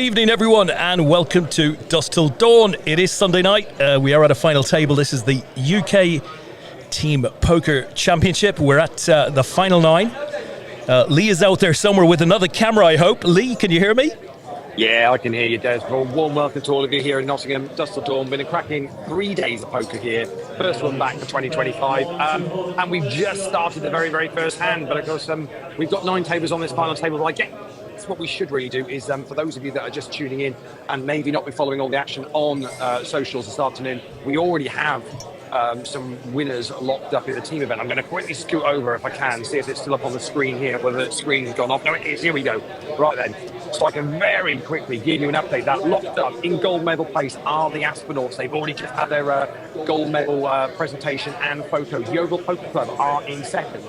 evening, everyone, and welcome to Dusk Till Dawn. It is Sunday night. We are at a final table. This is the UK Team Poker Championship. We're at the final 9. Leigh is out there somewhere with another camera, I hope. Leigh, can you hear me? Yeah, I can hear you, Des. Well, warm welcome to all of you here in Nottingham. Dusk Till Dawn. Been a cracking 3 days of poker here. First one back for 2025. And we've just started the very, very first hand. But of course, we've got 9 tables on this final table. But I guess what we should really do is, for those of you that are just tuning in and maybe not be following all the action on socials this afternoon, we already have some winners locked up in the team event. I'm going to quickly scoot over if I can, see if it's still up on the screen here, whether the screen's gone off. No, it is. Here we go. Right then. So I can very quickly give you an update. That locked up in gold medal place are the Astronauts. They've already just had their gold medal presentation and photo. The Oval Poker Club are in second.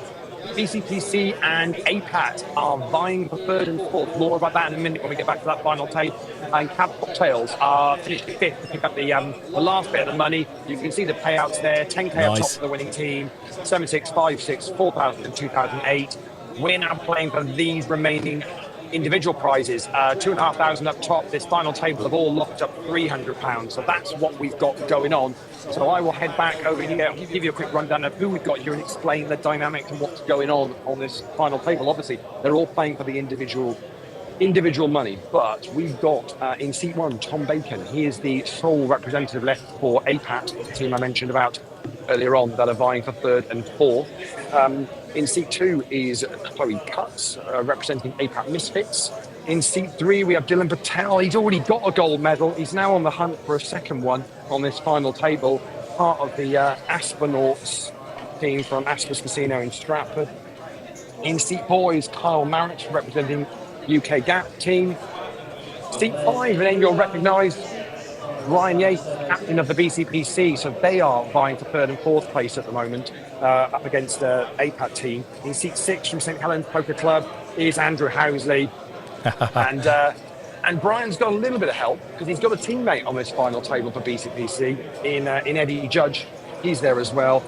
BCPC and APAT are vying for third and fourth. More about that in a minute when we get back to that final tape. And Cab Cocktails are finished fifth to pick up the last bit of the money. You can see the payouts there. 10k up top for the winning team. 7-6, 5-6, 4,000 and 2,008. We're now playing for these remaining individual prizes. 2,500 up top. This final table have all locked up £300. So that's what we've got going on. So I will head back over here. I'll give you a quick rundown of who we've got here and explain the dynamic and what's going on this final table. Obviously, they're all playing for the individual money, but we've got in seat 1 Tom Bacon. He is the sole representative left for APAT, the team I mentioned about earlier on that are vying for third and fourth. In seat 2 is Chloe Cutts, representing APAT Misfits. In seat 3 we have Dylan Patel. He's already got a gold medal. He's now on the hunt for a second one on this final table, part of the Astronauts team from Aspas Casino in Stratford. In seat 4 is Kyle Marritt, representing UK Gap team. Seat 5, a name you'll recognise, Ryan Yates, captain of the BCPC. So they are vying for third and fourth place at the moment, up against the APAT team. In seat 6 from St Helens Poker Club is Andrew Howley. And Brian's got a little bit of help because he's got a teammate on this final table for BCPC in Eddie Judge. He's there as well.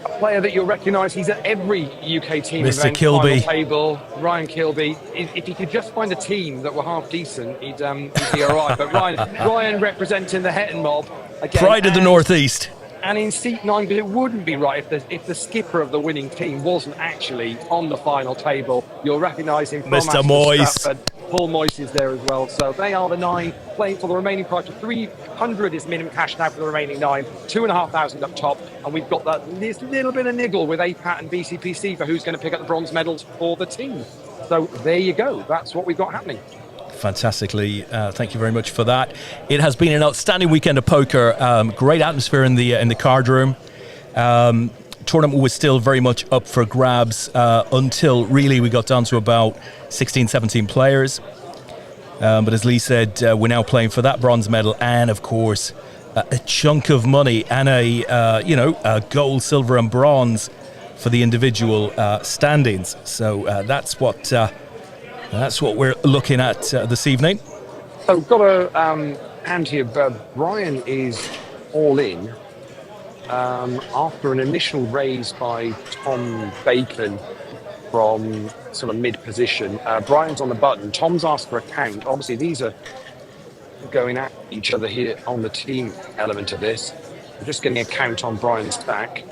A player that you'll recognise, he's at every UK team Mr. event, Kilby. final table, Ryan Kilby. If he could just find a team that were half decent, he'd be all right. But Ryan representing the Hetton mob. Again, Pride of the Northeast. And in seat 9, but it wouldn't be right if the skipper of the winning team wasn't actually on the final table. You'll recognise him from Mr. Moyes. Paul Moyes is there as well. So they are the 9 playing for the remaining prize. 300 is minimum cash now for the remaining 9. 2,500 up top. And we've got this little bit of niggle with APAT and BCPC for who's going to pick up the bronze medals for the team. So there you go. That's what we've got happening. Fantastically, thank you very much for that. It has been an outstanding weekend of poker. Great atmosphere in the card room. Tournament was still very much up for grabs until really we got down to about 16, 17 players. But as Leigh said, we're now playing for that bronze medal and, of course, a chunk of money and a gold, silver, and bronze for the individual standings. So that's what we're looking at this evening. So we've got a hand here. Brian is all in after an initial raise by Tom Bacon from sort of mid-position. Brian's on the button. Tom's asked for a count. Obviously, these are going at each other here on the team element of this. We're just getting a count on Brian's stack.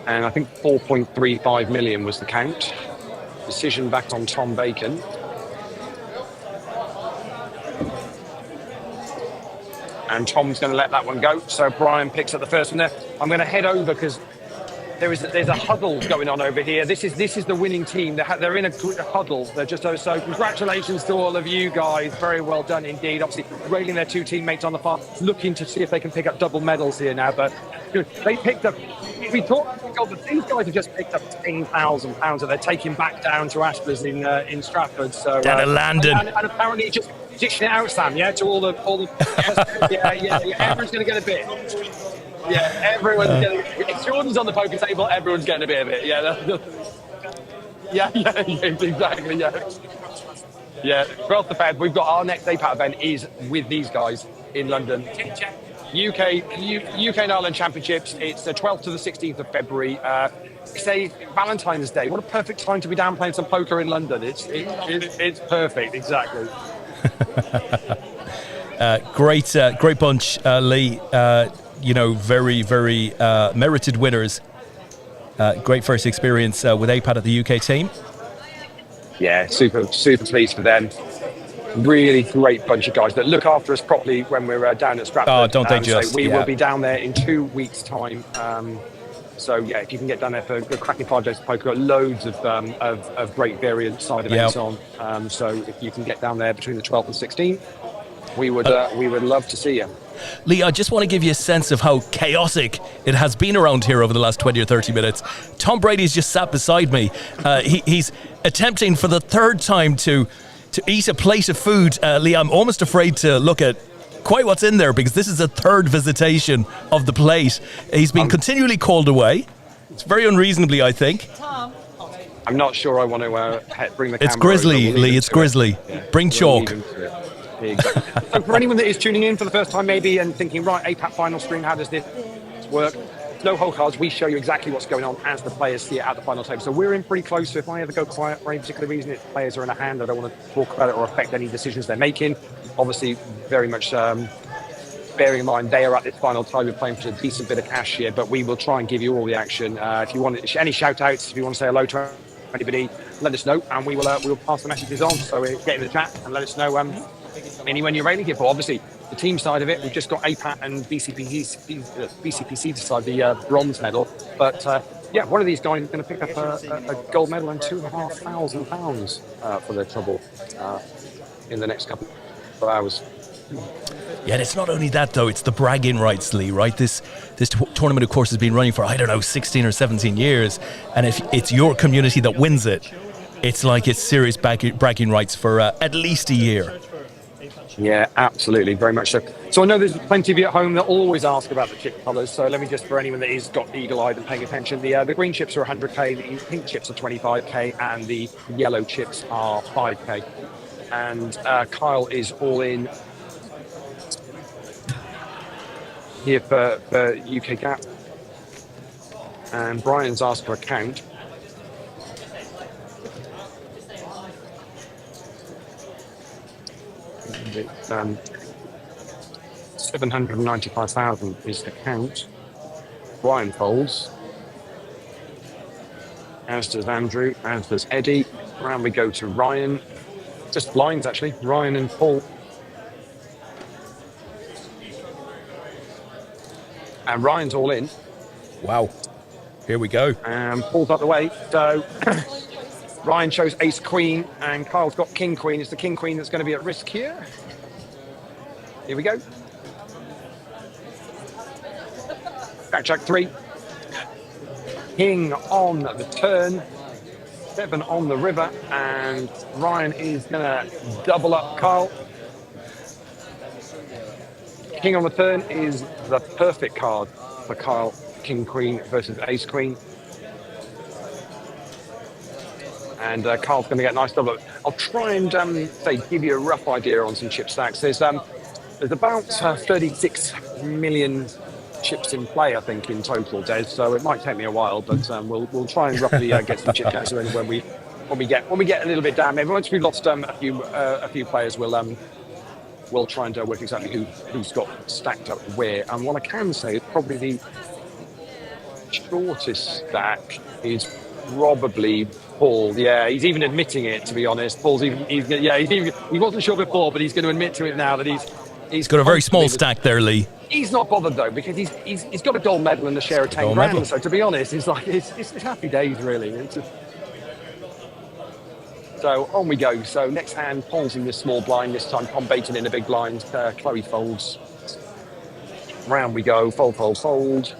And I think 4.35 million was the count. Decision back on Tom Bacon. And Tom's going to let that one go. So Brian picks up the first one there. I'm going to head over because there's a huddle going on over here. This is the winning team. They're in a huddle. They're just so congratulations to all of you guys. Very well done indeed. Obviously railing their 2 teammates on the far, looking to see if they can pick up double medals here now. But they picked up. We thought, but these guys have just picked up £10,000 that they're taking back down to Aspas in Stratford. So down to London. And apparently just dishing it out, Sam. Yeah, to all the yeah. Everyone's going to get a bit. Yeah, everyone's getting. If Jordan's on the poker table, everyone's getting a bit of it. Yeah, exactly. Yeah. Across the Fed, we've got our next APAT event is with these guys in London. UK and Ireland Championships. It's the 12th to the 16th of February. Say Valentine's Day. What a perfect time to be down playing some poker in London. It's perfect, exactly. Great bunch, Leigh. Very, very merited winners. Great first experience with APAT at the UK team. Yeah, super pleased for them. Really great bunch of guys that look after us properly when we're down at Stratford. Oh, don't they just? So we will be down there in 2 weeks' time. So yeah, if you can get down there for a cracking 5 days of poker, got loads of great variant side events on. So if you can get down there between the 12th and 16th, we would love to see you. Leigh, I just want to give you a sense of how chaotic it has been around here over the last 20 or 30 minutes. Tom Brady's just sat beside me. He's attempting for the third time to eat a plate of food. Leigh, I'm almost afraid to look at quite what's in there because this is a third visitation of the plate. He's been continually called away. It's very unreasonably, I think. I'm not sure I want to bring the camera. It's grizzly, Leigh. It's grizzly. Yeah. Bring chalk. Exactly. So for anyone that is tuning in for the first time maybe and thinking, right, APAT final screen, how does this work? No whole cards. We show you exactly what's going on as the players see it at the final table. So we're in pretty close. So if I ever go quiet for any particular reason, if the players are in a hand, I don't want to talk about it or affect any decisions they're making. Obviously, very much bearing in mind they are at this final time. We're playing for a decent bit of cash here, but we will try and give you all the action. If you want any shout outs, if you want to say hello to anybody, let us know and we will pass the messages on. So get in the chat and let us know anyone you're rating here for. Obviously, the team side of it, we've just got APAT and BCPC decide the bronze medal. But one of these guys is going to pick up a gold medal and £2,500 for their trouble in the next couple of hours. Yeah, and it's not only that though; it's the bragging rights, Leigh. Right? This tournament, of course, has been running for 16 or 17 years, and if it's your community that wins it, it's like it's serious bragging rights for at least a year. Yeah, absolutely, very much so. So I know there's plenty of you at home that always ask about the chip colours. So let me just, for anyone that is got eagle-eyed and paying attention, the green chips are 100k, the pink chips are 25k, and the yellow chips are 5k. And Kyle is all in here for UK Gap, and Brian's asked for a count. It's 795,000 is the count. Brian folds, as does Andrew, as does Eddie. Round we go to Ryan. Just blinds actually, Ryan and Paul. And Ryan's all in. Wow. Here we go. And Paul's out the way. So Ryan shows ace queen and Kyle's got king queen. It's the king queen that's going to be at risk here. Here we go. Jack 3. King on the turn. 7 on the river. And Ryan is going to double up Kyle. King on the turn is the perfect card for Kyle. King queen versus ace queen. And Kyle's going to get a nice double. I'll try and give you a rough idea on some chip stacks. There's about 36 million chips in play, I think, in total, Des. So it might take me a while, but we'll try and roughly get some chip stacks when we get a little bit down. Maybe once we've lost a few players, we'll try and work exactly who's got stacked up where. And what I can say is probably the shortest stack is probably Paul. Yeah, he's even admitting it, to be honest. Paul's he wasn't sure before, but he's going to admit to it now that he's got a very small stack there, Leigh. He's not bothered though, because he's got a gold medal and a share of 10 grand. So to be honest, it's happy days really. So on we go. So next hand, Paul's in this small blind this time. Tom Baton in a big blind. Chloe folds. Round we go. Fold.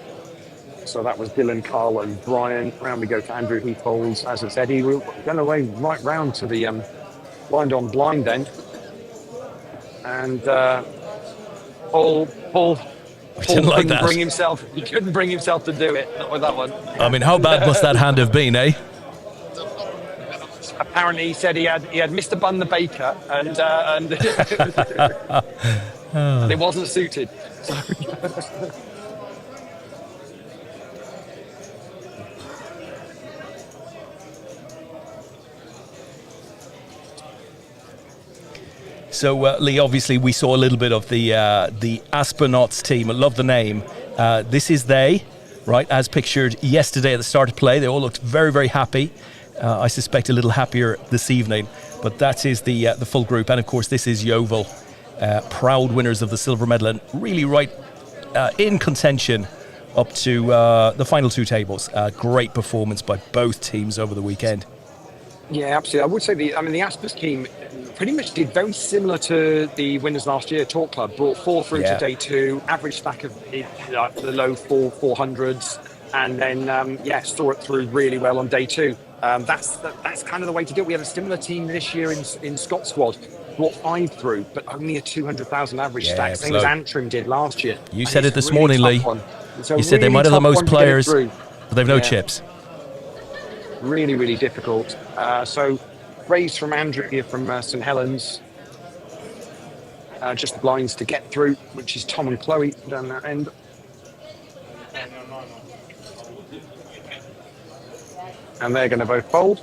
So that was Dylan, Carl, and Brian. Round we go to Andrew. He folds, as I said. We're going away right round to the blind on blind then. And Paul couldn't bring himself. He couldn't bring himself to do it. Not with that one. I mean, how bad must that hand have been, eh? Apparently, he said he had Mr. Bun the baker, and and it wasn't suited. So So, Leigh, obviously we saw a little bit of the Aspenauts team. I love the name. This is they, right, as pictured yesterday at the start of play. They all looked very, very happy. I suspect a little happier this evening. But that is the full group. And, of course, this is Yeovil, proud winners of the silver medal and really right in contention up to the final two tables. Great performance by both teams over the weekend. yeah, absolutely. I would say the Aspers team pretty much did very similar to the winners last year. Talk Club brought 4 through to day 2, average stack of the low 400s, and then saw it through really well on day 2. That's kind of the way to do it. We have a similar team this year in Scott Squad, brought 5 through, but only a 200,000 average stack, same as Antrim did last year. You said it this morning, Leigh. You said they might have the most players, but they've no chips. Really, really difficult. So raised from Andrew here from St Helens. Just the blinds to get through, which is Tom and Chloe down that end. And they're going to both fold.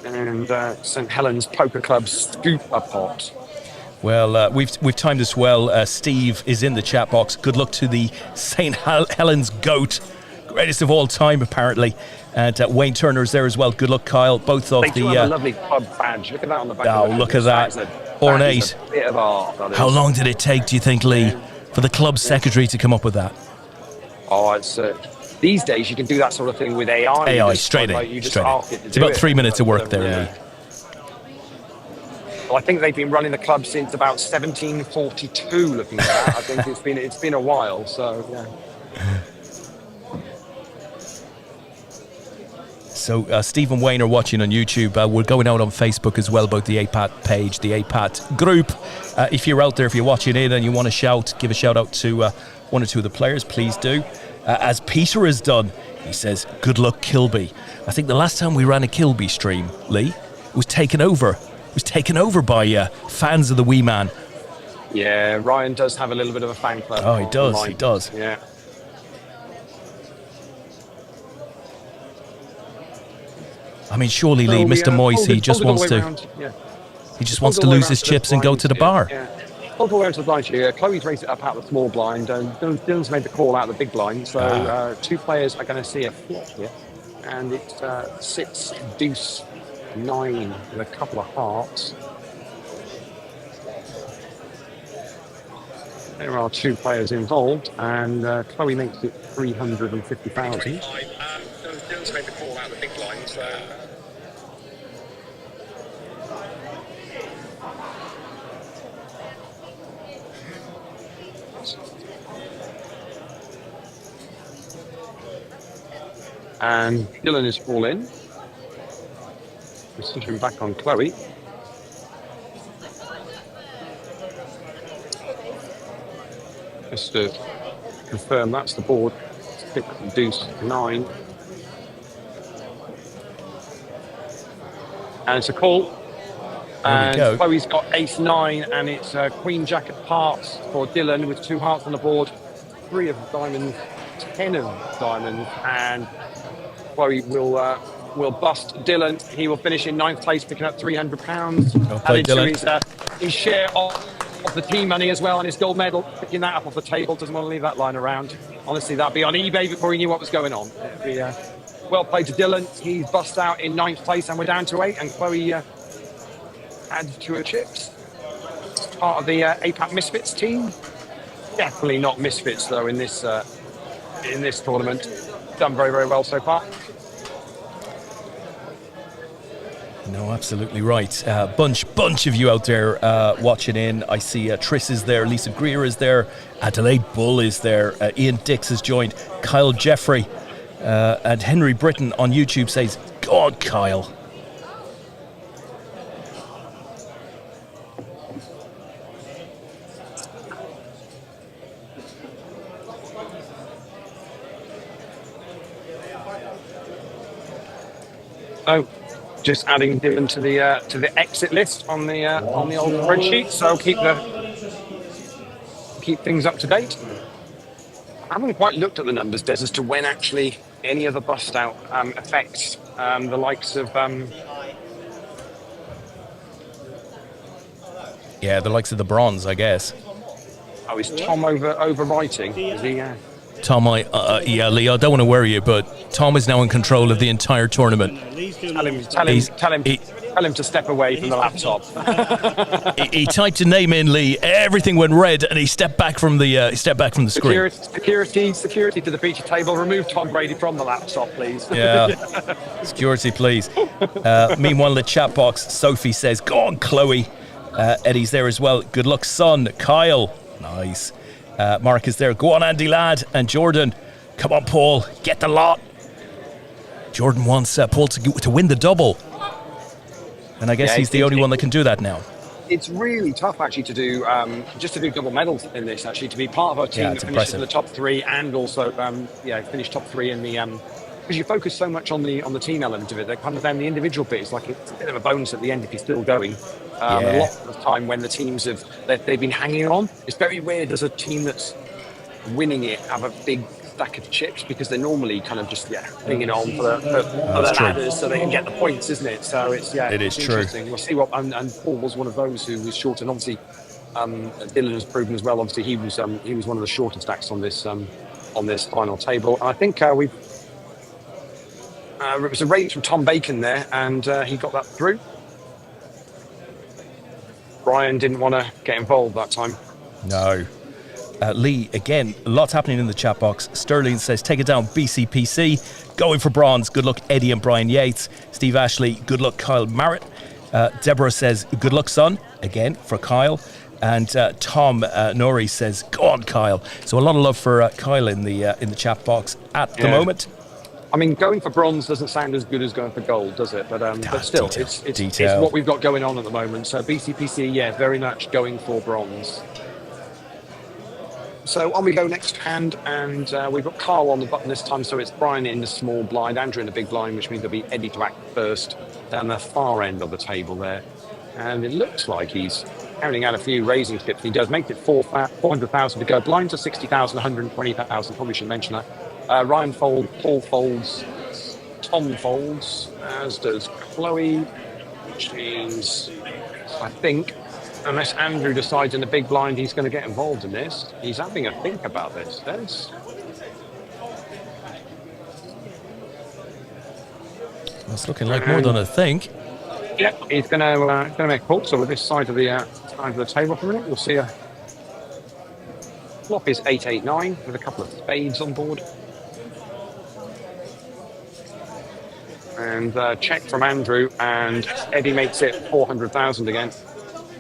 And St Helens Poker Club scoop a pot. Well, we've timed this well. Steve is in the chat box. Good luck to the St Helens GOAT, greatest of all time, apparently. And Wayne Turner's there as well. Good luck, Kyle. Both of they have a lovely club badge. Look at that on the back. Oh, look at that. Ornate. Bit of art, how long did it take, do you think, Leigh, for the club secretary to come up with that? Oh, it's these days you can do that sort of thing with AI. AI, straight in. It's about 3 minutes of work there, Leigh. Well, I think they've been running the club since about 1742. Looking at that, I think it's been a while. So yeah. So Steve and Wayne are watching on YouTube. We're going out on Facebook as well about the APAT page, the APAT group. If you're out there, if you're watching it and you want to shout, give a shout out to one or two of the players, please do. As Peter has done, he says, good luck, Kilby. I think the last time we ran a Kilby stream, Leigh, it was taken over. It was taken over by fans of the wee man. Yeah, Ryan does have a little bit of a fan club. Oh, he does. He does. Yeah. I mean, surely, Leigh, Mr. Moyes, he just wants to. He just wants to lose his chips and go to the bar. Yeah. All the way around to the blind here. Chloe's raised it up out the small blind, and Dylan's made the call out of the big blind. So 2 players are going to see a flop here, and it sits deuce 9 with a couple of hearts. There are 2 players involved, and Chloe makes it 350,000. Dylan's made the call out of the big blind. So. And Dylan is all in. Decision back on Chloe. Just to confirm that's the board. Pick deuce 9. And it's a call. And Chloe's got ace 9, and it's queen jack of hearts for Dylan with 2 hearts on the board, 3 of diamonds, 10 of diamonds, and Chloe will bust Dylan. He will finish in 9th place, picking up £300. Added to his share of the team money as well, and his gold medal. Picking that up off the table, doesn't want to leave that lying around. Honestly, that'd be on eBay before he knew what was going on. It'd be well played to Dylan. He's bust out in 9th place, and we're down to 8. And Chloe adds to her chips. Part of the APAT Misfits team. Definitely not Misfits though in this tournament. Done very, very well so far. No, absolutely right. Bunch of you out there watching in. I see Triss is there, Lisa Greer is there, Adelaide Bull is there, Ian Dix has joined, Kyle Jeffrey, and Henry Britton on YouTube says, God, Kyle. Oh, just adding Dylan to the exit list on the old spreadsheet. So keep keep things up to date. I haven't quite looked at the numbers, Des, as to when actually any of the bust out affects the likes of... Yeah, the likes of the bronze, I guess. Oh, is Tom overwriting? Is he... Tom, yeah, Leigh, I don't want to worry you, but Tom is now in control of the entire tournament. Tell him to step away from the laptop. he typed a name in, Leigh. Everything went red, and he stepped back from the screen. Security to the feature table. Remove Tom Brady from the laptop, please. Yeah, security, please. Meanwhile, in the chat box, Sophie says, "Go on, Chloe." Eddie's there as well. Good luck, son. Kyle, nice. Mark is there. Go on, Andy lad. And Jordan, come on, Paul, get the lot. Jordan wants Paul to win the double. And I guess he's the only one that can do that now. It's really tough, actually, to do double medals in this, actually, to be part of a team that finishes in the top three and also, finish top three in the... because you focus so much on the team element of it, that kind of then the individual bit is like it's a bit of a bonus at the end if you're still going. A lot of the time when the teams they've been hanging on, it's very weird. There's a team that's winning it have a big stack of chips because they're normally kind of just hanging on for the ladders so they can get the points, isn't it? So it's interesting. We'll see what and Paul was one of those who was short, and obviously Dylan has proven as well. Obviously he was one of the shorter stacks on this final table. And I think we've. It was a raise from Tom Bacon there, and he got that through. Brian didn't want to get involved that time. No. Leigh, again, lots happening in the chat box. Sterling says, take it down, BCPC. Going for bronze. Good luck, Eddie and Brian Yates. Steve Ashley, good luck, Kyle Marritt. Deborah says, good luck, son. Again, for Kyle. And Tom Nori says, go on, Kyle. So a lot of love for Kyle in the chat box at the moment. I mean, going for bronze doesn't sound as good as going for gold, does it? But still, it's what we've got going on at the moment. So BCPC, very much going for bronze. So on we go next hand, and we've got Carl on the button this time. So it's Brian in the small blind, Andrew in the big blind, which means there'll be Eddie to act first down the far end of the table there. And it looks like he's counting out a few raising tips. He does make it 400,000 to go. Blinds are 60,000, 120,000. Probably should mention that. Ryan folds, Paul folds, Tom folds, as does Chloe, which means, I think, unless Andrew decides in the big blind he's going to get involved in this, he's having a think about this. It's looking like more than a think. Yeah, he's going to make a call. So with this side of the table for a minute, we'll see a flop is 889 with a couple of spades on board. And check from Andrew, and Eddie makes it 400,000 again.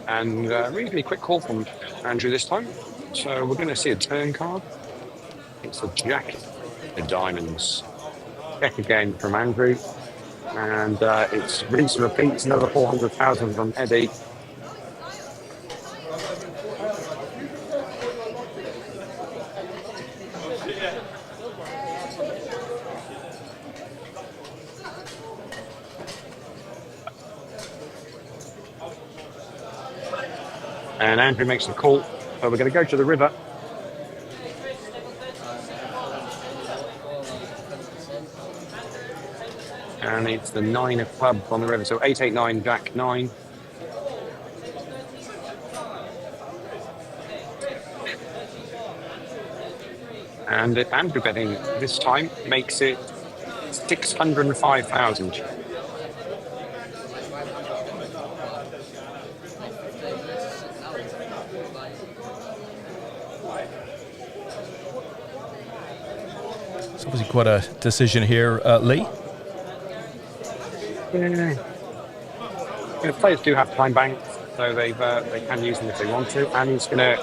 And reasonably quick call from Andrew this time. So we're going to see a turn card. It's a jack of diamonds. Check again from Andrew. And it's rinse and repeat. It's another 400,000 from Eddie. And Andrew makes the call. So we're going to go to the river. And it's the 9 of clubs on the river. So 889, Jack 9. And Andrew betting this time makes it 605,000. It's obviously quite a decision here, Leigh. Yeah. The players do have time banks, so they can use them if they want to. And he's going to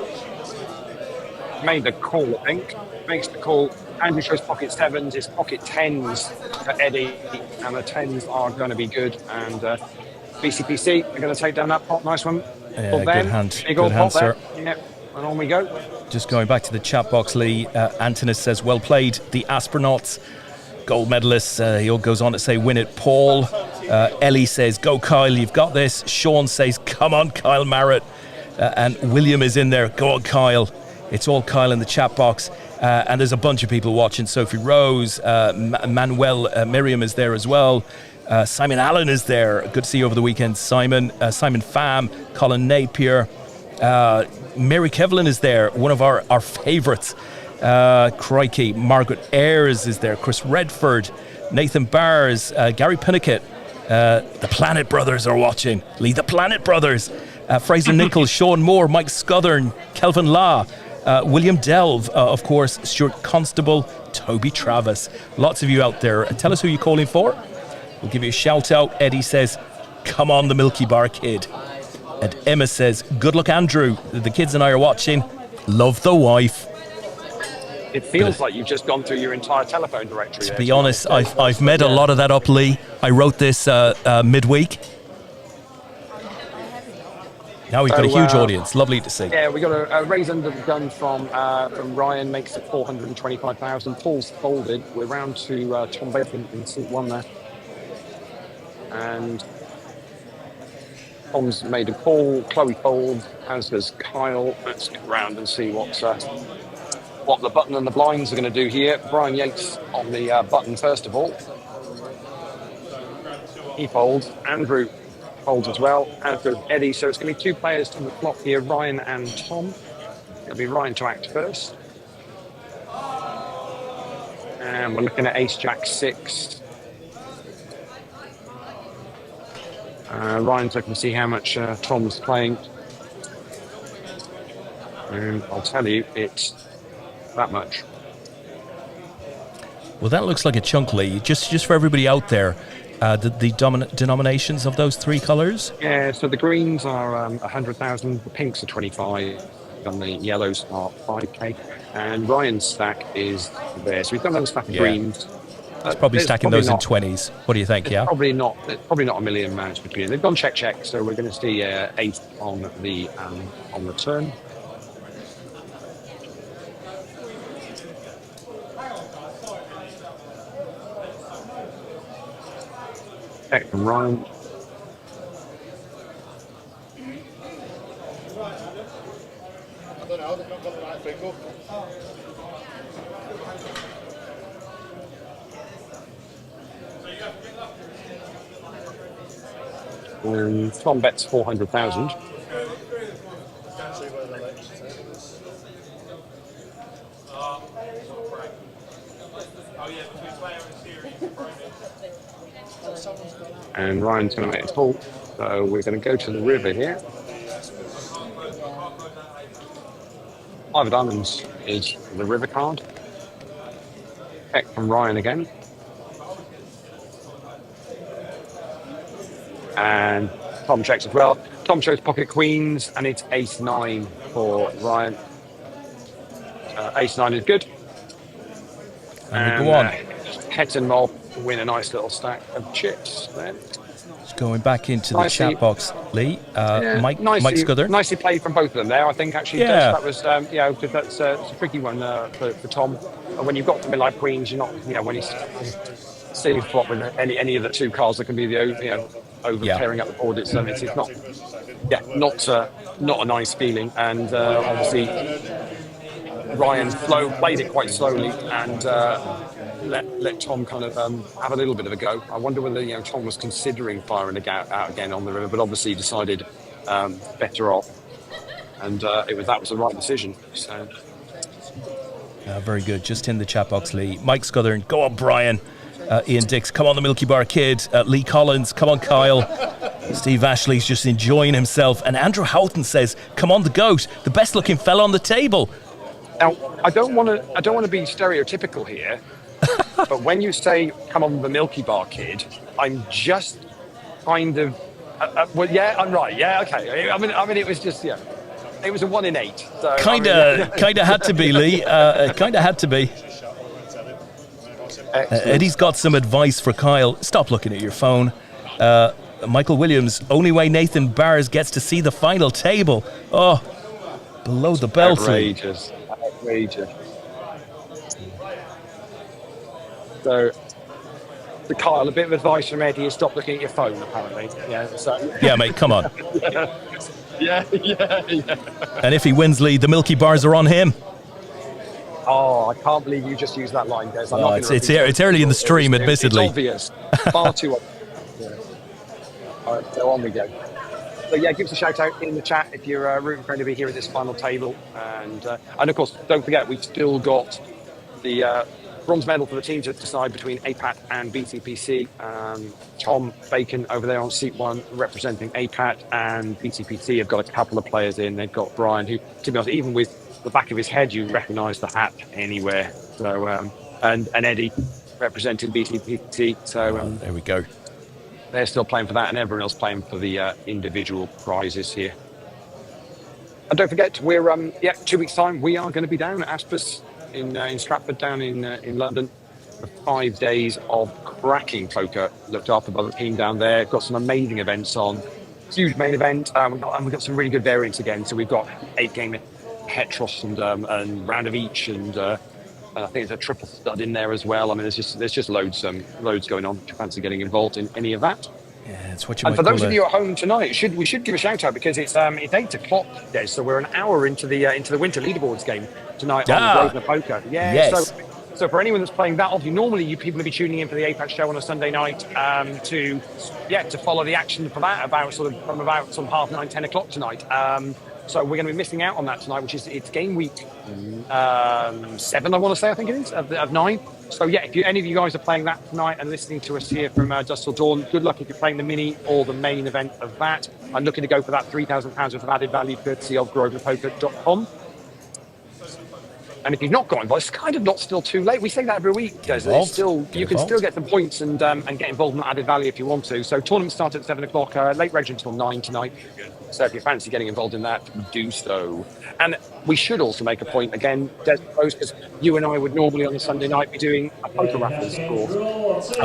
make the call, I think. Makes the call. Andrew shows pocket sevens, it's pocket tens for Eddie, and the tens are going to be good. And BCPC are going to take down that pot. Nice one. Yeah, good hand. Good hand, sir. Yep. And on we go. Just going back to the chat box, Leigh. Antonis says, well played. The astronauts, gold medalists. He goes on to say, win it, Paul. Ellie says, go, Kyle, you've got this. Sean says, come on, Kyle Marritt. And William is in there. Go on, Kyle. It's all Kyle in the chat box. And there's a bunch of people watching. Sophie Rose, Manuel Miriam is there as well. Simon Allen is there. Good to see you over the weekend, Simon. Simon Pham, Colin Napier. Mary Kevlin is there, one of our favourites. Crikey. Margaret Ayres is there. Chris Redford, Nathan Bars, Gary Pinnickett. The Planet Brothers are watching. Leigh, the Planet Brothers. Fraser Nichols, Sean Moore, Mike Scuthern, Kelvin Law, William Delve, of course, Stuart Constable, Toby Travis. Lots of you out there. Tell us who you're calling for. We'll give you a shout out. Eddie says, come on, the Milky Bar Kid. And Emma says, good luck, Andrew. The kids and I are watching. Love the wife. It feels like you've just gone through your entire telephone directory. To be honest, I've made a lot of that up, Leigh. I wrote this midweek. Now we've got a huge audience. Lovely to see. Yeah, we got a raise under the gun from Ryan, makes it 425,000. Paul's folded. We're round to Tom Bacon in seat 1 there. And Tom's made a call. Chloe folds, as does Kyle. Let's get round and see what the button and the blinds are going to do here. Brian Yates on the button first of all. He folds. Andrew folds as well, as does Eddie. So it's going to be 2 players on the clock here, Ryan and Tom. It'll be Ryan to act first. And we're looking at Ace Jack 6. Ryan's looking to see how much Tom's playing. And I'll tell you, it's that much. Well, that looks like a chunk, Leigh. Just for everybody out there, the denominations of those 3 colours? Yeah, so the greens are 100,000, the pinks are 25, and the yellows are 5k. And Ryan's stack is there. So we've done another stack of greens. It's probably stacking those in 20s. What do you think? Yeah, probably not a million amounts between them. They've gone check. So we're going to see 8 on the turn. Check from Ryan. I don't know. They've not got the right finger. Tom bets 400,000. And Ryan's going to make a call. So we're going to go to the river here. 5 of diamonds is the river card. Check from Ryan again. And Tom checks as well. Tom shows pocket queens, and it's ace 9 for Ryan. Ace 9 is good. And we go on. Het and Mob win a nice little stack of chips then. Just going back into the chat box, Leigh. Mike Scudder. Nicely played from both of them there, I think, actually. Yeah. That was, because that's it's a tricky one for Tom. And when you've got something like queens, you're not, when he's seeing flop with any of the 2 cards that can be the, over tearing up the board. It's not a nice feeling. And obviously, Ryan played it quite slowly and let Tom kind of have a little bit of a go. I wonder whether Tom was considering firing out again on the river, but obviously decided better off, and that was the right decision. So very good. Just in the chat box, Leigh. Mike Scudder, go on, Brian. Ian Dix, come on, the Milky Bar Kid. Lee Collins, come on, Kyle. Steve Ashley's just enjoying himself, and Andrew Houghton says, come on, the goat, the best looking fella on the table. Now, I don't want to be stereotypical here, but when you say, come on, the Milky Bar Kid, I'm just kind of, I'm right. Yeah, okay. I mean, it was just, it was a 1 in 8. So, kind of had to be, Leigh. Kind of had to be. Eddie's got some advice for Kyle. Stop looking at your phone. Michael Williams, only way Nathan Bars gets to see the final table. Oh, below the belt. Outrageous. So, to Kyle, a bit of advice from Eddie is stop looking at your phone, apparently. Yeah, yeah, mate, come on. Yeah. And if he wins, Leigh, the Milky Bars are on him. Oh, I can't believe you just used that line, Des. I'm not Oh, gonna repeat it's early in the stream, admittedly. It's obvious. Far too obvious. Yeah. All right, so on we go. So yeah, give us a shout out in the chat if you're rooting for anybody here at this final table. And of course, don't forget, we've still got the bronze medal for the team to decide between APAT and BTPC. Tom Bacon over there on seat 1 representing APAT, and BTPC have got a couple of players in. They've got Brian, who, to be honest, even with the back of his head, you recognise the hat anywhere. So and Eddie representing BTPC. So there we go. They're still playing for that, and everyone else playing for the individual prizes here. And don't forget, we're 2 weeks' time we are going to be down at Aspers in Stratford, down in London, for 5 days of cracking poker, looked after by the team down there. Got some amazing events on. Huge main event, and we've got some really good variants again. So we've got 8-game Hetros and round of each, and I think there's a triple stud in there as well. I mean, there's just loads going on. If you fancy getting involved in any of that. Yeah, it's what you. And for those of you at home tonight, we should give a shout out, because it's 8 o'clock, Des, so we're an hour into the winter leaderboards game tonight on Grosvenor Poker. Yeah. Yes. So for anyone that's playing that, obviously normally you people will be tuning in for the APAT show on a Sunday night to follow the action for that from about 9:30, 10 o'clock tonight. So we're going to be missing out on that tonight, it's game week 7, I want to say, I think it is, of 9. So yeah, if any of you guys are playing that tonight and listening to us here from Dusk Till Dawn, good luck if you're playing the mini or the main event of that. I'm looking to go for that £3,000 worth of added value courtesy of GrosvenorPoker.com. And if you've not got involved, it's kind of not still too late. We say that every week. You can still get some points and get involved in added value if you want to. So tournament starts at 7 o'clock, late reg until 9 tonight. So if you fancy getting involved in that, do so. And we should also make a point again, Des, because you and I would normally on a Sunday night be doing a poker raffle score.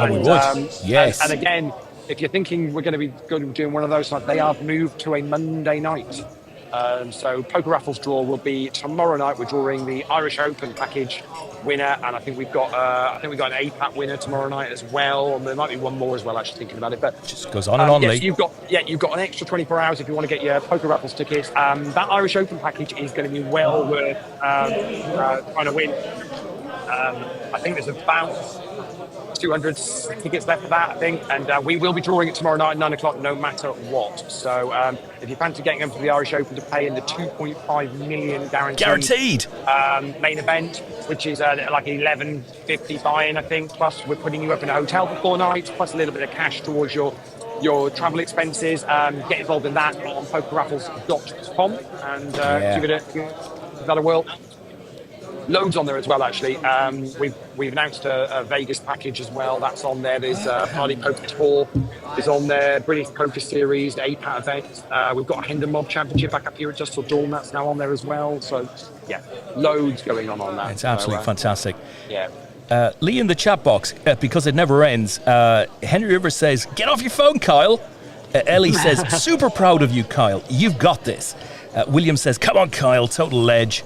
We would. Yes. And again, if you're thinking we're going to be doing one of those, they are moved to a Monday night. So poker raffles draw will be tomorrow night. We're drawing the Irish Open package winner, and I think we've got an APAT winner tomorrow night as well. And there might be one more as well, actually thinking about it. But it just goes on and on, yes, Leigh. you've got an extra 24 hours if you want to get your poker raffles tickets. That Irish Open package is going to be well worth trying to win. I think there's about 200 tickets left for that, I think, and we will be drawing it tomorrow night at 9 o'clock, no matter what. So if you fancy getting them for the Irish Open to pay in the 2.5 million guaranteed main event, which is like 11.50 buy-in, I think. Plus, we're putting you up in a hotel for 4 nights, plus a little bit of cash towards your travel expenses. Get involved in that on pokerraffles.com and give that a whirl. Loads on there as well, actually. We've announced a Vegas package as well. That's on there. There's Harley Poker Tour is on there. British Poker Series, the APAT event. We've got a Hendon Mob Championship back up here at Dusk Till Dawn. That's now on there as well. So, yeah, loads going on that. It's absolutely fantastic. Yeah. Leigh in the chat box, because it never ends. Henry Rivers says, "Get off your phone, Kyle." Ellie says, "Super proud of you, Kyle. You've got this." William says, "Come on, Kyle, total ledge."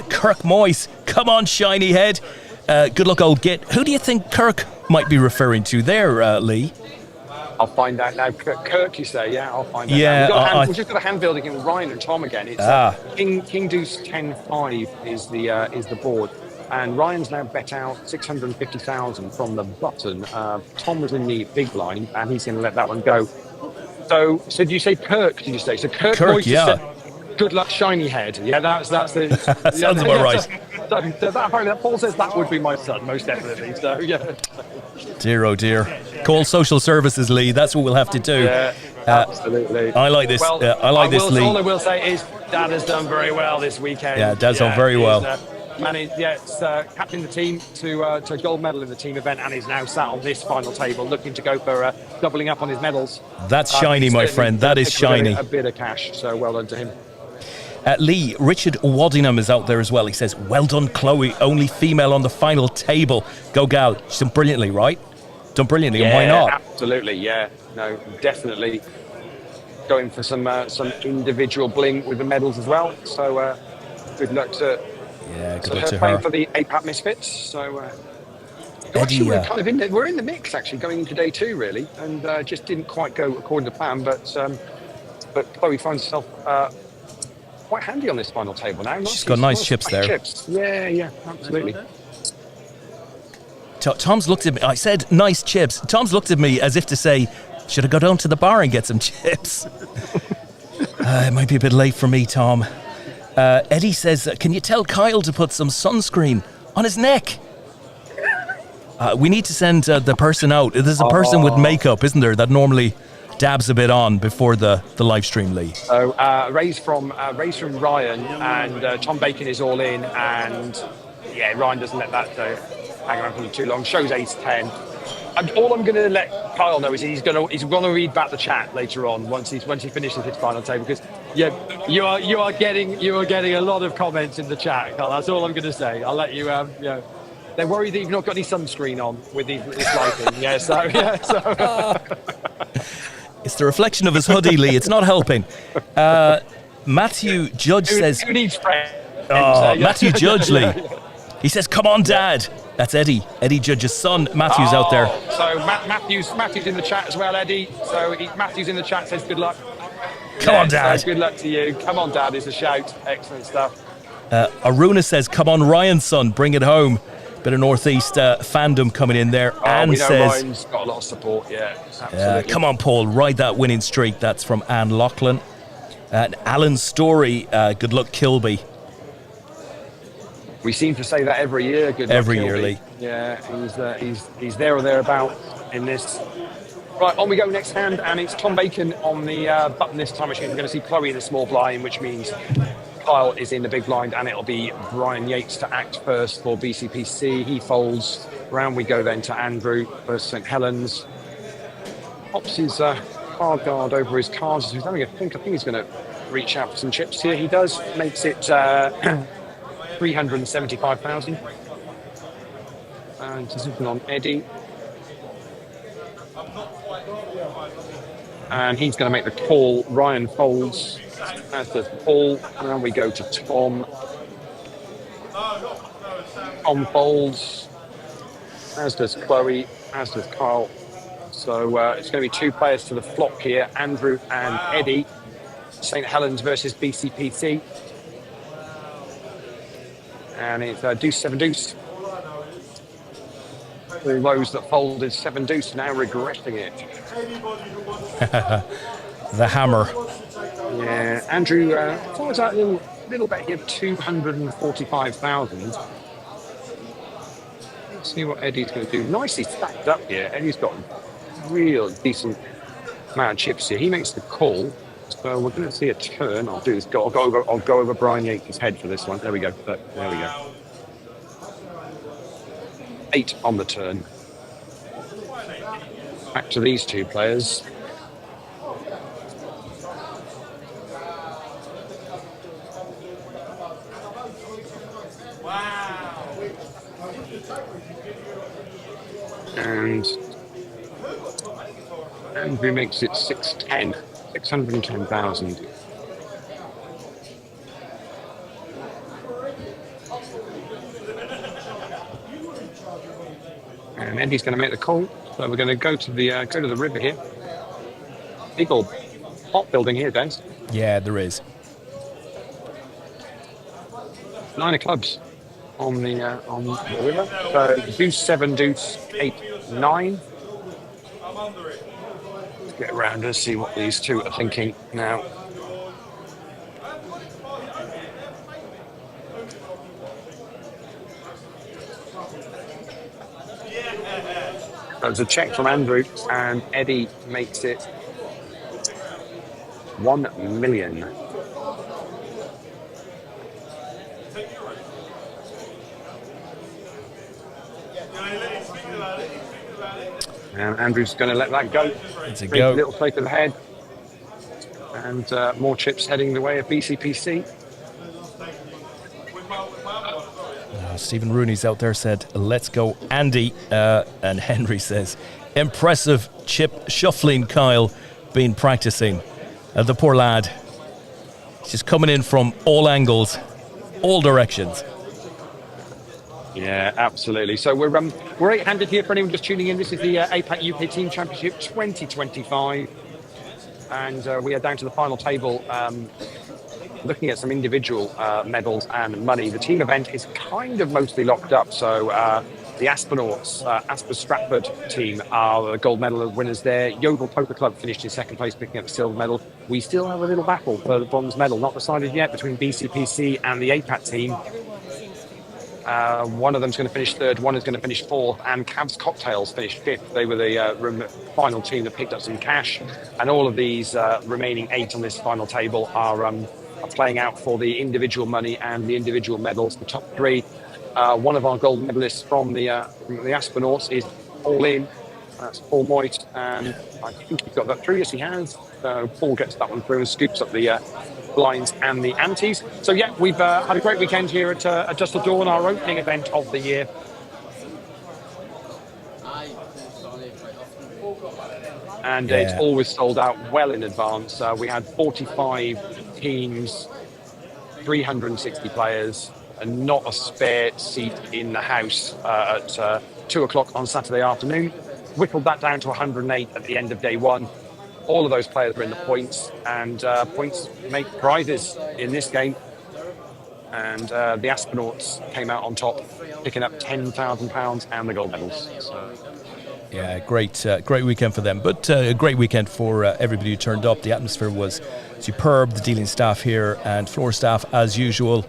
Kirk Moyes, "Come on, shiny head." Good luck, old git. Who do you think Kirk might be referring to there, Leigh? I'll find out now. Kirk, you say? Yeah, I'll find out. Yeah, we've just got a hand building in with Ryan and Tom again. It's King Deuce 10-5 is the board, and Ryan's now bet out 650,000 from the button. Tom was in the big blind, and he's going to let that one go. So did you say Kirk? Did you say so? Kirk Moyes, yeah. Said, "Good luck, shiny head." Yeah, that's the. Sounds about right. That Paul says that would be my son, most definitely. So yeah. Dear, oh dear. Call social services, Leigh. That's what we'll have to do. Yeah, absolutely. I like this. Well, Leigh. All I will say is Dad has done very well this weekend. Yeah, Dad's done very well. Captain the team to a gold medal in the team event, and is now sat on this final table looking to go for doubling up on his medals. That's shiny, my friend. That is shiny. A bit of cash, so well done to him. Leigh, Richard Waddingham is out there as well. He says, "Well done, Chloe. Only female on the final table. Go, gal." She's done brilliantly, right? Done brilliantly, and why not? Absolutely, yeah. No, definitely going for some individual bling with the medals as well. So good luck to her. Playing for the APAT Misfits. So actually, we're kind of we're in the mix actually going into day 2 really, and just didn't quite go according to plan, but but Chloe finds herself quite handy on this final table now. She's got nice chips there. Chips. Yeah, absolutely. Tom's looked at me. I said nice chips. Tom's looked at me as if to say, should I go down to the bar and get some chips? It might be a bit late for me, Tom. Eddie says, can you tell Kyle to put some sunscreen on his neck? We need to send the person out. There's a person with makeup, isn't there, that normally dabs a bit on before the live stream, Leigh. So raise from Ryan, and Tom Bacon is all in, and yeah, Ryan doesn't let that hang around for too long. Shows 8-10. All I'm going to let Kyle know is he's going to read back the chat later on once he finishes his final table, because you are getting a lot of comments in the chat, Kyle. That's all I'm going to say. I'll let you they're worried that you've not got any sunscreen on with this lighting. It's the reflection of his hoodie, Leigh. It's not helping. Matthew Judge says... Who needs friends? Matthew Judge, Leigh. He says, come on, Dad. That's Eddie. Eddie Judge's son. Matthew's out there. So Matthew's in the chat as well, Eddie. So Matthew's in the chat, says good luck. Come on, Dad. So good luck to you. Come on, Dad is a shout. Excellent stuff. Aruna says, come on, Ryan's son. Bring it home. Bit of Northeast fandom coming in there. Anne says... Ryan's got a lot of support, yeah. Absolutely. Come on, Paul. Ride that winning streak. That's from Anne Loughlin. Alan Story, good luck, Kilby. We seem to say that every year. Good luck, every Kilby. year, Leigh. Yeah, he's there or thereabout in this. Right, on we go next hand, and it's Tom Bacon on the button this time. We're going to see Chloe in the small blind, which means Kyle is in the big blind, and it'll be Brian Yates to act first for BCPC. He folds. Round we go then to Andrew versus St Helens. Pops his card guard over his cards. He's having a think. I think he's going to reach out for some chips here. He does. Makes it 375,000. And decision on Eddie. And he's going to make the call. Ryan folds, as does Paul. Now we go to Tom. Tom folds, as does Chloe, as does Kyle. So it's going to be two players to the flop here, Andrew and Eddie. St Helens versus BCPC. And it's deuce, 7 deuce. All those that folded 7 deuce now regretting it. The hammer. Yeah, Andrew follows that little bet here, 245,000. Let's see what Eddie's going to do. Nicely stacked up here. Eddie's got a real decent amount of chips here. He makes the call. So we're going to see a turn. I'll go over Brian Yates' head for this one. There we go. There we go. 8 on the turn. Back to these two players. And Andrew makes it 610. 610,000. And Eddie's going to make the call. So we're going to go to the river here. Big old hot building here, Des. Yeah, there is. 9 of clubs on the river. So deuce, 7 deuce, 8, 9. Let's get around and see what these two are thinking now. There's a check from Andrew, and Eddie makes it 1 million. And Andrew's going to let that go. It's a go. Little plate of the head. And more chips heading the way of BCPC. Stephen Rooney's out there said, let's go, Andy. And Henry says, impressive chip shuffling, Kyle, been practicing. The poor lad. He's just coming in from all angles, all directions. Yeah, absolutely. So we're eight-handed here for anyone just tuning in. This is the APAT UK Team Championship 2025. and we are down to the final table, looking at some individual medals and money. The team event is kind of mostly locked up, so the Aspenauts, Asper Stratford team are the gold medal winners there. Yeovil Poker Club finished in second place, picking up the silver medal. We still have a little battle for the bronze medal, not decided yet, between BCPC and the APAT team. One of them's going to finish third, one is going to finish fourth, and Cavs Cocktails finished fifth. They were the final team that picked up some cash, and all of these remaining 8 on this final table are playing out for the individual money and the individual medals. The top 3, one of our gold medalists from the Aspenauts is all in. That's Paul Moyes, and I think he's got that through. Yes, he has. Paul gets that one through and scoops up the blinds and the antes. So yeah, we've had a great weekend here at Dusk Till Dawn, our opening event of the year. And it's always sold out well in advance. We had 45 teams, 360 players, and not a spare seat in the house at 2 o'clock on Saturday afternoon. Whittled that down to 108 at the end of day 1. All of those players were in the points, and points make prizes in this game. And the Aspenauts came out on top, picking up £10,000 and the gold medals. So. Yeah, great weekend for them, but a great weekend for everybody who turned up. The atmosphere was superb. The dealing staff here and floor staff, as usual,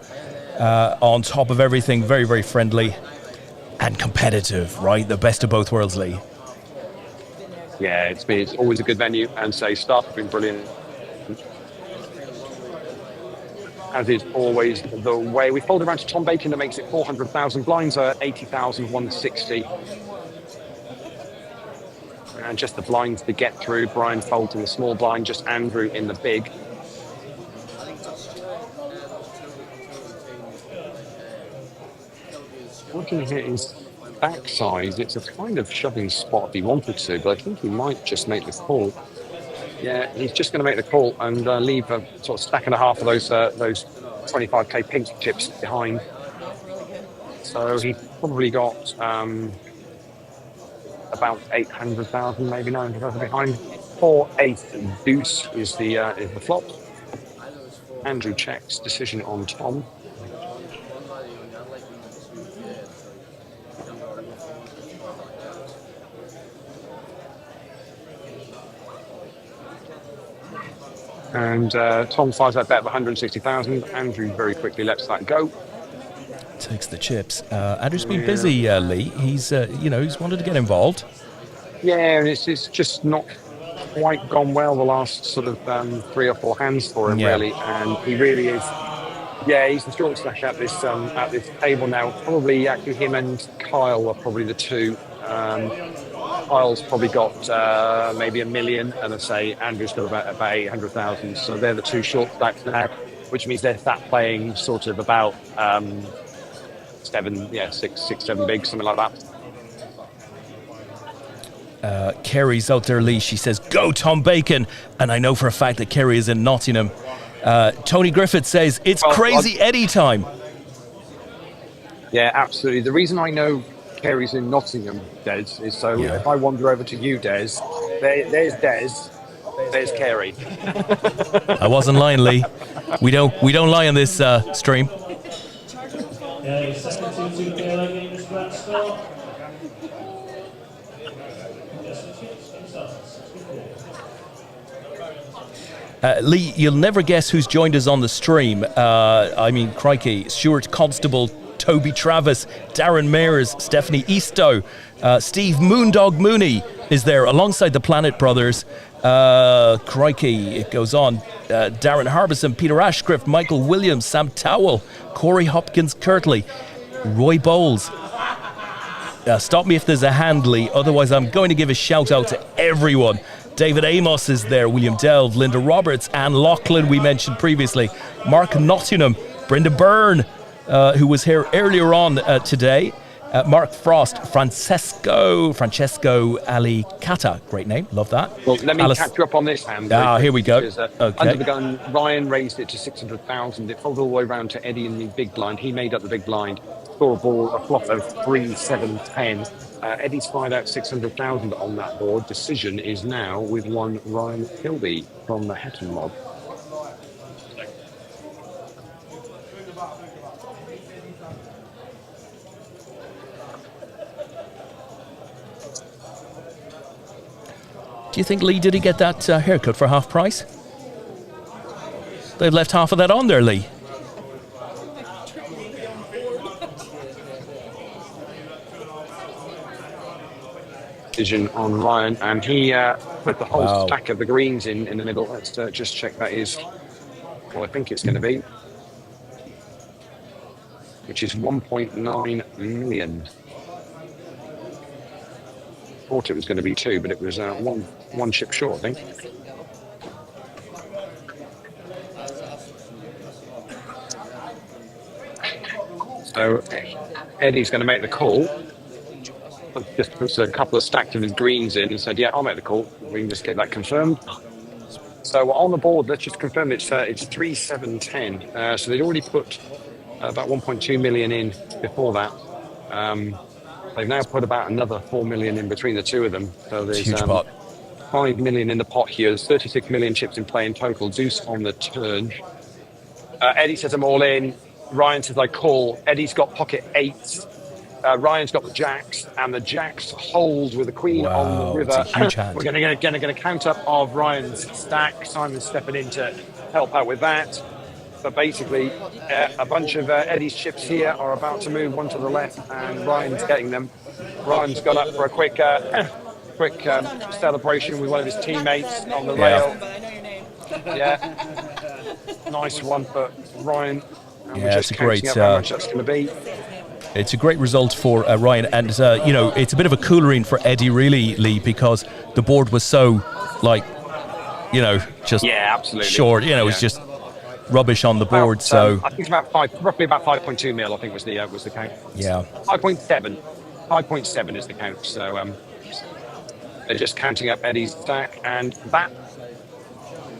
on top of everything, very, very friendly and competitive, right? The best of both worlds, Leigh. Yeah, it's always a good venue, and staff have been brilliant. As is always the way. We fold around to Tom Bacon, that makes it 400,000. Blinds are 80,160. And just the blinds to get through. Brian folds in the small blind, just Andrew in the big. Looking at his backside, it's a kind of shoving spot if he wanted to, but I think he might just make the call. Yeah, he's just going to make the call and leave a sort of stack and a half of those 25k pink chips behind. So he probably got about 800,000, maybe 900,000 behind. 4-8 deuce is the flop. Andrew checks, decision on Tom. And Tom fires that bet of 160,000. Andrew very quickly lets that go. Takes the chips. Andrew's been busy, Leigh. He's he's wanted to get involved. Yeah, and it's just not quite gone well the last sort of 3 or 4 hands for him, really. And he really is. Yeah, he's the short stack at this table now. Probably actually him and Kyle are probably the two. Kyle's probably got maybe 1 million, and I say Andrew's got about 800,000. So they're the two short stacks now, which means they're sat playing sort of about 7 big, something like that. Kerry's out there, Leigh. She says, "Go Tom Bacon," and I know for a fact that Kerry is in Nottingham. Tony Griffith says it's Crazy Eddie time. Yeah, absolutely. The reason I know Kerry's in Nottingham, Des, is so if I wander over to you, Des, there's Des, there's Kerry. I wasn't lying, Leigh. We don't lie on this stream. Leigh, you'll never guess who's joined us on the stream. Crikey, Stuart Constable, Toby Travis, Darren Mayers, Stephanie Eastoe, Steve Moondog Mooney is there alongside the Planet Brothers. Crikey, it goes on. Darren Harbison, Peter Ashcrift, Michael Williams, Sam Towell, Corey Hopkins Kirtley, Roy Bowles. Stop me if there's a hand, Leigh, otherwise I'm going to give a shout out to everyone. David Amos is there, William Delve, Linda Roberts, Anne Loughlin we mentioned previously, Mark Nottingham, Brenda Byrne, who was here earlier on today, Mark Frost, Francesco Alicata, great name, love that. Well, let me catch you up on this hand. Here we go. Because, under the gun, Ryan raised it to 600,000. It folded all the way around to Eddie in the big blind. He made up the big blind, saw a flop of 3, 7, 10. Eddie's fired out 600,000 on that board. Decision is now with one Ryan Kilby from the Hetton mob. Do you think, Leigh, did he get that haircut for half price? They've left half of that on there, Leigh. Decision on Ryan, and he put the whole stack of the greens in the middle. Let's just check that is what I think it's going to be, which is 1.9 million. Thought it was going to be 2, but it was one chip short, I think. So Eddie's going to make the call. Just puts a couple of stacks of his greens in and said, "Yeah, I'll make the call. We can just get that confirmed." So on the board, let's just confirm it's 3-7-10. So they'd already put about 1.2 million in before that. They've now put about another 4 million in between the two of them. So there's huge pot. 5 million in the pot here. There's 36 million chips in play in total. Deuce on the turn. Eddie says I'm all in. Ryan says I call. Eddie's got pocket 8s. Ryan's got the jacks, and the jacks hold with the queen on the river. It's a huge hand. We're going to get a count up of Ryan's stack. Simon's stepping in to help out with that. But basically, a bunch of Eddie's chips here are about to move, one to the left, and Ryan's getting them. Ryan's got up for a quick celebration with one of his teammates on the rail. Yeah, nice one for Ryan. And we're just it's a great. how much that's going to be. It's a great result for Ryan, and it's a bit of a coolering for Eddie, really, Leigh, because the board was so, just absolutely short. It was just rubbish on the board. About, so I think it's roughly about 5.2 mil. I think was the count. Yeah, 5.7 is the count. So they're just counting up Eddie's stack, and that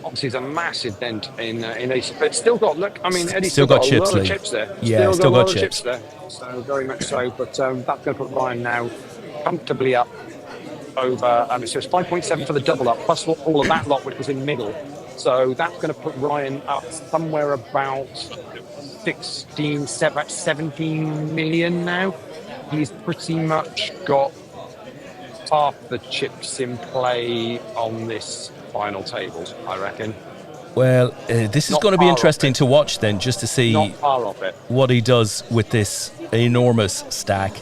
obviously is a massive dent in Ace. But it's still got Eddie's still got a chips, lot of Leigh. chips there. Yeah, still got chips there. So very much so. But that's going to put Ryan now comfortably up over. So it's 5.7 for the double up, plus all of that lot which was in middle. So that's going to put Ryan up somewhere about 17 million now. He's pretty much got half the chips in play on this final table, I reckon. Well, this is going to be interesting to watch then, just to see what he does with this enormous stack.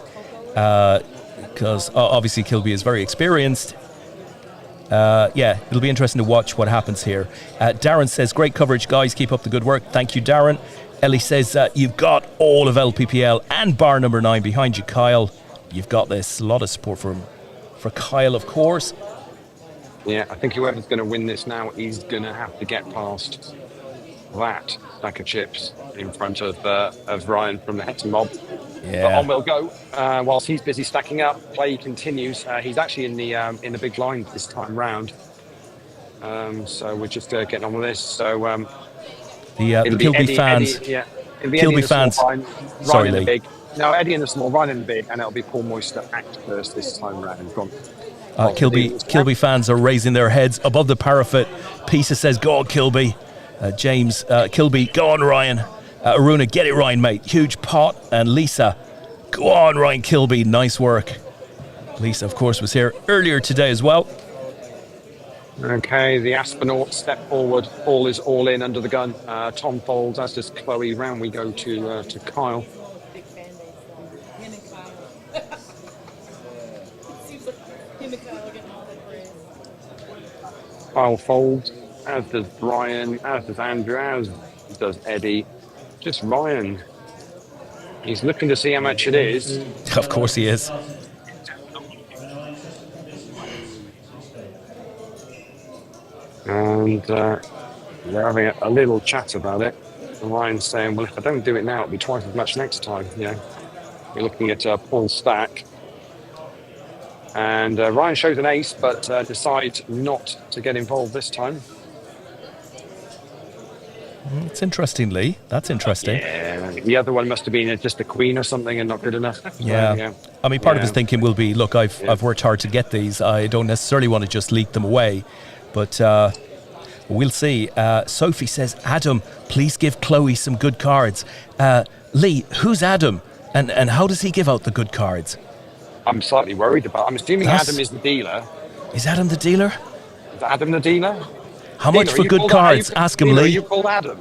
Because obviously Kilby is very experienced. It'll be interesting to watch what happens here. Darren says, great coverage, guys. Keep up the good work. Thank you, Darren. Ellie says, you've got all of LPPL and bar number 9 behind you, Kyle. You've got this. A lot of support for Kyle, of course. Yeah, I think whoever's going to win this now is going to have to get past that stack of chips in front of Ryan from the Hetton mob. Yeah. But on we'll go. Whilst he's busy stacking up, play continues. He's actually in the big blind this time round. So we're just getting on with this. So the Kilby fans. Kilby fans. Sorry, Leigh. Big. No, Eddie in the small, Ryan in the big, and it'll be Paul Moyes to act first this time round. Kilby fans are raising their heads above the parapet. Pisa says, go on, Kilby. James, Kilby, go on, Ryan. Aruna, get it, Ryan, mate. Huge pot. And Lisa, go on, Ryan Kilby. Nice work. Lisa, of course, was here earlier today as well. Okay, the Astronaut step forward. Paul is all in under the gun. Tom folds, as does Chloe. Round we go to Kyle. Kyle folds, as does Brian, as does Andrew, as does Eddie. Just Ryan. He's looking to see how much it is. Of course he is. And they're having a little chat about it. And Ryan's saying, well, if I don't do it now, it'll be twice as much next time. We're looking at Paul's stack. And Ryan shows an ace, but decides not to get involved this time. It's interesting, Leigh. That's interesting. Yeah, think the other one must have been just a queen or something and not good enough. Yeah. So, yeah. I mean, part of his thinking will be, look, I've worked hard to get these. I don't necessarily want to just leak them away. But we'll see. Sophie says, Adam, please give Chloe some good cards. Leigh, who's Adam? And how does he give out the good cards? I'm slightly worried about. I'm assuming Adam is the dealer. Is Adam the dealer? Is Adam the dealer? How much for good cards? Ask him, Leigh. You called Adam.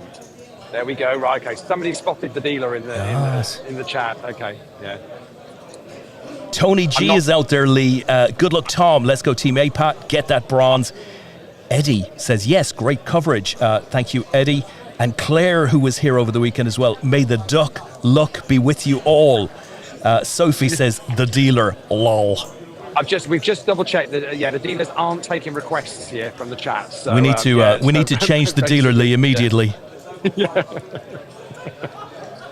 There we go. Right. Okay. Somebody spotted the dealer in the chat. Okay. Yeah. Tony G is out there, Leigh. Good luck, Tom. Let's go, Team APAT. Get that bronze. Eddie says, yes, great coverage. Thank you, Eddie. And Claire, who was here over the weekend as well. May the duck luck be with you all. Sophie says, the dealer, lol. We've just double checked that the dealers aren't taking requests here from the chat. So, we need to change the dealer, Leigh, immediately. Yeah.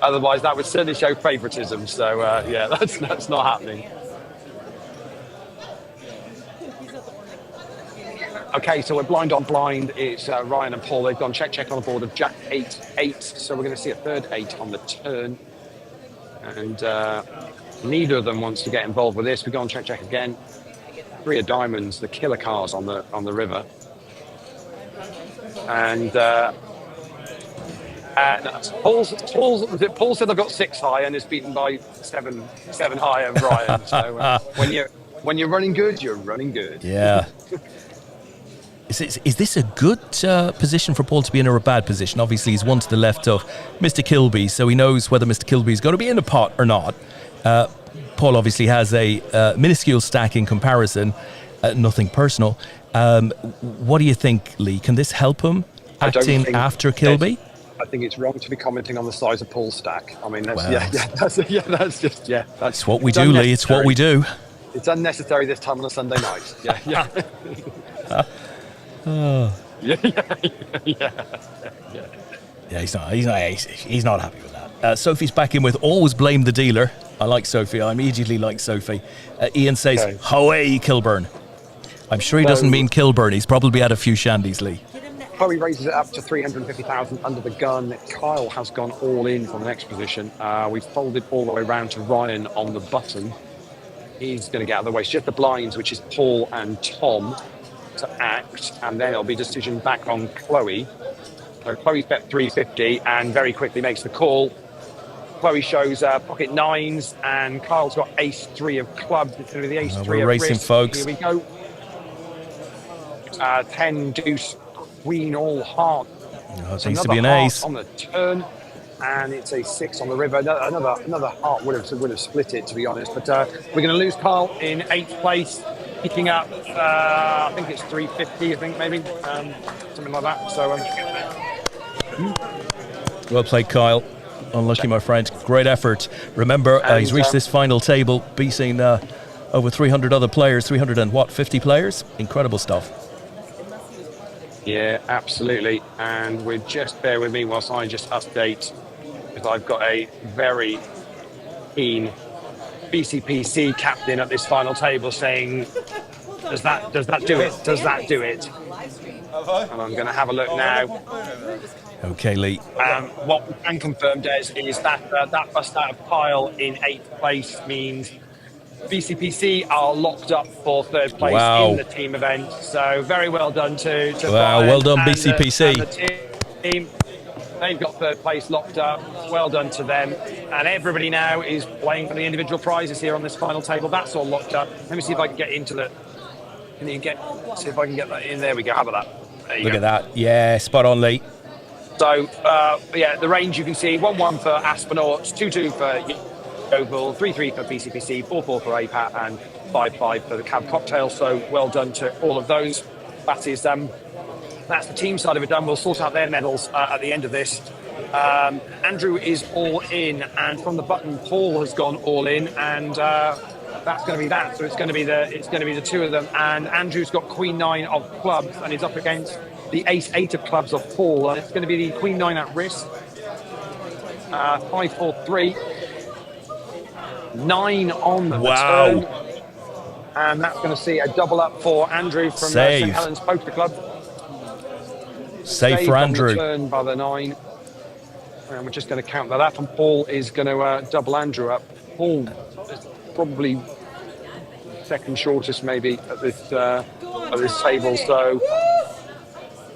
Otherwise, that would certainly show favouritism. So that's not happening. Okay, so we're blind on blind. It's Ryan and Paul. They've gone check on the board of Jack 8-8. So we're going to see a third 8 on the turn. And neither of them wants to get involved with this. We go on check again. 3 of diamonds, the killer cars on the river. And Paul said I've got 6 high and is beaten by 7 high and Ryan. So when you're running good, you're running good. Yeah. Is this a good position for Paul to be in, or a bad position? Obviously, he's one to the left of Mr. Kilby, so he knows whether Mr. Kilby is going to be in the pot or not. Paul obviously has a minuscule stack in comparison, nothing personal. What do you think, Leigh? Can this help him acting after Kilby? I think it's wrong to be commenting on the size of Paul's stack. I mean, that's that's what we do, Leigh. It's what we do. It's unnecessary this time on a Sunday night. Yeah. Yeah, he's not happy with that. Sophie's back in with always blame the dealer. I like Sophie. I immediately like Sophie. Ian says, okay. Hoay, Kilburn. I'm sure he doesn't mean Kilburn. He's probably had a few shandies, Leigh. Chloe raises it up to 350,000 under the gun. Kyle has gone all in from the next position. We've folded all the way around to Ryan on the button. He's going to get out of the way. It's just the blinds, which is Paul and Tom, to act, and then it'll be decision back on Chloe. So Chloe's bet 350 and very quickly makes the call. Chloe shows pocket 9s, and Kyle's got ace 3 of clubs. It's going to be the ace 3 of racing, risk. folks. Here we go. 10 deuce queen all heart. It needs to be an ace on the turn, and it's a 6 on the river. Another heart would have split it, to be honest. But we're going to lose Kyle in 8th place. Picking up, I think it's 350, I think maybe, something like that. So, well played, Kyle. Unlucky, my friend. Great effort. Remember, he's reached this final table, beating over 300 other players. 350 players? Incredible stuff. Yeah, absolutely. And bear with me whilst I just update, because I've got a very keen BCPC captain at this final table saying, does that do it? Does that do it? And I'm going to have a look now. Okay, Leigh. What we can confirm, Des, is that that bust out of Kyle in 8th place means BCPC are locked up for 3rd place in the team event. So very well done to Brian, well done, BCPC. And the team. They've got 3rd place locked up. Well done to them. And everybody now is playing for the individual prizes here on this final table. That's all locked up. Let me see if I can get into the... see if I can get that in. There we go. How about that? Look at that. Yeah, spot on, Leigh. So, the range you can see, 1-1 for Aspenauts, 2-2 for Oval, 3-3 for BCPC, 4-4 for APAT, and 5-5 for the Cab Cocktail. So well done to all of those. That's the team side of it done. We'll sort out their medals at the end of this. Andrew is all in, and from the button, Paul has gone all in, and that's going to be that. So it's going to be the 2 of them. And Andrew's got Queen 9 of clubs, and he's up against the Ace 8 of clubs of Paul. And it's going to be the Queen 9 at risk. 5-4-3. 9 on the turn, and that's going to see a double up for Andrew from St Helens Poker Club. Save for Andrew. Turn by the 9. And we're just going to count that up, and Paul is going to double Andrew up. Paul is probably second shortest maybe at this table. So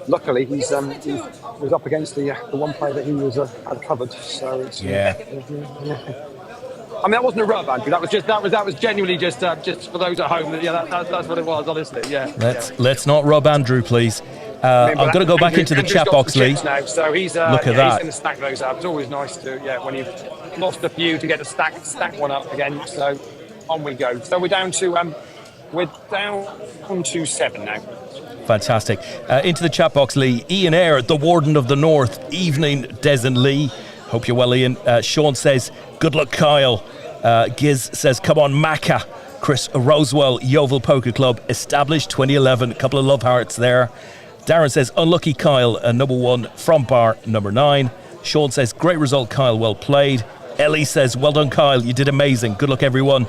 luckily he was up against the one player that he was had covered. So it's, Yeah. I mean, that wasn't a rub, Andrew. That was genuinely just for those at home. Yeah, that's what it was, honestly. Yeah. Let's not rub Andrew, please. I'm going to go back into the chat box, Leigh. Now, so he's look at that. He's going to stack those up. It's always nice to when you've lost a few to get to stack one up again. So on we go. So we're down to 7 now. Fantastic. Into the chat box, Leigh. Ian Eyre, the Warden of the North. Evening, Des and Leigh. Hope you're well, Ian. Sean says, good luck, Kyle. Giz says, come on, Macca. Chris Rosewell, Yeovil Poker Club, established 2011. A couple of love hearts there. Darren says, unlucky Kyle, number 1 from bar number 9. Sean says, great result, Kyle, well played. Ellie says, well done, Kyle, you did amazing. Good luck, everyone.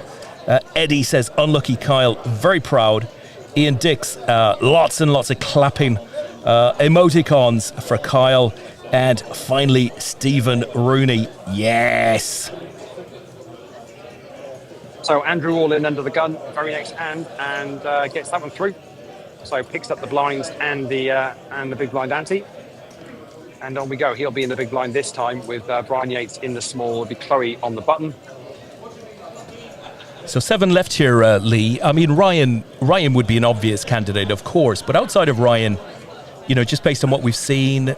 Eddie says, unlucky Kyle, very proud. Ian Dix, lots and lots of clapping emoticons for Kyle. And finally, Stephen Rooney, yes. So Andrew all in under the gun, very next hand, and gets that one through. So picks up the blinds and the big blind ante. And on we go. He'll be in the big blind this time with Brian Yates in the small. It'll be Chloe on the button. So 7 left here, Leigh. I mean, Ryan would be an obvious candidate, of course. But outside of Ryan, just based on what we've seen,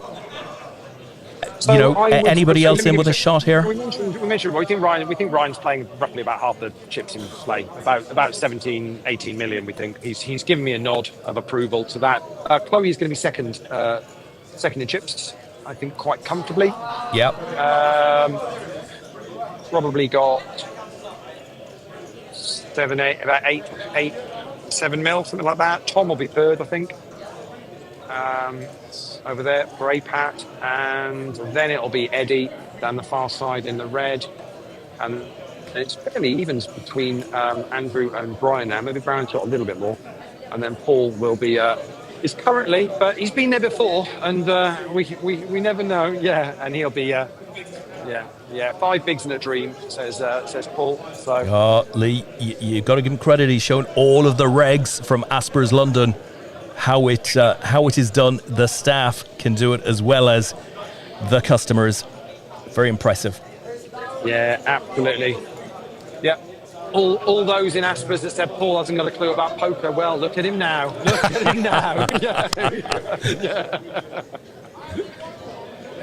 anybody else in with a shot here? We mentioned we think Ryan's playing roughly about half the chips in play, about 17, 18 million. We think he's given me a nod of approval to that. Chloe is going to be second in chips, I think, quite comfortably. Yep. Probably got 7, 8, 7 mil, something like that. Tom will be third, I think. Over there for APAT, and then it'll be Eddie down the far side in the red, and it's fairly even between Andrew and Brian now. Maybe Brian's got a little bit more, and then Paul will be is currently, but he's been there before, and we never know. Yeah, and he'll be 5 bigs in a dream, says Paul. So Leigh, you've got to give him credit. He's shown all of the regs from Aspers London. How it is done. The staff can do it as well as the customers. Very impressive. Yeah, absolutely. Yeah. All those in Aspers that said Paul hasn't got a clue about poker, well, look at him now. Look at him now.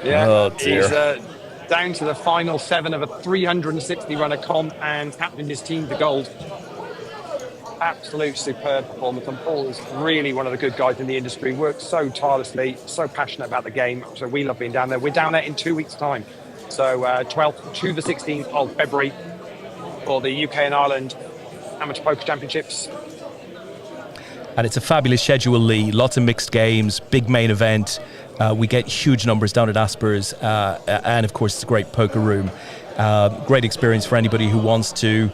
Yeah. Oh, dear. He's down to the final 7 of a 360-runner comp and captained his team to gold. Absolute superb performance, and Paul is really one of the good guys in the industry. Works so tirelessly, so passionate about the game. So we love being down there. We're down there in 2 weeks' time. So 12th to the 16th of February for the UK and Ireland Amateur Poker Championships. And it's a fabulous schedule, Leigh. Lots of mixed games, big main event. We get huge numbers down at Aspers, and of course it's a great poker room. Great experience for anybody who wants to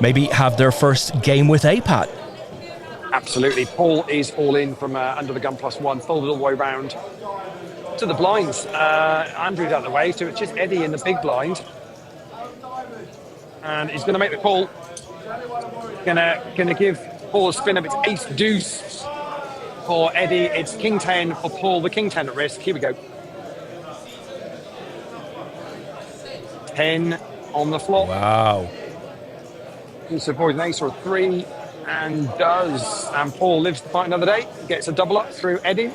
maybe have their first game with APAT. Absolutely. Paul is all in from under the gun +1, folded all the way round to the blinds. Andrew's out of the way, so it's just Eddie in the big blind. And he's going to make the call. Going to give Paul a spin up. It's ace deuce for Eddie. It's king 10 for Paul. The king 10 at risk. Here we go. 10 on the flop. Wow. So avoid an ace or a 3, and does. And Paul lives to fight another day. Gets a double up through Eddie.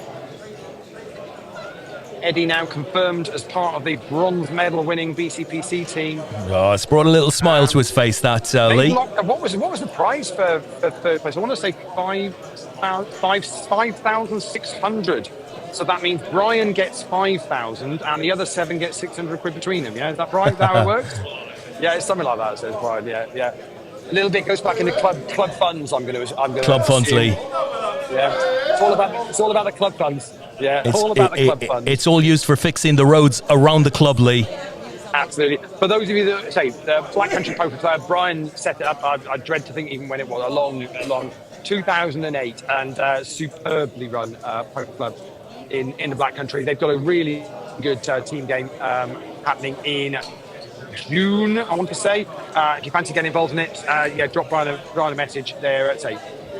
Eddie now confirmed as part of the bronze medal winning BCPC team. Oh, it's brought a little smile to his face, that, Leigh. What was the prize for third place? I want to say 5,600. So that means Brian gets 5,000 and the other 7 get 600 quid between them. Yeah, is that right? Is that how it works? Yeah, it's something like that, says Brian. Yeah. A little bit goes back into club funds. I'm going to club funds, Leigh. Yeah, it's all about the club funds. Yeah, it's all about the club funds. It's all used for fixing the roads around the club, Leigh. Absolutely. For those of you that say the Black Country Poker Club, Brian set it up. I dread to think even when it was a long 2008, and superbly run poker club in the Black Country. They've got a really good team game happening in June, I want to say. If you fancy getting involved in it, drop Brian a message there. It's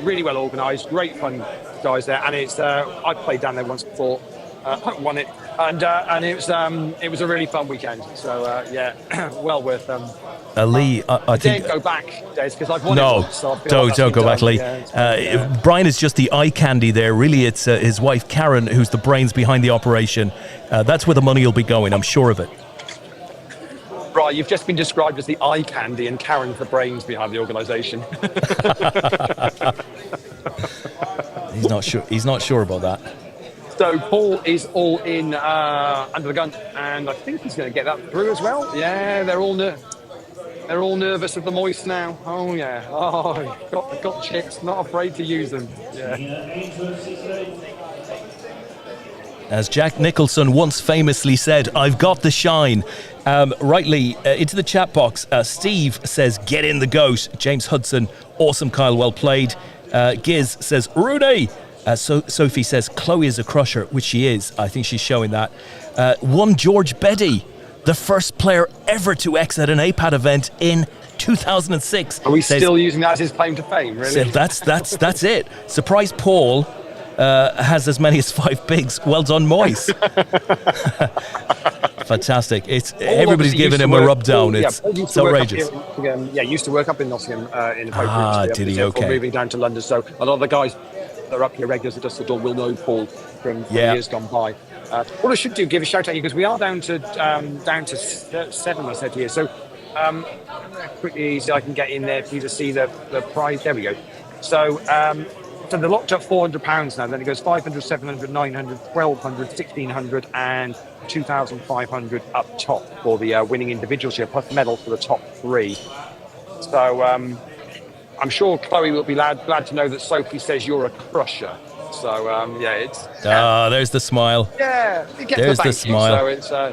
really well organised, great fun guys there, and it's I've played down there once before, won it, and it was a really fun weekend. So well worth Leigh, I think go back, Des, because I've won it no, once, so I feel like don't go back, Leigh. Yeah, Brian is just the eye candy there. Really, it's his wife Karen who's the brains behind the operation. That's where the money will be going, I'm sure of it. Right, you've just been described as the eye candy and Karen's the brains behind the organisation. He's not sure about that. So Paul is all in under the gun, and I think he's going to get that through as well. Yeah, they're all nervous of the Moyes now. Oh yeah, got chips, not afraid to use them. Yeah. As Jack Nicholson once famously said, "I've got the shine." Rightly, into the chat box, Steve says, "Get in the goat." James Hudson, awesome, Kyle, well played. Giz says, "Rooney." So Sophie says, "Chloe is a crusher," which she is. I think she's showing that. One George Beddy, the first player ever to exit an APAT event in 2006. Are we still using that as his claim to fame, really? That's it. Surprise Paul has as many as 5 bigs. Well done, Moyes. Fantastic. Everybody's giving him a rub down. It's outrageous. Used to work up in Nottingham in the poker. Did he? Okay. Moving down to London, so a lot of the guys that are up here regulars at Dusk Till Dawn will know Paul from years gone by. What I should do, give a shout out here, because we are down to 7, I said here. So quickly, so I can get in there for you to see the prize. There we go. So they're locked up £400 now. Then it goes 500, 700, 900, 1200, 1600, and 2,500 up top for the winning individual share, plus medal for the top 3. So I'm sure Chloe will be glad to know that Sophie says you're a crusher. So it's there's the smile. Yeah, there's the smile. So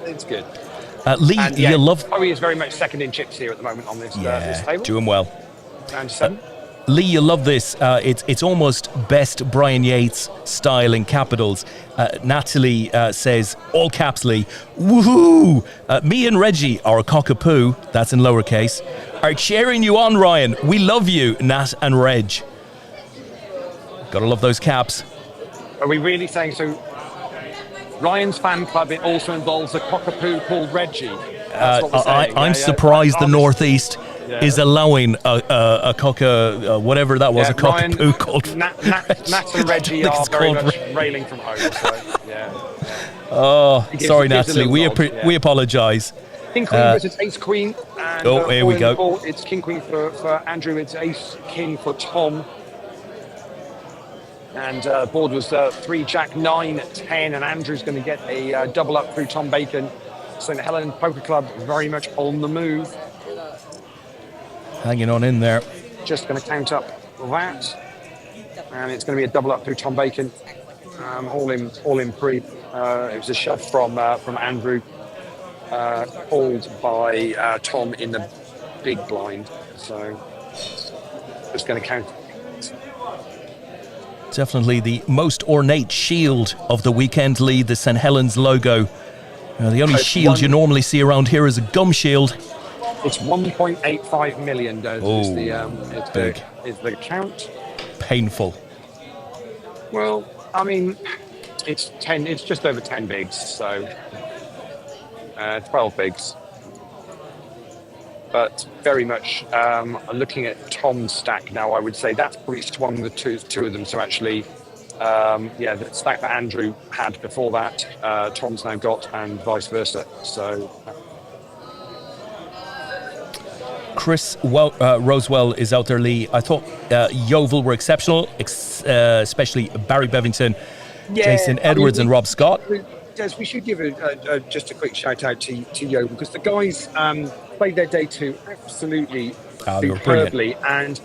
it's good. Leigh, you love. Chloe is very much second in chips here at the moment on this table. Doing well. Round 7. Leigh, you love this. It's almost best Brian Yates style in capitals. Natalie says, all caps, Leigh, woohoo! Me and Reggie are a cockapoo, that's in lowercase, are cheering you on, Ryan. We love you, Nat and Reg. Gotta love those caps. Are we really saying so? Ryan's fan club, it also involves a cockapoo called Reggie. That's what we're saying. I'm surprised the Northeast is allowing a cocker, whatever that was, a cockapoo called Nat and Reggie are very much railing from home. So, sorry, Natalie. We apologise. King Queen versus Ace Queen. And, here we go. It's King Queen for Andrew. It's Ace King for Tom. And board was 3 Jack 9 10, and Andrew's going to get a double up through Tom Bacon. St Helens Poker Club very much on the move. Hanging on in there. Just going to count up that, and it's going to be a double up through Tom Bacon. All in pre. It was a shove from Andrew, called by Tom in the big blind. So just going to count. Definitely the most ornate shield of the weekend, Leigh, the St Helens logo. The only shield you normally see around here is a gum shield. It's 1.85 million, it's big. Is the count. Painful. Well, I mean, it's just over 10 bigs, so 12 bigs. But very much looking at Tom's stack now, I would say that's probably swung the two of them. So actually, the stack that Andrew had before that, Tom's now got, and vice versa. So. Chris Rosewell is out there, Leigh. I thought Yeovil were exceptional, especially Barry Bevington, Jason Edwards, and Rob Scott. Des, we should give just a quick shout out to Yeovil, because the guys played their day 2 absolutely superbly, and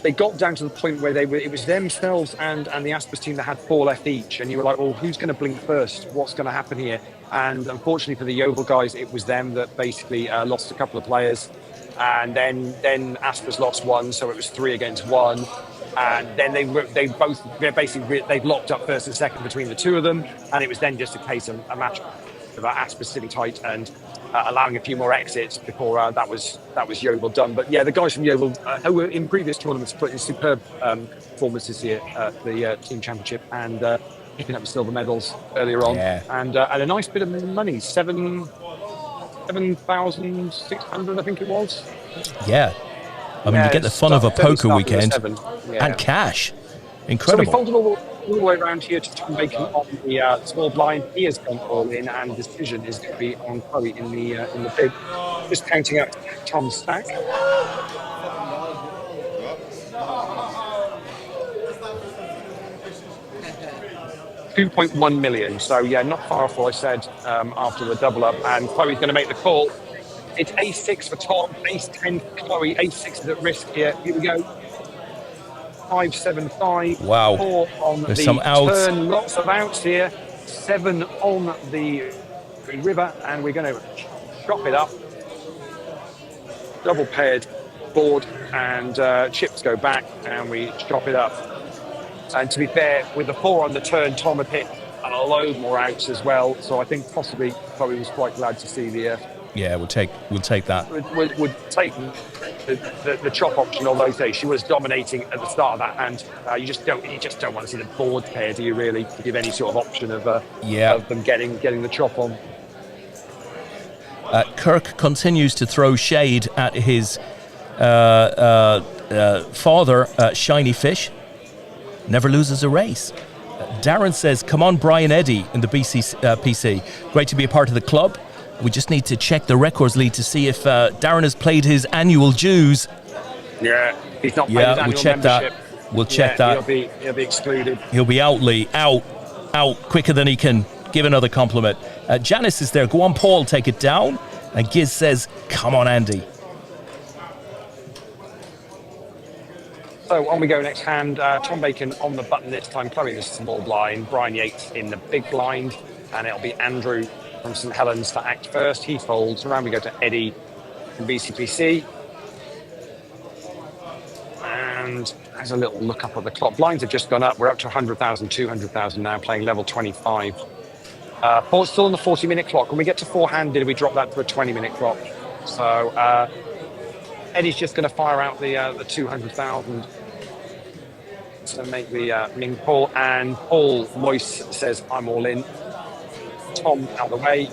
they got down to the point where it was themselves and the Aspers team that had 4 left each, and you were like, well, who's going to blink first? What's going to happen here? And unfortunately for the Yeovil guys, it was them that basically lost a couple of players, and then Aspers lost 1, so it was 3 against 1. And then they've locked up first and second between the two of them, and it was then just a case of a match Asper sitting tight and allowing a few more exits before that was Yeovil done. But yeah, the guys from Yeovil, who were in previous tournaments, put in superb performances here at the Team Championship and picking up the silver medals earlier on, and a nice bit of money, 7,600, I think it was. Yeah, I mean, you get the fun of a poker weekend and cash. Incredible. So we folded all the way around here to Tom Bacon on the small blind. He has gone all in, and the decision is going to be on Chloe in the big. Just counting out Tom's stack. 2.1 million. So yeah, not far off what I said after the double up. And Chloe's going to make the call. It's ace-6 for Tom, ace-10 for Chloe. Ace-6 is at risk here. Here we go. 5-7-5. Wow. 4 on There's the some outs. turn. Lots of outs here. 7 on the river, and we're going to chop it up. Double paired board, and chips go back, and we chop it up. And to be fair, with the 4 on the turn, Tom had hit a load more outs as well. So I think possibly Chloe was quite glad to see the. Yeah, we'll take that. Would take the chop option. Although say she was dominating at the start of that hand, you just don't want to see the board pair, do you really? To give any sort of option of them getting the chop on. Kirk continues to throw shade at his father, Shiny Fish. Never loses a race. Darren says, "Come on, Brian Eddy in the PC. Great to be a part of the club. We just need to check the records lead to see if Darren has paid his annual dues." Yeah, he's not paid his annual membership. We'll check that. He'll be excluded. He'll be out, Lee. Out quicker than he can give another compliment. Janice is there. Go on, Paul, take it down. And Giz says, "Come on, Andy." So on we go next hand. Tom Bacon on the button this time. Chloe in the small blind. Brian Yates in the big blind. And it'll be Andrew from St Helens to act first. He folds. Around we go to Eddie from BCPC. And as a little look up at the clock, blinds have just gone up. We're up to 100,000, 200,000 now, playing level 25. Still on the 40-minute clock. When we get to four-handed, we drop that to a 20-minute clock. So Eddie's just going to fire out the 200,000 to make the Ming Paul. And Paul Moyes says, "I'm all in." Tom out the way.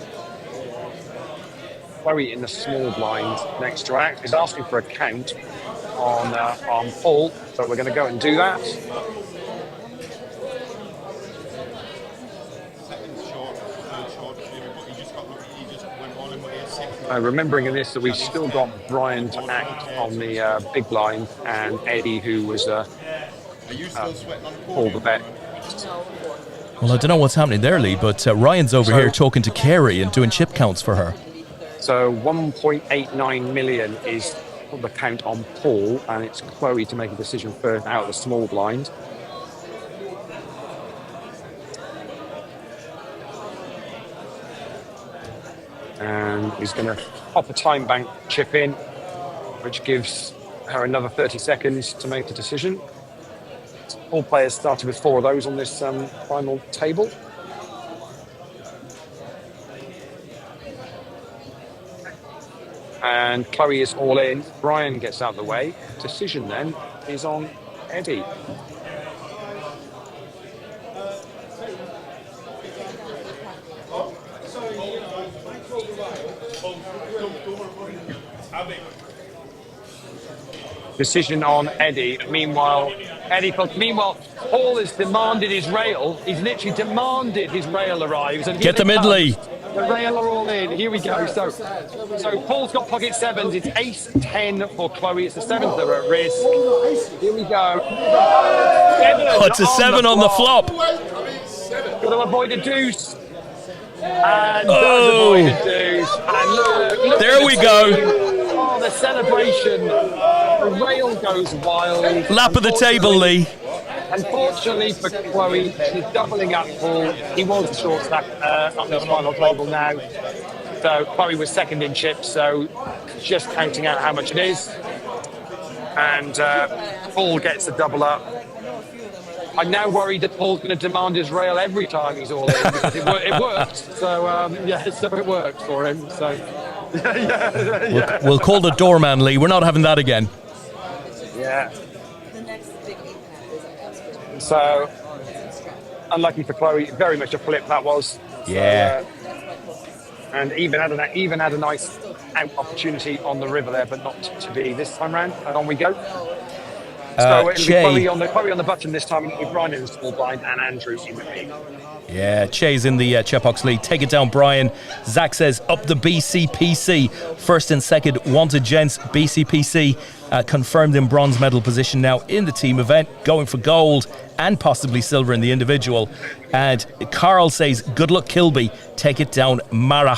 Chloe in the small blind next to act is asking for a count on Paul, so we're going to go and do that. Remembering in this that we've still got Brian to act on the big blind and Eddie, who was Paul the bet. Well, I don't know what's happening there, Lee, but Ryan's over here talking to Carey and doing chip counts for her. So 1.89 million is the count on Paul, and it's Chloe to make a decision first out of the small blind. And he's going to pop a time bank chip in, which gives her another 30 seconds to make the decision. All players started with 4 of those on this final table. And Chloe is all in. Brian gets out of the way. Decision then is on Eddie. Decision on Eddie. Meanwhile, Paul has demanded his rail. He's literally demanded his rail arrives. And get them in, Lee. The rail are all in. Here we go. So Paul's got pocket 7s. It's ace 10 for Chloe. It's the 7s that are at risk. Here we go. It's a 7 on the flop. Got to avoid a deuce. And does avoid a deuce. And look there we go. Oh, the celebration. The rail goes wild. Lap of the table, Lee. Unfortunately for Chloe, she's doubling up Paul. He was short stack on the final table now. So Chloe was second in chips, so just counting out how much it is. And Paul gets a double up. I'm now worried that Paul's going to demand his rail every time he's all in because it worked. So so it worked for him. So We'll call the doorman, Leigh. We're not having that again. Yeah. So unlucky for Chloe. Very much a flip that was. Yeah. And even had a nice out opportunity on the river there, but not to be this time round. And on we go. So it'll be Chloe on the button this time, with Brian in the small blind and Andrew in the lead. Yeah, Che's in the Chepox lead. Take it down, Brian. Zach says up the BCPC. First and second wanted gents. BCPC confirmed in bronze medal position now in the team event, going for gold and possibly silver in the individual. And Carl says, good luck, Kilby. Take it down, Mara.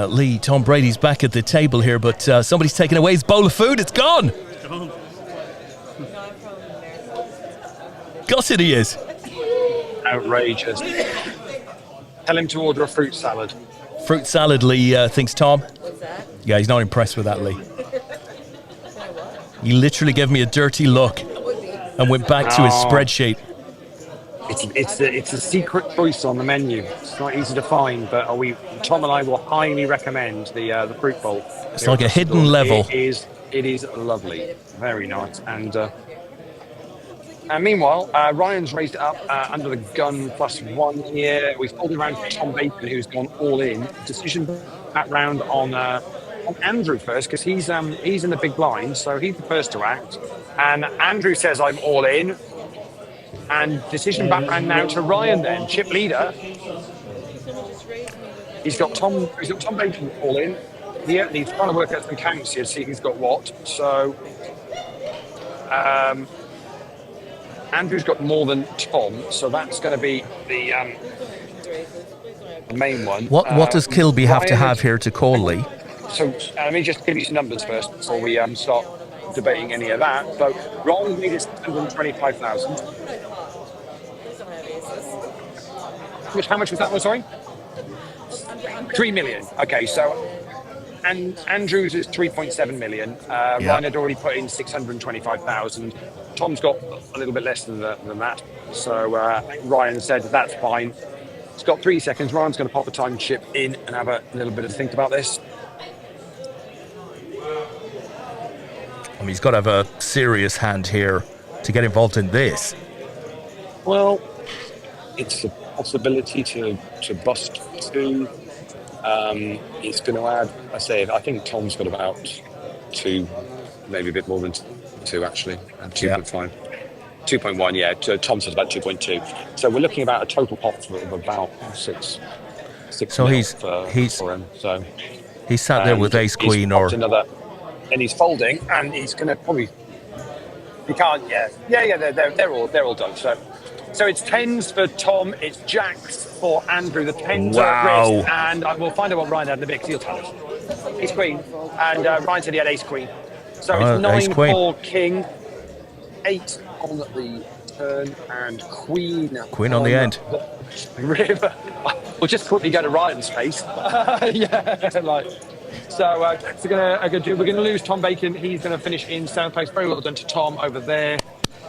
Leigh, Tom Brady's back at the table here, but somebody's taken away his bowl of food. It's gone. Gutted he is. Outrageous. Tell him to order a fruit salad. Fruit salad, Leigh thinks Tom. What's that? Yeah, he's not impressed with that, Leigh. He literally gave me a dirty look and went back to his spreadsheet. It's a secret choice on the menu. It's not easy to find, but Tom and I will highly recommend the fruit bowl. It's like a hidden level. It is lovely, very nice. And meanwhile, Ryan's raised it up under the gun +1 here. We've pulled around for Tom Bacon, who's gone all in. Decision back round on Andrew first, because he's in the big blind, so he's the first to act. And Andrew says, I'm all in. And decision back round now to Ryan then, chip leader. He's got Tom Bacon all in. Yeah, he's trying to work out some counts here to see who's got what. So Andrew's got more than Tom, so that's going to be the main one. What does Kilby have to have here to call, Leigh? So let me just give you some numbers first before we start debating any of that. So Ryan made is 125,000. How much was that one, sorry? 3 million. Okay, so and Andrews is 3.7 million. Ryan had already put in 625,000. Tom's got a little bit less than that. So Ryan said that's fine. It's got 3 seconds. Ryan's going to pop a time chip in and have a little bit of think about this. I mean, he's got to have a serious hand here to get involved in this. Well, it's a possibility to bust 2. It's going to add, I think Tom's got about 2, maybe a bit more than 2 actually, 2.5. 2.1, yeah. Tom says about 2.2. So we're looking about a total pot of about 6. So he's for him. So he's sat there with Ace Queen or another, and he's folding, and he's going to probably. He can't. Yeah. They're all done. So it's 10s for Tom. It's jacks for Andrew. The 10s are at risk, and we'll find out what Ryan had in a bit because he'll tell us. Ace Queen, and Ryan said he had Ace Queen. So it's 9 for King, 8 on the turn, and Queen. Queen on the end. The river. We'll just quickly go to Ryan's face. We're going to lose Tom Bacon. He's going to finish in 7th place. Very well done to Tom over there,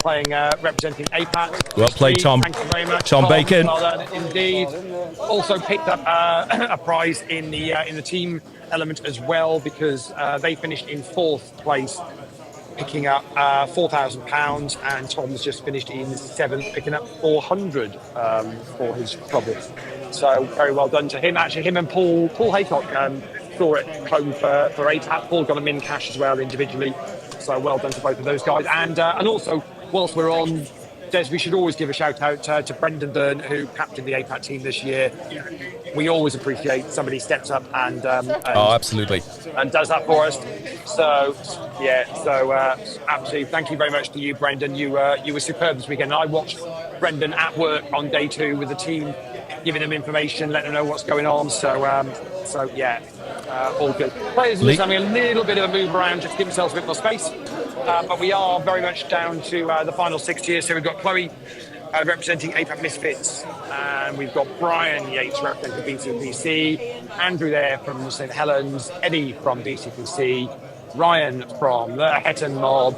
playing representing APAT. Well played, Tom. Thank you very much, Tom Bacon. Well done, indeed. Also picked up a prize in the team element as well, because they finished in 4th place, picking up £4,000, and Tom's just finished in 7th, picking up 400 for his trouble. So very well done to him. Actually, him and Paul Haycock saw it home for APAT. Paul got a min cash as well individually. So well done to both of those guys. And also, whilst we're on Des, we should always give a shout out to Brendan Byrne, who captained the APAT team this year. We always appreciate somebody steps up and absolutely, and does that for us. So absolutely, thank you very much to you, Brendan. You were superb this weekend. I watched Brendan at work on day 2 with the team, giving them information, letting them know what's going on. All good. Players are just having a little bit of a move around just to give themselves a bit more space. But we are very much down to the final 6 here. So we've got Chloe representing APAT Misfits. And we've got Brian Yates representing BCPC, Andrew there from St Helens, Eddie from BCPC, Ryan from the Hetton Mob,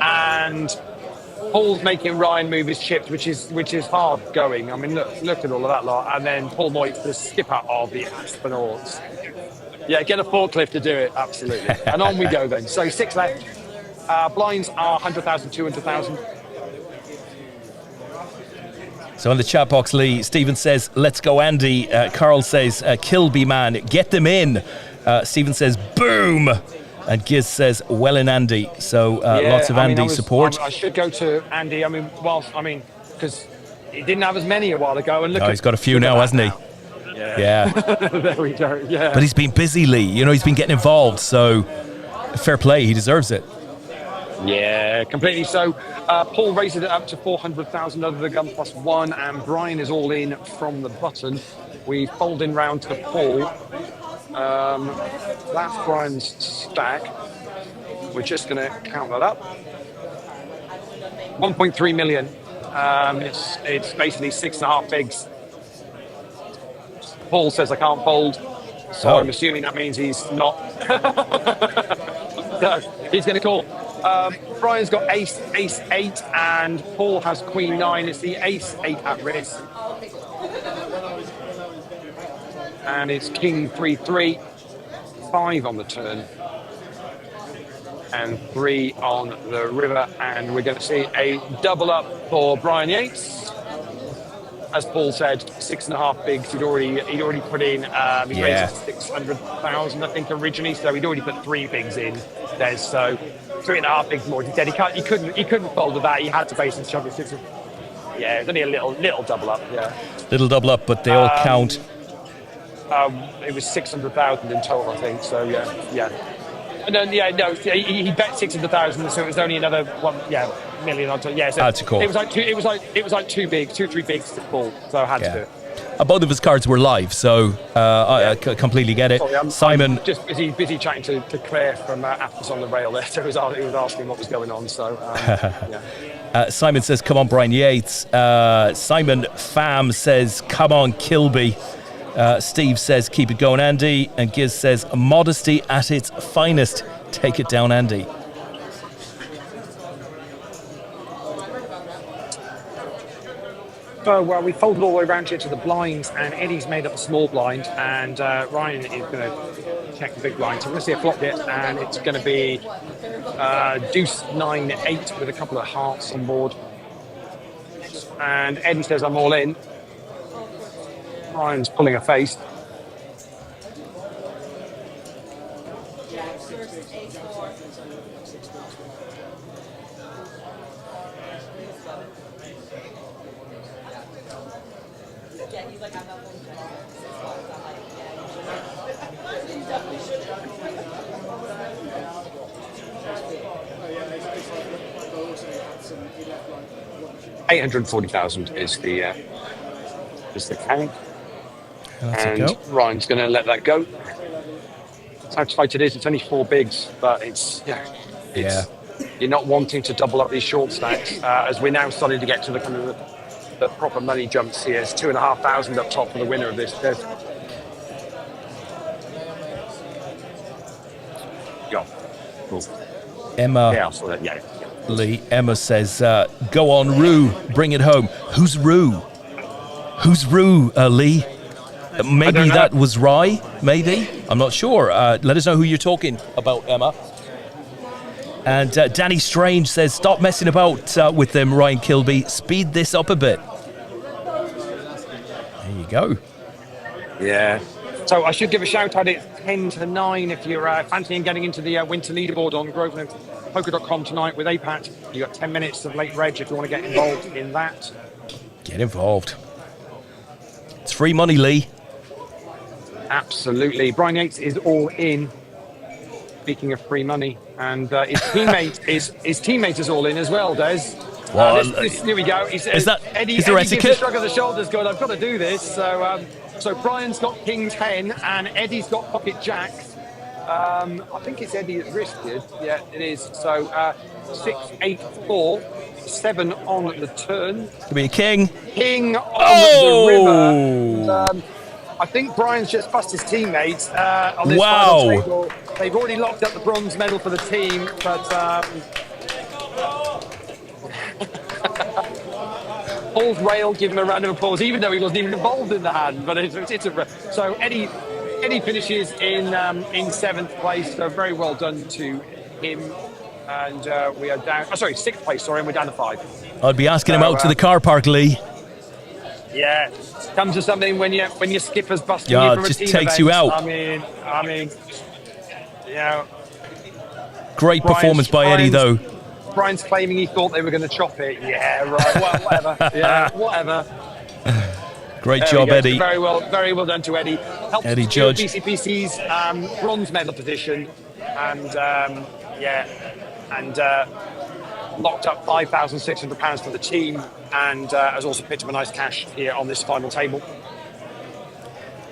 and Paul's making Ryan move his chips, which is hard going. I mean, look at all of that lot. And then Paul Moyes, the skipper of the Aspenauts. Yeah, get a forklift to do it, absolutely. And on we go then. So 6 left. Blinds are 100,000, 200,000. So in the chat box, Leigh, Stephen says, let's go Andy. Carl says, Kilby man, get them in. Stephen says, boom. And Giz says, well in Andy. So lots of Andy support. I should go to Andy. Because he didn't have as many a while ago. And he's got a few now, hasn't he? Yeah. There we go, yeah. But he's been busy, Leigh. You know, he's been getting involved. So fair play, he deserves it. Yeah, completely. So Paul raises it up to 400,000 under the gun plus one, and Brian is all in from the button. We fold in round to Paul. That's Brian's stack. We're just going to count that up. 1.3 million. It's basically 6.5 bigs. Paul says I can't fold, so I'm assuming that means he's not. No, he's going to call. Brian's got ace 8, and Paul has queen 9. It's the ace 8 at risk. And it's king 3-3, 5 on the turn, and 3 on the river. And we're going to see a double up for Brian Yates. As Paul said, 6.5 bigs. He'd already put in. He raised 600,000, I think, originally. So he'd already put 3 bigs in. There's so 3.5 bigs more. He said he couldn't fold with that. He had to basically shove it. Yeah, it's only a little double up. Yeah, little double up, but they all count. It was 600,000 in total, I think. So yeah. And then he bet 600,000, so it was only another million on top. Yeah, so that's cool. It was like 2 bigs, 2-3 bigs to call. So I had to do it. Both of his cards were live, so I completely get it. Sorry, Simon, I'm just busy chatting to Claire from Apples on the Rail there. So he was asking what was going on. So Simon says, "Come on, Brian Yates." Simon Pham says, "Come on, Kilby." Steve says, "Keep it going, Andy." And Giz says, "Modesty at its finest. Take it down, Andy." So we folded all the way around here to the blinds, and Eddie's made up a small blind, and Ryan is going to check the big blind. So we're going to see a flop hit, and it's going to be deuce 9-8 with a couple of hearts on board. And Eddie says, "I'm all in." Ryan's pulling a face. $840,000 is the count. And Ryan's going to let that go. That's how tight it is. It's only 4 bigs, but you're not wanting to double up these short stacks as we're now starting to get to the kind of the proper money jumps here. It's 2,500 up top for the winner of this. Cool. Emma. Yeah. Leigh. Emma says, "Go on, Roo, bring it home." Who's Roo? Who's Roo, Leigh? Maybe that was Rye, maybe? I'm not sure. Let us know who you're talking about, Emma. And Danny Strange says, "Stop messing about with them, Ryan Kilby. Speed this up a bit." There you go. Yeah. So I should give a shout out. It's 10-9 if you're fancying getting into the winter leaderboard on grosvenorpoker.com tonight with APAT. You've got 10 minutes of late reg if you want to get involved in that. Get involved. It's free money, Leigh. Absolutely. Brian Yates is all in. Speaking of free money, and his teammate is all in as well, Des. Well, here we go. He says, is there Eddie etiquette? gives a shrug of the shoulders, going, "I've got to do this." So Brian's got King 10 and Eddie's got Pocket Jacks. I think it's Eddie at risk, dude. Yeah, it is. So 6-8-4. 7 on the turn. Could be a king. King on Oh! the river. And, I think Brian's just bust his teammates on this final table. They've already locked up the bronze medal for the team, but Paul's rail, give him a round of applause, even though he wasn't even involved in the hand. But so Eddie finishes in 7th place. So very well done to him. And we are down. 6th place. Sorry, and we're down to 5. I'd be asking him out to the car park, Leigh. Yeah, comes to something when your skipper's busting Yeah, you from it just a team takes event. you out. I mean, you know. Great performance by Eddie, though. Brian's claiming he thought they were going to chop it. Yeah, right. Well, whatever. Yeah, whatever. Great job, Eddie. Very well done to Eddie. Helped Eddie secure Judge. BCPC's bronze medal position, and locked up £5,600 for the team, and has also picked up a nice cash here on this final table.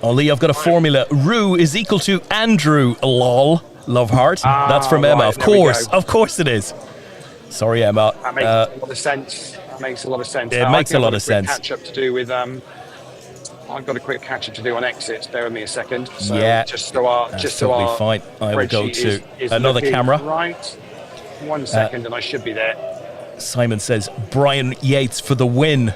Oh, Leigh, I've got a formula. Rue is equal to Andrew, lol. Love heart. That's from Emma. Right, Of course it is. Sorry, Emma. That makes a lot of sense. It makes a lot of sense. Catch up to do with I've got a quick catch up to do on exits. Bear with me a second. So yeah, just so our fine. I will go to another camera. Right. 1 second, and I should be there. Simon says Brian Yates for the win.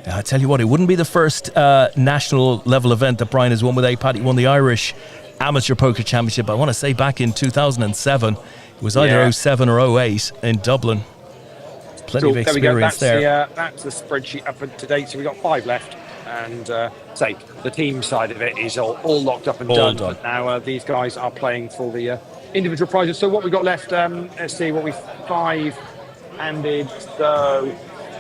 I tell you what, it wouldn't be the first national level event that Brian has won with APAT. He won the Irish Amateur Poker Championship, I want to say back in 2007. It was either 07 or 08 in Dublin. Plenty of experience there. That's the spreadsheet up to date. So we've got 5 left. And say the team side of it is all locked up and done. But now these guys are playing for the individual prizes. So what we got left? Let's see what we 5-handed. So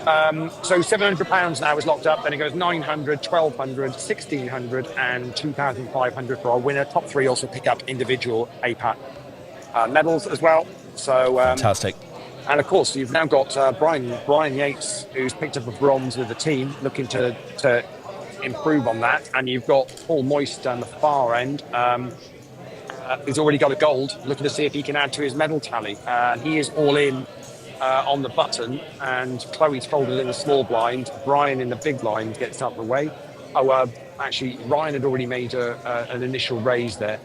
£700 now is locked up. Then it goes 900, 1200, 1600, and 2500 for our winner. Top 3 also pick up individual APAT medals as well. So fantastic. And of course, you've now got Brian Yates, who's picked up a bronze with the team, looking to improve on that. And you've got Paul Moyes down the far end, who's already got a gold, looking to see if he can add to his medal tally. He is all in on the button, and Chloe's folded in the small blind. Brian in the big blind gets out of the way. Actually, Ryan had already made an initial raise there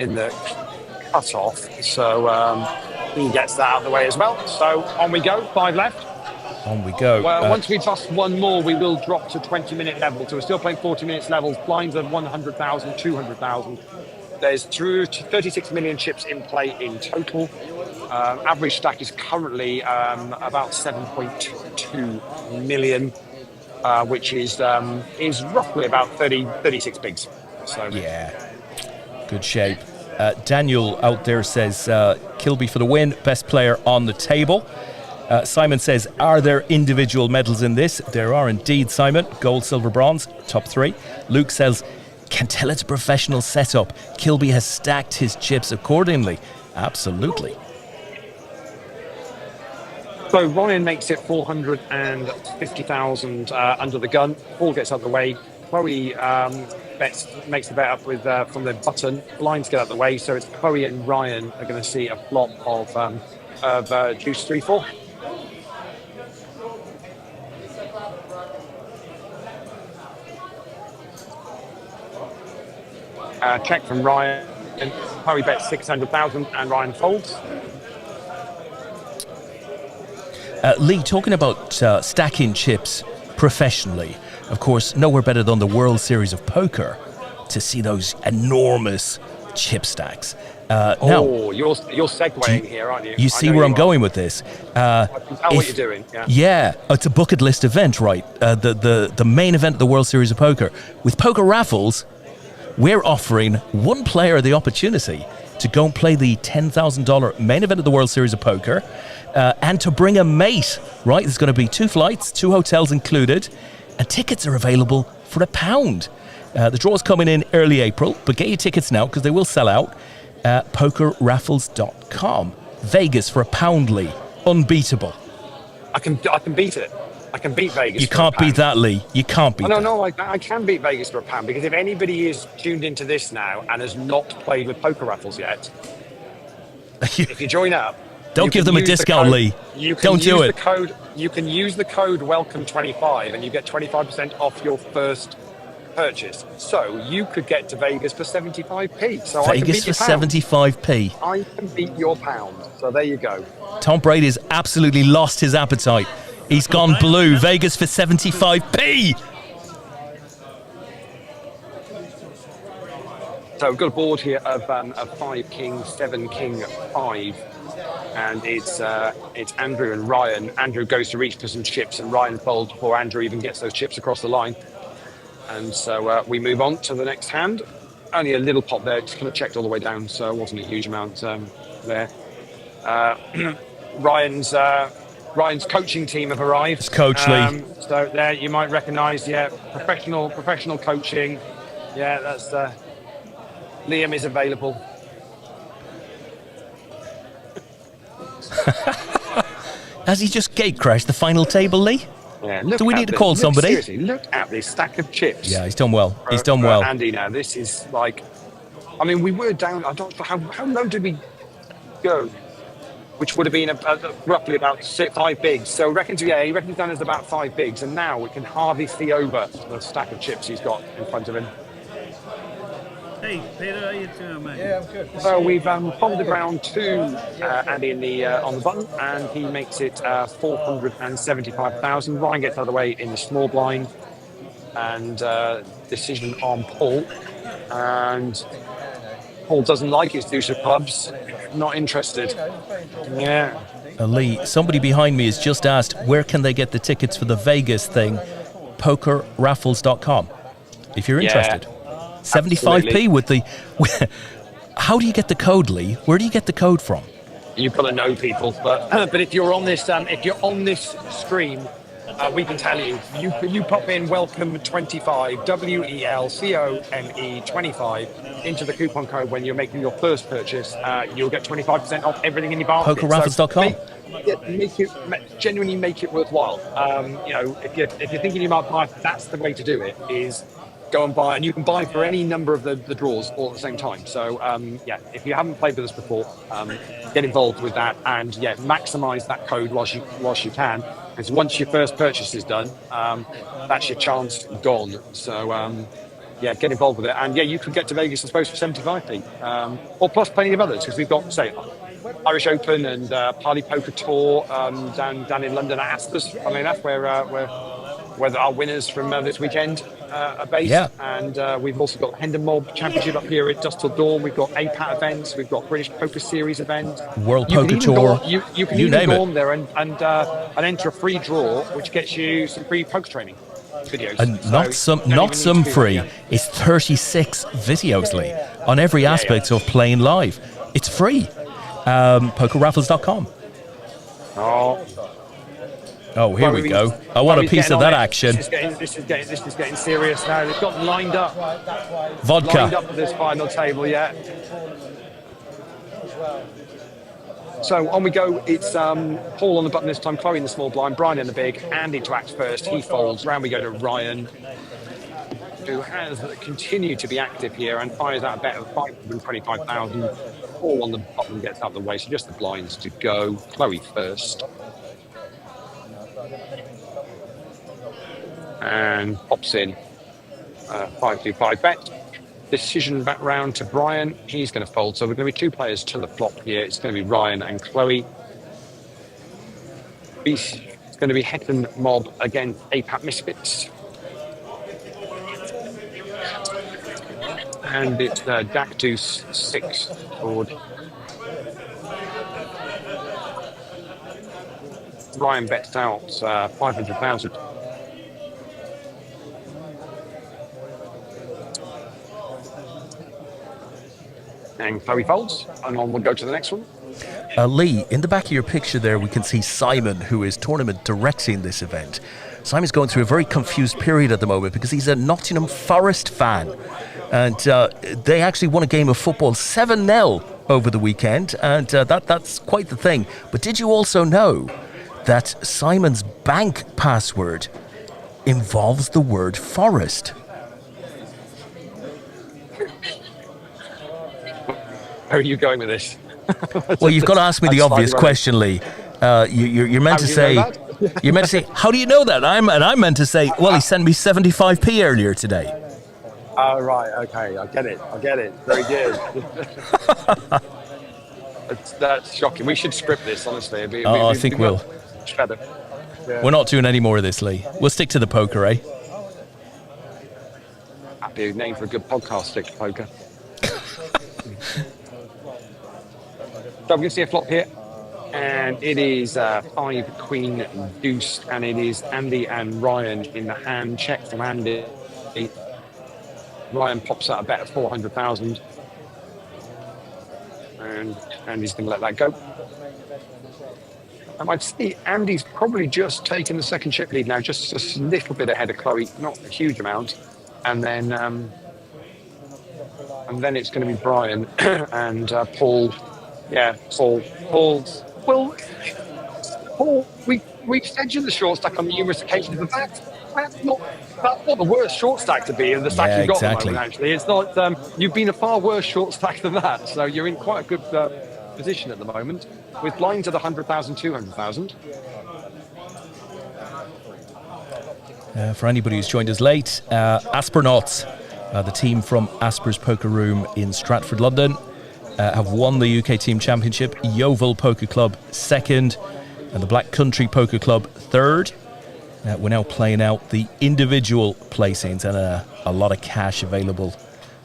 in the cut-off. So he gets that out of the way as well. So on we go, 5 left. On we go. Well, once we bust one more, we will drop to 20-minute level. So we're still playing 40 minutes levels. Blinds of 100,000, 200,000. There's 36 million chips in play in total. Average stack is currently about 7.2 million, which is roughly about 36 bigs. So yeah, good shape. Daniel out there says Kilby for the win, best player on the table. Simon says, are there individual medals in this? There are indeed, Simon. Gold, silver, bronze, top 3. Luke says, can tell it's a professional setup. Kilby has stacked his chips accordingly. Absolutely. So Ryan makes it 450,000 under the gun. Paul gets out of the way. Chloe makes the bet up with from the button. Blinds get out of the way. So it's Chloe and Ryan are going to see a flop of Deuce 3-4. Check from Ryan. Chloe bets 600,000 and Ryan folds. Leigh, talking about stacking chips professionally, of course, nowhere better than the World Series of Poker to see those enormous chip stacks. Now, you're segueing here, aren't you? You see where I'm going with this. I can tell what you're doing. Yeah, it's a bucket list event, right? The main event of the World Series of Poker. With poker raffles, we're offering one player the opportunity to go and play the $10,000 main event of the World Series of Poker, and to bring a mate, right? There's going to be 2 flights, 2 hotels included, and tickets are available for £1. The draw's coming in early April, but get your tickets now because they will sell out. PokerRaffles.com. Vegas for £1, Leigh. Unbeatable. I can beat it. I can beat Vegas. You can't beat that, Leigh. You can't beat that. No, I can beat Vegas for £1 because if anybody is tuned into this now and has not played with poker raffles yet, if you join up, Don't give them a discount, Lee. Don't do it. You can use the code WELCOME25 and you get 25% off your first purchase. So you could get to Vegas for 75p. So Vegas for 75p. I can beat your pound. So there you go. Tom Brady's absolutely lost his appetite. He's gone blue. Vegas for 75p. So we've got a board here of 5 king, 7 king, 5. And it's Andrew and Ryan. Andrew goes to reach for some chips and Ryan folds before Andrew even gets those chips across the line. And so we move on to the next hand. Only a little pop there, just kind of checked all the way down, so it wasn't a huge amount there. Ryan's coaching team have arrived. It's Coach Lee. So there you might recognise, professional coaching. Yeah, that's Liam is available. Has he just gate crashed the final table, Lee? Yeah, do we need to call somebody? Seriously, look at this stack of chips. Yeah, he's done well. He's done well. Andy, now this is like, I mean, we were down. I don't know how low did we go, which would have been roughly about 5 bigs. So he reckons down as about 5 bigs, and now we can hardly see over the stack of chips he's got in front of him. Hey, Peter, how you doing, mate? Yeah, I'm good. So we've folded round to Andy on the button, and he makes it 475,000. Ryan gets out of the way in the small blind, and decision on Paul. And Paul doesn't like his deuce of clubs. Not interested. Yeah. Lee, somebody behind me has just asked, where can they get the tickets for the Vegas thing? PokerRaffles.com. If you're interested. 75p with the... How do you get the code, Lee? Where do you get the code from? You've got to know people, but if you're on this stream, we can tell you. You pop in welcome 25 WELCOME 25 into the coupon code when you're making your first purchase. You'll get 25% off everything in your basket. PokerRaffles.com. Genuinely make it worthwhile. If you're thinking you might buy, that's the way to do it. Is go and buy, and you can buy for any number of the draws all at the same time. So if you haven't played with us before, get involved with that, and maximise that code whilst you can, because once your first purchase is done, that's your chance gone. So get involved with it, and you could get to Vegas, I suppose, for 75p, or plus plenty of others, because we've got, say, Irish Open and Party Poker Tour down in London at Astor's, funnily enough, where our winners from this weekend are based. Yeah. And we've also got Hendon Mob Championship up here at Dusk Till Dawn. We've got APAT events. We've got British Poker Series events. World Poker Tour. You can even go on there and enter a free draw, which gets you some free poker training videos. And not some free. It's 36 videos, Lee, on every aspect of playing live. It's free. PokerRaffles.com. Oh, here we go. I want a piece of that action. This is getting serious now. They've got lined up. Vodka. Lined up for this final table, yeah. So on we go. It's Paul on the button this time, Chloe in the small blind, Brian in the big, Andy to act first. He folds. Round we go to Ryan, who has continued to be active here and fires out a bet of 525,000. Paul on the bottom gets out of the way, so just the blinds to go. Chloe first. And pops in 525 bet. Decision back round to Brian. He's going to fold. So we're going to be 2 players to the flop here. It's going to be Ryan and Chloe. It's going to be Hendon Mob against APAT Misfits. And it's Jack Deuce 6 board. Ryan bets out 500,000. And Chloe folds, and on we'll go to the next one. Lee, in the back of your picture there, we can see Simon, who is tournament directing this event. Simon's going through a very confused period at the moment because he's a Nottingham Forest fan. And they actually won a game of football 7-0 over the weekend, and that's quite the thing. But did you also know that Simon's bank password involves the word forest? Where are you going with this? Well, you've got to ask me the obvious question, Leigh. You're meant to say, you're meant to say, how do you know that? I'm meant to say, well, he sent me 75p earlier today. Oh, right. Okay. I get it. Very good. That's shocking. We should script this, honestly. I think we'll. Much better. Yeah. We're not doing any more of this, Leigh. We'll stick to the poker, eh? That'd be a name for a good podcast, stick to poker. So we can see a flop here. And it is 5 Queen Deuce. And it is Andy and Ryan in the hand. Check from Andy. Ryan pops out a bet of 400,000. And Andy's going to let that go. And I'd see Andy's probably just taken the second chip lead now, just a little bit ahead of Chloe, not a huge amount. And then it's going to be Brian and Paul. Yeah, Paul. Well, Paul, we've said you're the short stack on numerous occasions, but that's not the worst short stack to be in the stack you've got at the moment, actually. It's not. You've been a far worse short stack than that, so you're in quite a good position at the moment, with blinds at 100,000, 200,000. For anybody who's joined us late, Aspernauts, the team from Asper's Poker Room in Stratford, London, have won the UK Team Championship. Yeovil Poker Club second, and the Black Country Poker Club third. We're now playing out the individual placings, and a lot of cash available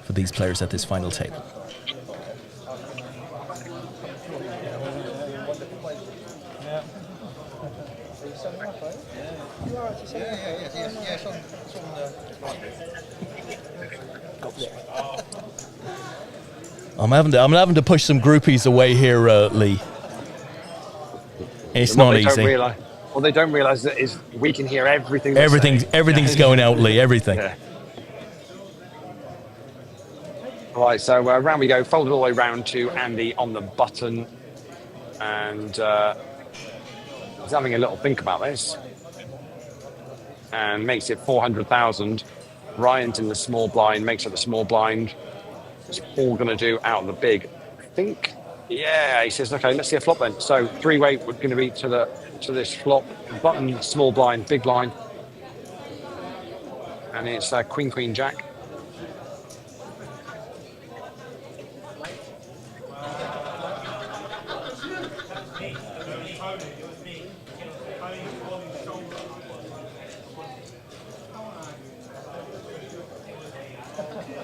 for these players at this final table. I'm having to push some groupies away here, Leigh. It's not easy. What they don't realise is we can hear everything. Everything's going out, Leigh. Everything. Yeah. Right, so round we go. Folded all the way round to Andy on the button, and he's having a little think about this, and makes it 400,000. Ryan's in the small blind, makes it the small blind. What's Paul going to do out of the big? I think. Yeah, he says, okay, let's see a flop then. So three-way we're going to be to this flop. Button, small blind, big blind. And it's Queen, Queen, Jack.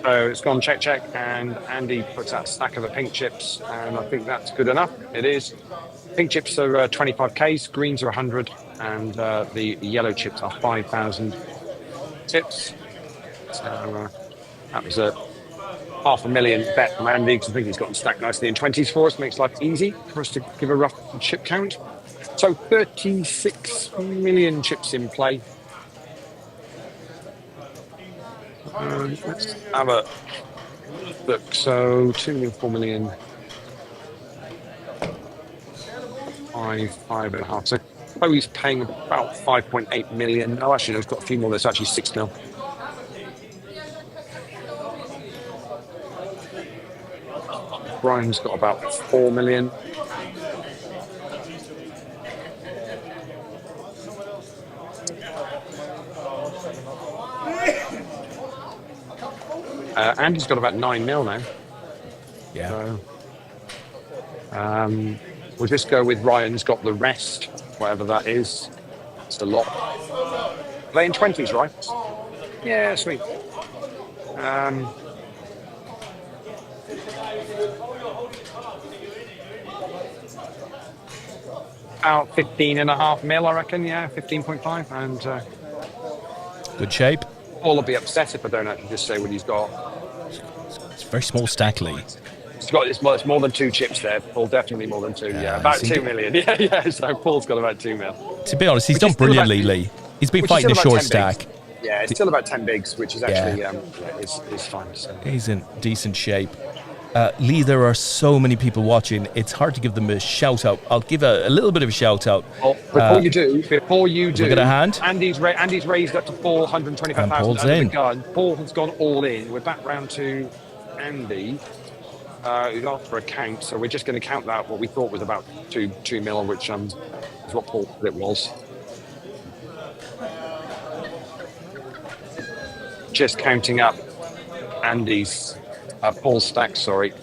So it's gone check, check, and Andy puts out a stack of the pink chips, and I think that's good enough. It is. Pink chips are 25Ks, greens are 100, and the yellow chips are 5,000 tips. So that was a $500,000 bet from Andy, because I think he's got them stacked nicely in 20s for us. Makes life easy for us to give a rough chip count. So 36 million chips in play. Let's have a look. So 2 million, 4 million, 5.5. So Chloe's paying about 5.8 million. Oh, actually, no, it's got a few more. There's actually 6 mil. Brian's got about 4 million. Andy's got about 9 mil now. Yeah. So, we'll just go with Ryan's got the rest, whatever that is. It's a lot. Playing 20s, right? Yeah, sweet. About 15.5 mil, I reckon. Yeah, 15.5, and good shape. Paul will be upset if I don't actually just say what he's got. It's a very small stack, Leigh. It's more than 2 chips there. Paul, definitely more than 2. Yeah, about 2 million. Yeah. So Paul's got about 2 mil. To be honest, he's done brilliantly, Leigh. He's been fighting the short stack. Bigs. Yeah, it's still about 10 bigs, which is actually is fine. So. He's in decent shape. Leigh, there are so many people watching. It's hard to give them a shout out. I'll give a little bit of a shout out. Well, before you do, look at a hand. Andy's raised up to 425,000. Paul's in. Paul has gone all in. We're back round to Andy. He's asked for a count, so we're just going to count that, what we thought was about 2 mil, which is what Paul said it was. Just counting up Andy's, Paul's stack, sorry.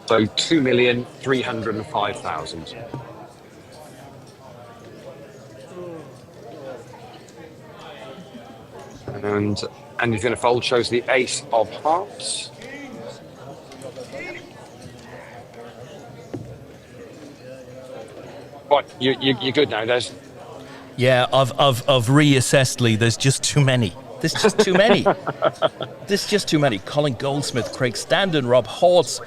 So 2,305,000. And Andy's going to fold, shows the ace of hearts. Right, you're good now, Des. Yeah, I've reassessed, Lee. There's just too many. There's just too many. There's just too many. Colin Goldsmith, Craig Standen, Rob Holtz,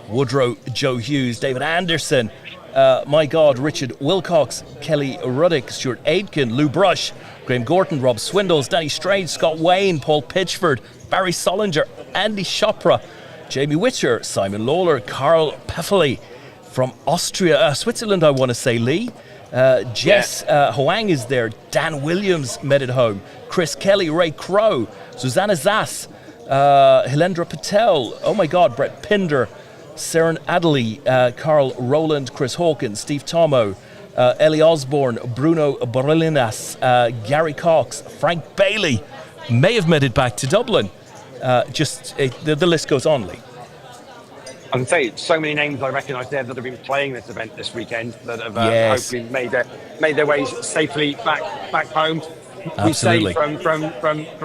Woodrow, Joe Hughes, David Anderson, my God, Richard Wilcox, Kelly Ruddick, Stuart Aitken, Lou Brush, Graham Gorton, Rob Swindles, Danny Strange, Scott Wayne, Paul Pitchford, Barry Solinger, Andy Chopra, Jamie Witcher, Simon Lawler, Carl Peffley from Austria, Switzerland, I want to say, Lee. Jess Hoang is there. Dan Williams made it home. Chris Kelly, Ray Crow, Susanna Zass, Hilendra Patel. Oh my God, Brett Pinder, Saren Adderley, Carl Rowland, Chris Hawkins, Steve Tomo, Ellie Osborne, Bruno Borilinas, Gary Cox, Frank Bailey may have made it back to Dublin. The list goes on, Lee. I can say so many names I recognise there that have been playing this event this weekend that have hopefully made their ways safely back home. Absolutely. We say from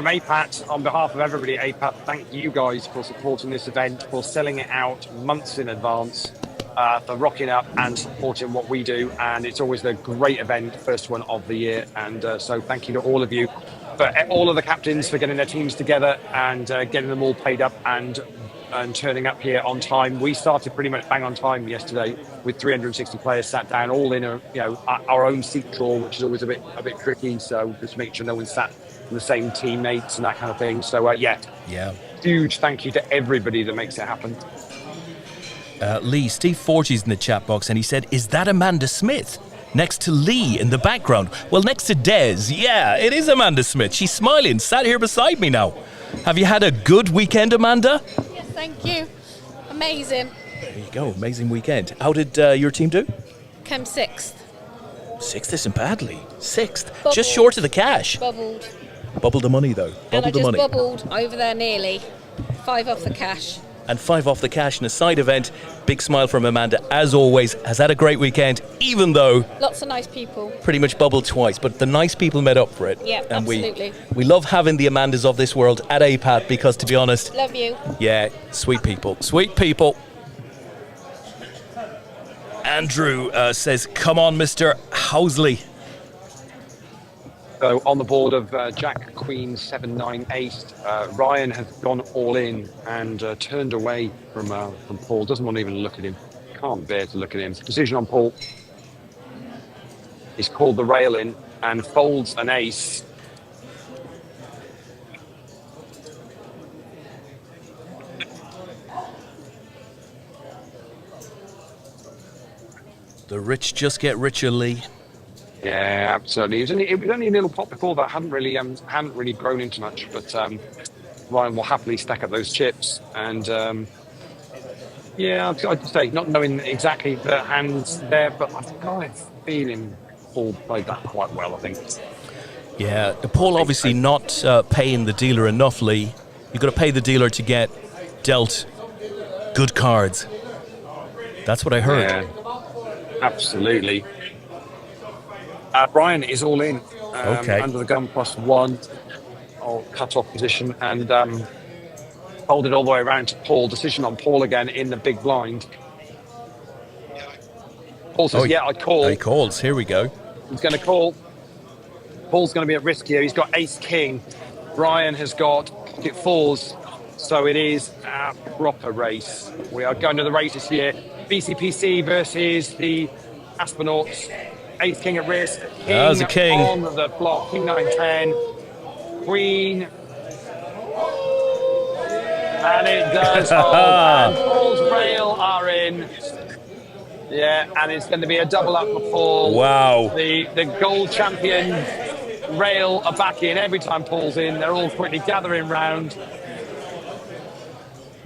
APAT, on behalf of everybody at APAT, thank you guys for supporting this event, for selling it out months in advance, for rocking up and supporting what we do. And it's always a great event, first one of the year. And so thank you to all of you, for all of the captains for getting their teams together and getting them all paid up and turning up here on time. We started pretty much bang on time yesterday with 360 players sat down, all in our own seat draw, which is always a bit tricky. So just make sure no one sat in the same teammates and that kind of thing. So huge thank you to everybody that makes it happen. Lee, Steve Forgy's in the chat box and he said, is that Amanda Smith? Next to Lee in the background. Well, next to Des, yeah, it is Amanda Smith. She's smiling, sat here beside me now. Have you had a good weekend, Amanda? Yes, thank you. Amazing. There you go, amazing weekend. How did your team do? Came sixth. Sixth isn't badly. Sixth, Bubbled. just short of the cash. Bubbled. Bubbled the money, though. And I Bubbled the money. bubbled over there nearly. 5 off the cash. And 5 off the cash in a side event. Big smile from Amanda, as always. Has had a great weekend, even though Lots of nice people. pretty much bubbled twice. But the nice people made up for it. Yeah, and absolutely. We love having the Amandas of this world at APAT because, to be honest, Love you. yeah, sweet people. Sweet people. Andrew says, come on, Mr. Howley. So on the board of Jack Queen 798, Ryan has gone all in and turned away from Paul. Doesn't want to even look at him. Can't bear to look at him. Decision on Paul. He's called the rail in and folds an ace. The rich just get richer, Lee. Yeah, absolutely. It was only a little pot before that. Hadn't really grown into much. But Ryan will happily stack up those chips. And I'd say not knowing exactly the hands there, but I've got a feeling Paul played that quite well, I think. Yeah, Paul obviously not paying the dealer enough, Lee. You've got to pay the dealer to get dealt good cards. That's what I heard. Yeah, absolutely. Brian is all in under the gun +1 or cut-off position and folded all the way around to Paul. Decision on Paul again in the big blind. Paul says, I'd call. He calls. Here we go. He's going to call. Paul's going to be at risk here. He's got ace-king. Brian has got pocket fours. So it is a proper race. We are going to the race this year. BCPC versus the Astronauts. Ace King at risk. There's a king on the block. King 9-10. Queen. And it does hold. And Paul's rail are in. Yeah, and it's going to be a double up for Paul. Wow. The gold champion rail are back in every time Paul's in. They're all quickly gathering round.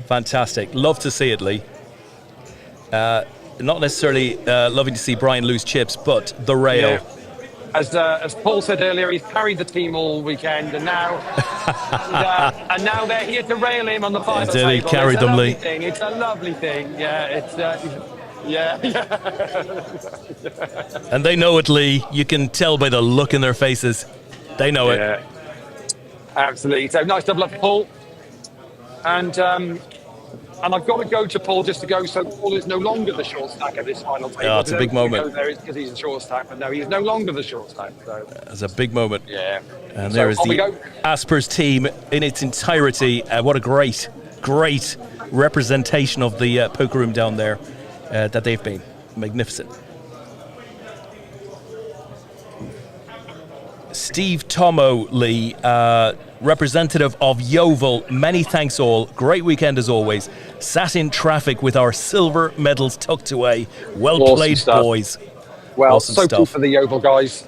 Fantastic. Love to see it, Leigh. Not necessarily loving to see Brian lose chips, but the rail. Yeah. As Paul said earlier, he's carried the team all weekend, and now they're here to rail him on the final table. He carried them, Leigh. It's a lovely thing. Yeah, it's yeah. And they know it, Leigh. You can tell by the look in their faces. They know it. Absolutely. So nice double up for Paul, and I've got to go to Paul just to go. So Paul is no longer the short stack at this final table. Oh, it's a big moment. Because he's a short stack, but no, he's no longer the short stack. So it's a big moment. Yeah. And there is the Aspers team in its entirety. What a great representation of the poker room down there that they've been. Magnificent. Steve Tomo, Leigh, representative of Yeovil. Many thanks all. Great weekend as always. Sat in traffic with our silver medals tucked away. Well played, boys. Well, awesome so stuff. cool for the Yeovil guys.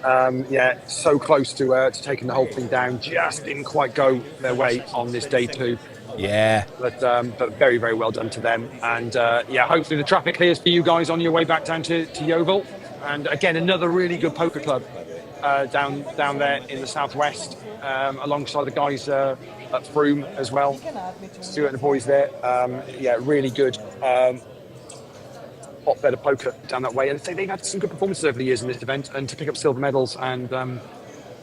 So close to taking the whole thing down. Just didn't quite go their way on this day 2. Yeah. But very, very well done to them. And hopefully the traffic clears for you guys on your way back down to Yeovil. And again, another really good poker club down there in the southwest, alongside the guys at Froome as well. Stuart and the boys there. Really good. Hotbed of poker down that way. And they've had some good performances over the years in this event, and to pick up silver medals and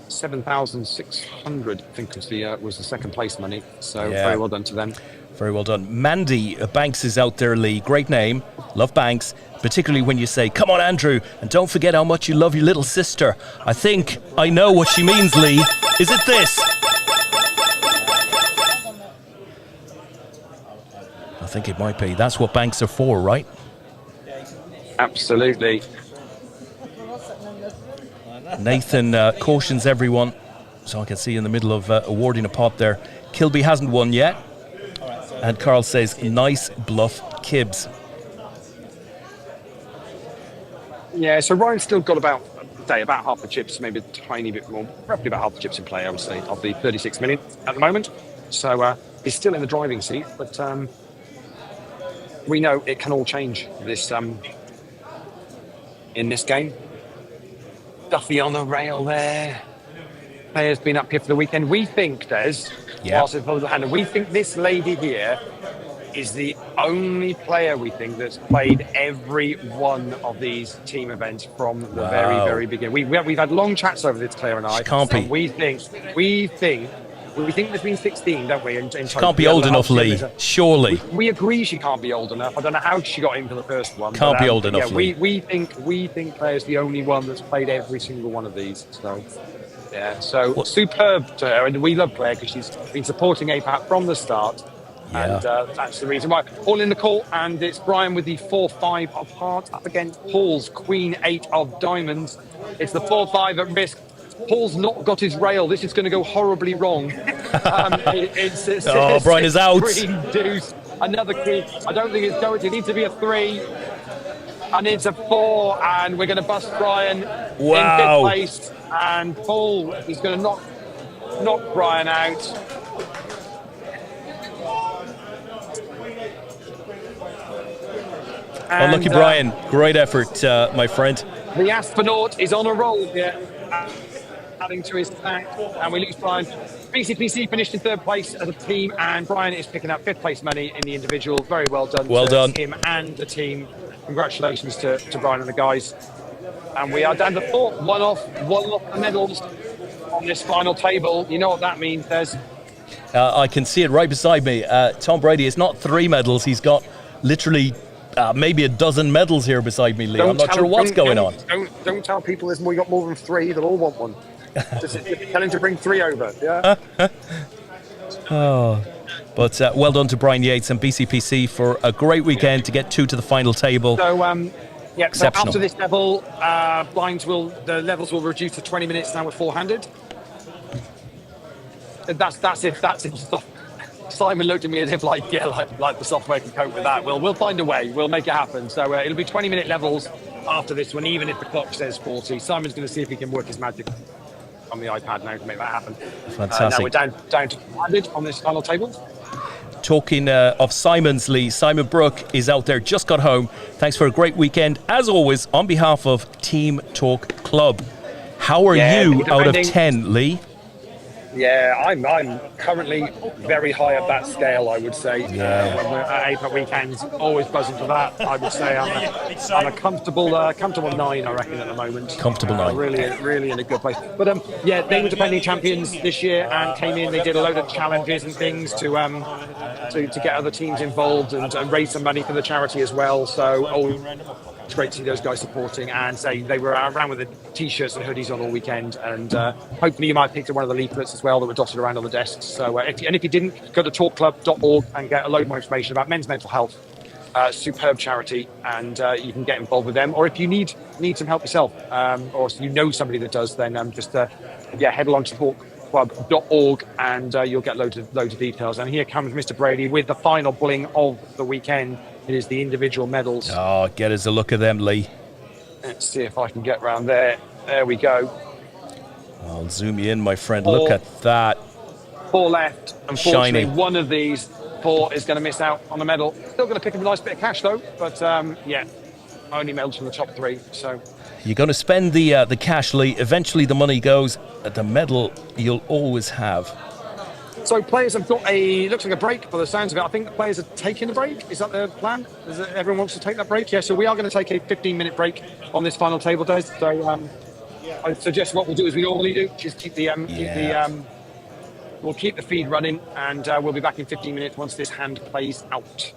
7,600, I think was the second place money. So very well done to them. Very well done. Mandy Banks is out there, Leigh. Great name. Love Banks. Particularly when you say, come on, Andrew, and don't forget how much you love your little sister. I think I know what she means, Leigh. Is it this? I think it might be. That's what banks are for, right? Absolutely. Nathan cautions everyone. So I can see in the middle of awarding a pot there. Kilby hasn't won yet. And Carl says, nice bluff, Kibbs. Yeah, so Ryan's still got about half the chips, maybe a tiny bit more, roughly about half the chips in play, I would say, of the 36 million at the moment. So he's still in the driving seat, but we know it can all change this in this game. Duffy on the rail there. Player's been up here for the weekend. We think, Des, we think this lady here is the only player we think that's played every one of these team events from the very, very beginning. We've had long chats over this, Claire and I. She can't be. We think there's been 16, don't we? She can't be old enough, Leigh. Surely. We agree she can't be old enough. I don't know how she got in for the first one. Can't be old enough, Leigh. We think Claire's the only one that's played every single one of these. So. Yeah, so superb to her, and we love Claire because she's been supporting APAT from the start, and that's the reason why. All in the call, and it's Brian with the 4-5 of hearts up against Paul's Queen 8 of diamonds. It's the 4-5 at risk. Paul's not got his rail. This is going to go horribly wrong. Brian is out. Queen deuce, another queen. I don't think it's going to. It needs to be a 3. And it's a 4, and we're going to bust Brian in 5th place. And Paul is going to knock Brian out. Unlucky Brian. Great effort, my friend. The astronaut is on a roll here, adding to his stack, and we lose Brian. BCPC finished in 3rd place as a team, and Brian is picking up 5th place money in the individual. Very well done. Well done. Him and the team. Congratulations to Brian and the guys. And we are down to 4. One off the medals on this final table. You know what that means, Des? I can see it right beside me. Tom Brady, it's not 3 medals. He's got literally maybe a dozen medals here beside me, Leigh. I'm not sure what's going on. Don't tell people we got more than 3. They'll all want one. Just tell him to bring 3 over. Yeah. But well done to Brian Yates and BCPC for a great weekend to get 2 to the final table. So, so Exceptional. after this level, the levels will reduce to 20 minutes now with four-handed. That's if Simon looked at me as if like the software can cope with that. We'll find a way. We'll make it happen. So it'll be 20-minute levels after this one, even if the clock says 40. Simon's going to see if he can work his magic on the iPad now to make that happen. Fantastic. Now we're down to 100 on this final table. Talking of Simon's, Leigh, Simon Brooke is out there, just got home. Thanks for a great weekend. As always, on behalf of Team Talk Club, how are you out of 10, Leigh? Yeah, I'm currently very high up that scale, I would say. Yeah. When we're at APAT weekends, always buzzing for that. I would say I'm a comfortable 9, I reckon, at the moment. Comfortable 9. Really in a good place. But they were defending champions this year and came in. They did a load of challenges and things to get other teams involved and raise some money for the charity as well. So it's great to see those guys supporting, and say they were around with the t-shirts and hoodies on all weekend, and hopefully you might have picked up one of the leaflets as well that were dotted around on the desks. So if you didn't, go to talkclub.org and get a load more information about men's mental health. Superb charity, and you can get involved with them. Or if you need some help yourself, or if you know somebody that does, then head along to talkclub.org and you'll get loads of details. And here comes Mr. Brady with the final bling of the weekend. It is the individual medals. Oh, get us a look at them, Leigh. Let's see if I can get round there. There we go. I'll zoom you in, my friend. Look at that. 4 left. Unfortunately, Shining. one of these 4 is going to miss out on the medal. Still going to pick up a nice bit of cash, though. But, only medals from the top 3. So You're going to spend the cash, Leigh. Eventually, the money goes. The medal you'll always have. So players have got looks like a break by the sounds of it. I think the players are taking a break. Is that the plan? Everyone wants to take that break? Yeah, so we are going to take a 15-minute break on this final table, Des. So I suggest what we'll do as we normally do, just we'll keep the feed running, and we'll be back in 15 minutes once this hand plays out.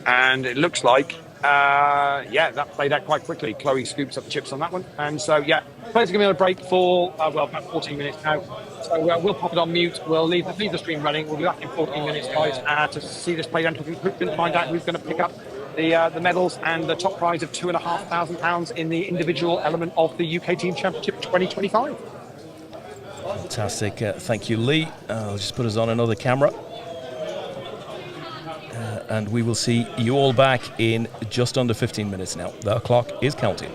And it looks like that played out quite quickly. Chloe scoops up the chips on that one. And so, players are going to be on a break for, about 14 minutes now. So we'll pop it on mute. We'll leave the stream running. We'll be back in 14 minutes, guys, to see this play down to conclusion and find out who's going to pick up the medals and the top prize of £2,500 in the individual element of the UK Team Championship 2025. Fantastic. Thank you, Leigh. I'll just put us on another camera. And we will see you all back in just under 15 minutes now. The clock is counting.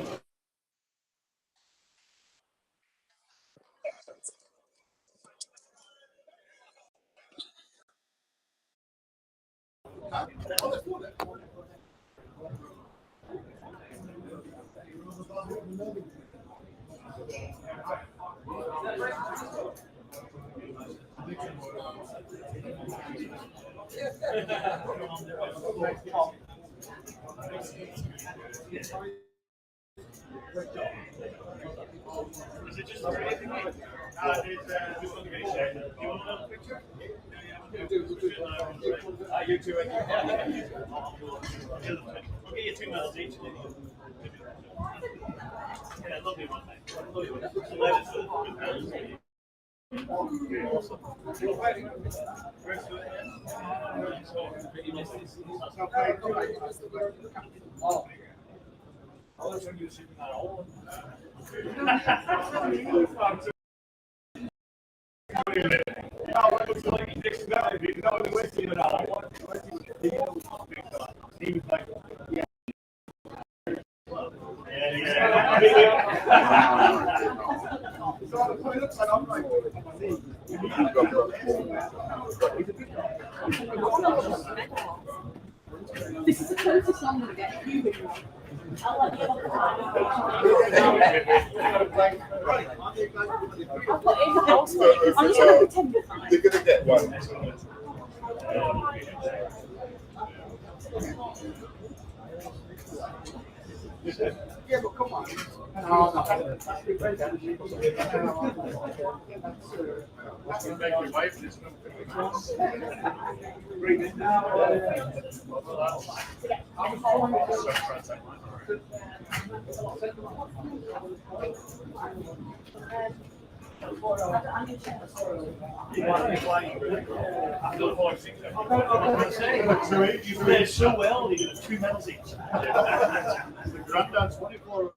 This is the closest I'm going to get Kilby. I'll put it in the house. I'm just going to pretend. You're going to get one. Yeah, but come on. You played so well, they get 2 medals each. the granddad 24.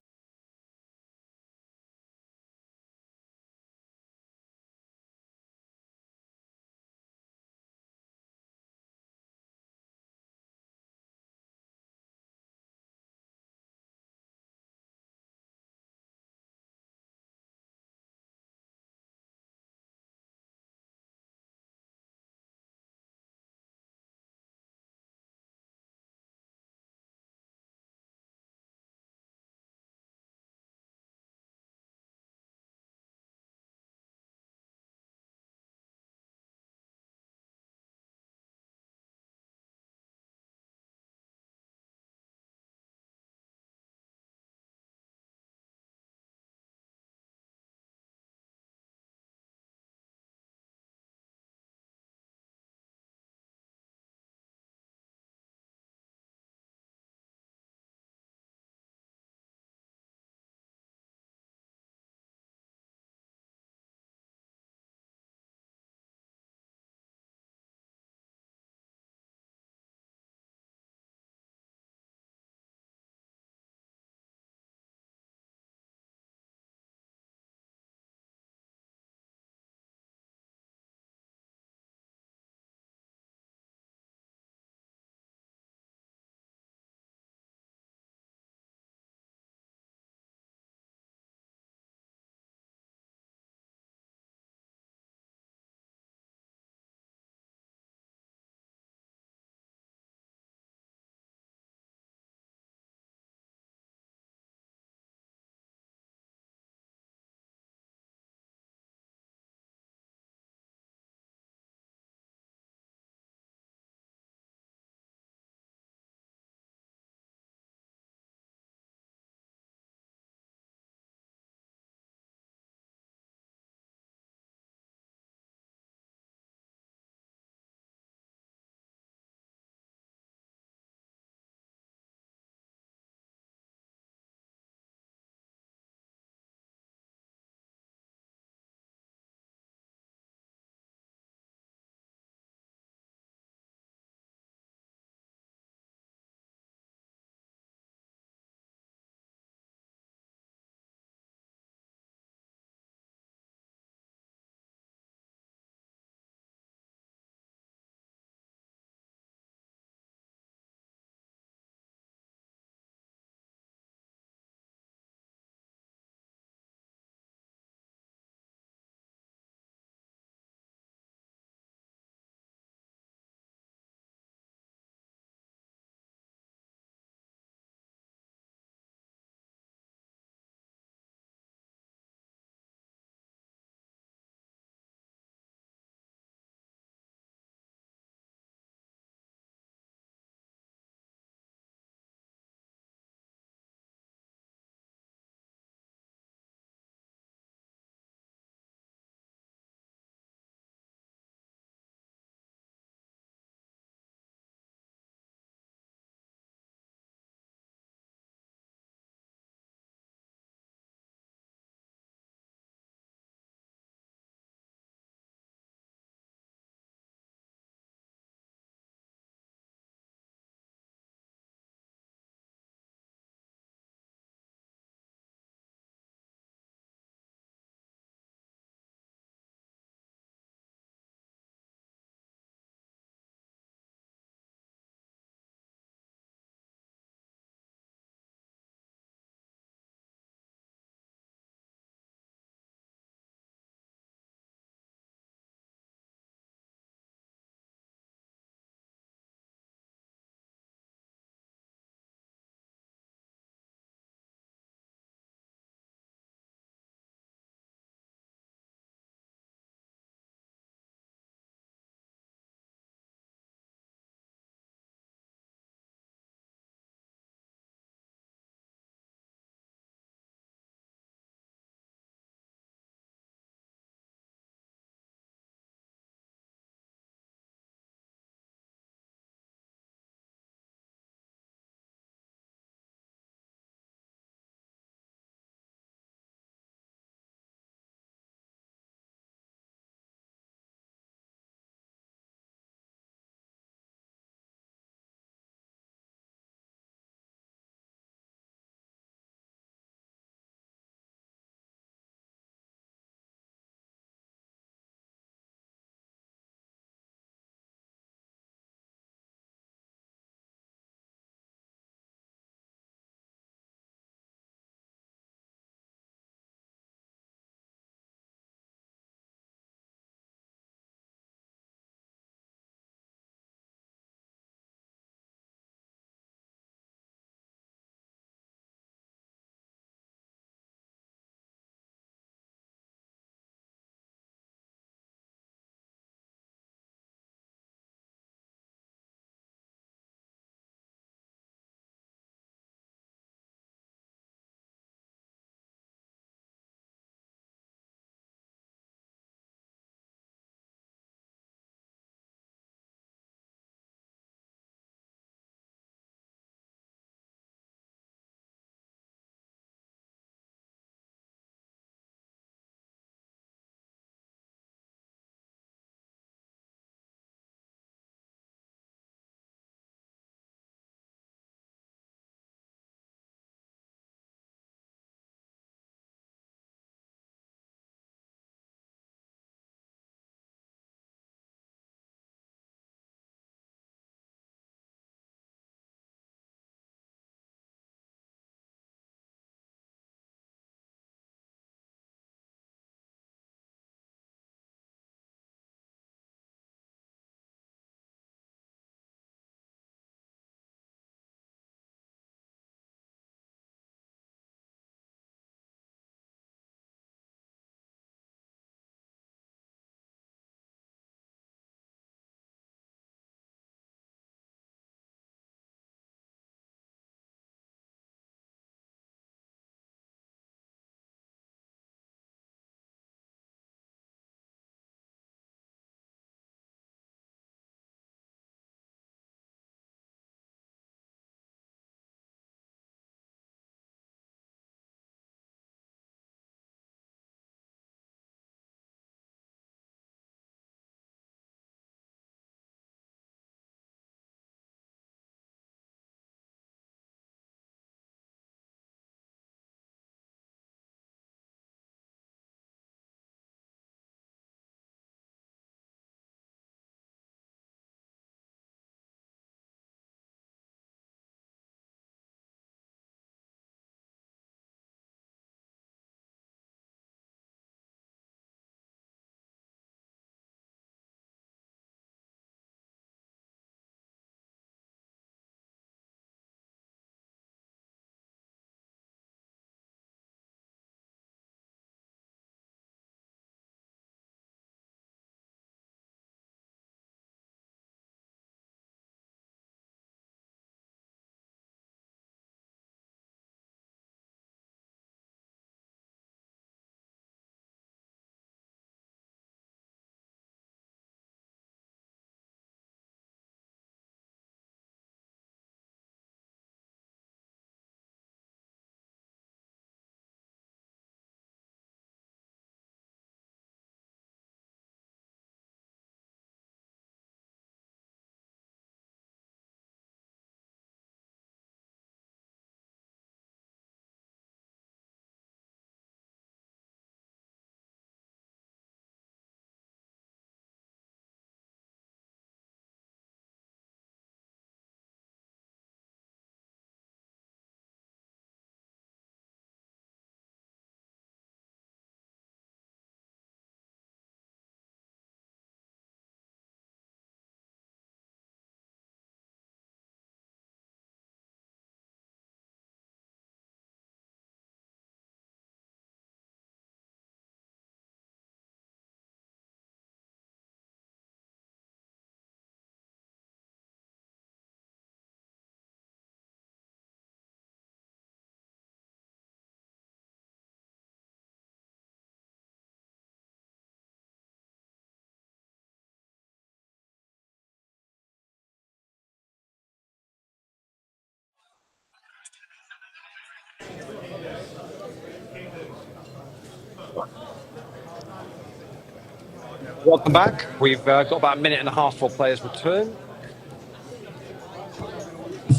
Welcome back. We've got about a minute and a half for players' return.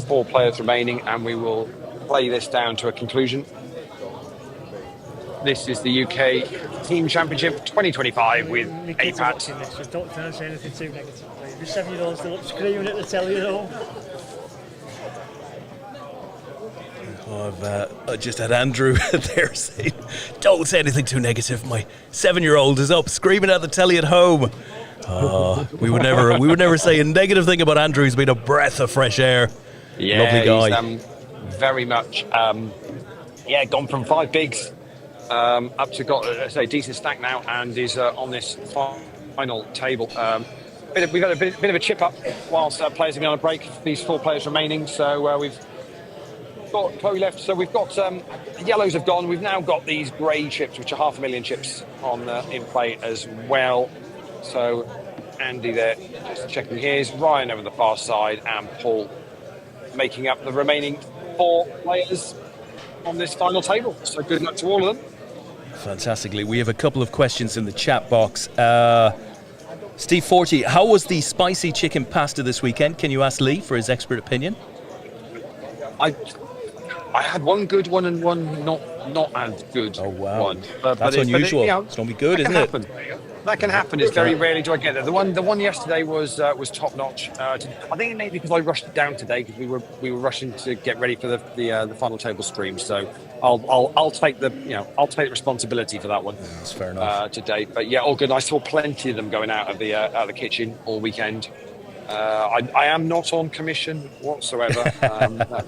4 players remaining, and we will play this down to a conclusion. This is the UK Team Championship 2025 with My kids are APAT. watching this, just don't try and say anything too negative. The 7-year-old's still up screaming at the telly at home. I just had Andrew there saying, "Don't say anything too negative. My 7-year-old is up screaming at the telly at home." We would never say a negative thing about Andrew. He's been a breath of fresh air. Yeah, Lovely guy. he's very much, gone from 5 bigs up to got a decent stack now, and is on this final table. We've got a bit of a chip up whilst players have been on a break. These 4 players remaining, so we've got Chloe left. So we've got yellows have gone. We've now got these grey chips, which are 500,000 chips on in play as well. So Andy there just checking his. Ryan over the far side, and Paul making up the remaining 4 players on this final table. So good luck to all of them. Fantastically. We have a couple of questions in the chat box. Steve Forty, how was the spicy chicken pasta this weekend? Can you ask Leigh for his expert opinion? I had one good one and one not as good. Oh, wow. One. That's unusual. It's normally good, isn't it? That can happen. It's very rarely do I get that. The one yesterday was top notch. I think it may be because I rushed it down today because we were rushing to get ready for the final table stream. So I'll take the responsibility for that one. Yeah, that's fair enough. Today, but yeah, all good. I saw plenty of them going out of the kitchen all weekend. I am not on commission whatsoever.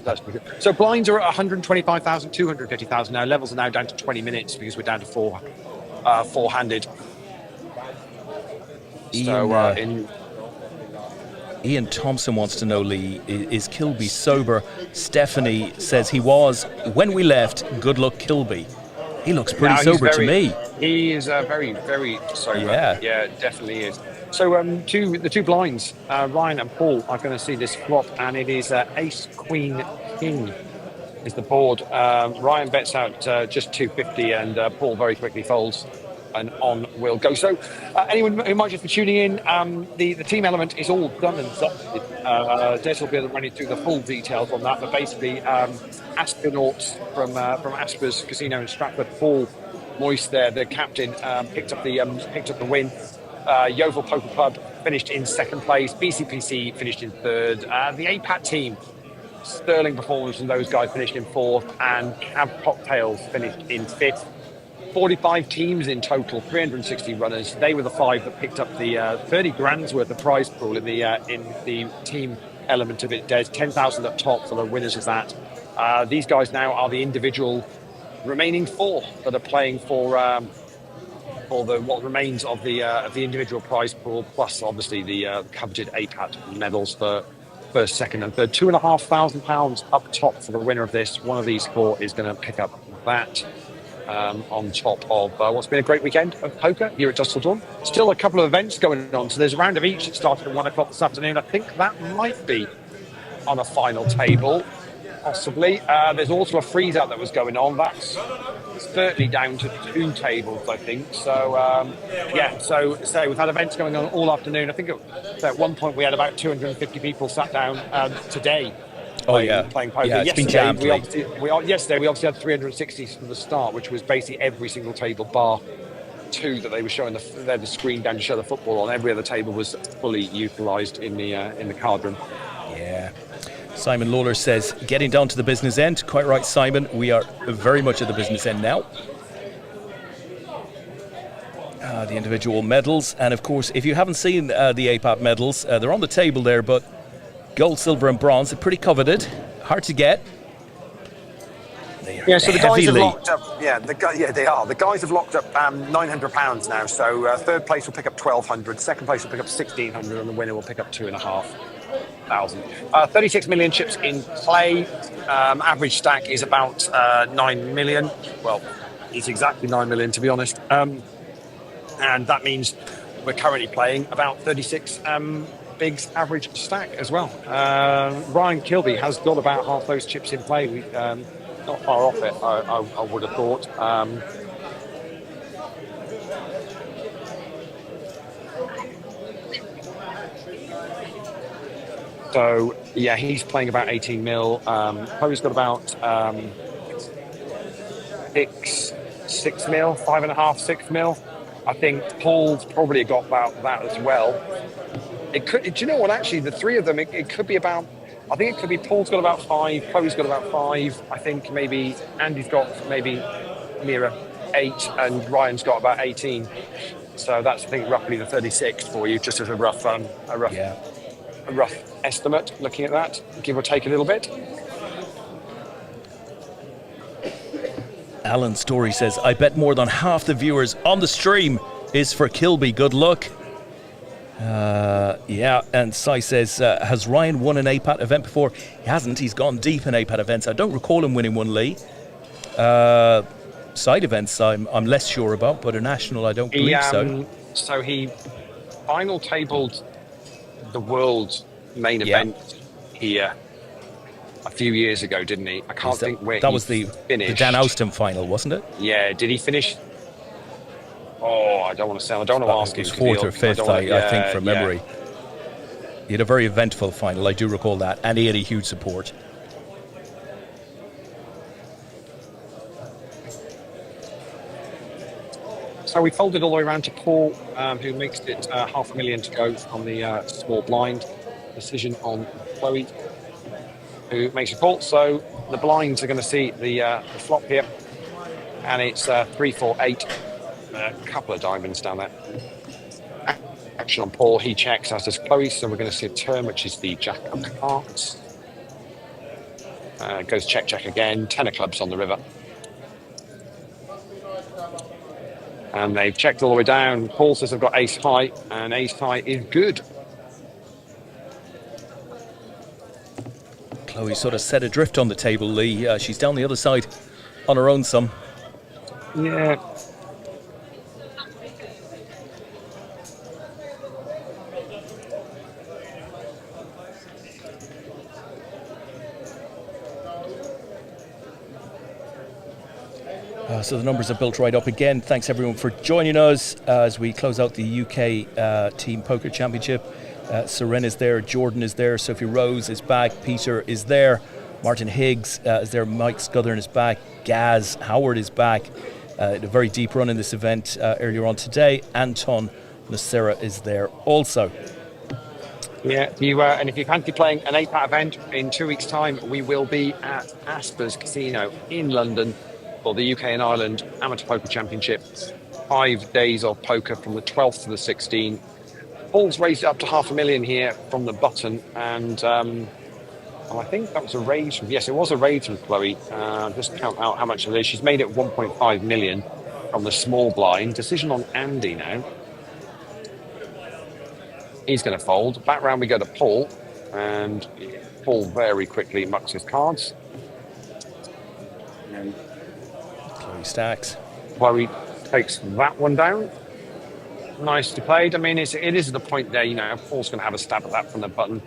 That's good. So blinds are at 125,000, 250,000 now. Levels are now down to 20 minutes because we're down to four-handed. Ian Thompson wants to know, Leigh, is Kilby sober? Stephanie says he was when we left. Good luck, Kilby. He looks pretty sober to me. He is very, very sober. Yeah, definitely is. So the two blinds, Ryan and Paul, are going to see this flop, and it is Ace, Queen, King is the board. Ryan bets out just 250, and Paul very quickly folds, and on will go. So anyone who might just be tuning in, the team element is all done and dusted. Des will be running through the full details on that, but basically astronauts from Asper's Casino in Stratford, Paul Moyes there, the captain, picked up the win. Yeovil Poker Club finished in 2nd place. BCPC finished in 3rd. The APAT team, sterling performance from those guys, finished in 4th, and Cab Cocktails finished in 5th. 45 teams in total, 360 runners. They were the 5 that picked up the 30 grand's worth of prize pool in the team element of it. There's 10,000 up top for the winners of that. These guys now are the individual remaining 4 that are playing for what remains of the individual prize pool, plus obviously the coveted APAT medals for 1st, 2nd, and 3rd. £2,500 up top for the winner of this. One of these 4 is going to pick up that. On top of what's been a great weekend of poker here at Dusk Till Dawn. Still a couple of events going on. So there's a round of each that started at 1 o'clock this afternoon. I think that might be on a final table, possibly. There's also a freeze out that was going on. That's certainly down to 2 tables, I think. So so we've had events going on all afternoon. I think at one point we had about 250 people sat down today. Playing poker. Yeah, it's been jammed. Yesterday we obviously had 360 from the start, which was basically every single table bar 2 that they were showing the screen down to show the football on. Every other table was fully utilised in the card room. Yeah. Simon Lawler says, getting down to the business end. Quite right, Simon. We are very much at the business end now. The individual medals. And of course, if you haven't seen the APAT medals, they're on the table there, but gold, silver and bronze are pretty coveted. Hard to get. So the guys have locked up. They are. The guys have locked up £900 now. So 3rd place will pick up 1,200. 2nd place will pick up 1,600, and the winner will pick up 2,500. 36 million chips in play. Average stack is about 9 million. Well, it's exactly 9 million to be honest. And that means we're currently playing about 36 bigs average stack as well. Ryan Kilby has got about half those chips in play. Not far off it, I would have thought. So yeah, he's playing about 18 mil. Chloe's got about 6 mil, 5.5, 6 mil. I think Paul's probably got about that as well. It could. Do you know what? Actually, the three of them, it could be about. I think it could be Paul's got about 5, Chloe's got about 5. I think maybe Andy's got maybe nearer 8, and Ryan's got about 18. So that's, I think, roughly the 36 for you, just as a rough estimate. Looking at that, give or take a little bit. Alan Story says, I bet more than half the viewers on the stream is for Kilby. Good luck. Yeah, and Sai says, has Ryan won an APAT event before? He hasn't. He's gone deep in APAT events. I don't recall him winning one, Leigh. Side events I'm less sure about, but a national I don't believe so. So he final tabled the world main event here a few years ago, didn't he? I can't think where that was the Dan Ouston final, wasn't it? Yeah, did he finish? Oh, I don't want to ask him. It was 4th or 5th, I think, from memory. He had a very eventful final, I do recall that, and he had a huge support. So we folded all the way around to Paul, who makes it $500,000 to go on the small blind. Decision on Chloe, who makes a call. So the blinds are going to see the flop here, and it's 3, 4, 8. A couple of diamonds down there. Action on Paul, he checks, as does Chloe. So we're going to see a turn, which is the Jack of Hearts. Goes check, check again. 10 of clubs on the river. And they've checked all the way down. Paul says they've got ace high, and ace high is good. Chloe sort of set adrift on the table, Leigh. She's down the other side on her own some. Yeah. So the numbers are built right up again. Thanks everyone for joining us as we close out the UK Team Poker Championship. Seren is there, Jordan is there, Sophie Rose is back, Peter is there, Martin Higgs is there, Mike Scuthern is back, Gaz Howard is back. A very deep run in this event earlier on today. Anton Nocera is there also. Yeah, and if you fancy playing an APAT event in 2 weeks' time, we will be at Asper's Casino in London for the UK and Ireland Amateur Poker Championship. 5 days of poker from the 12th to the 16th. Paul's raised it up to $500,000 here from the button, and I think that was a raise from, yes, it was a raise from Chloe. Just count out how much it is. She's made it 1.5 million from the small blind. Decision on Andy now. He's going to fold. Back round we go to Paul, and Paul very quickly mucks his cards. And Chloe stacks. Chloe takes that one down. Nicely played. I mean, it is the point there, Paul's going to have a stab at that from the button.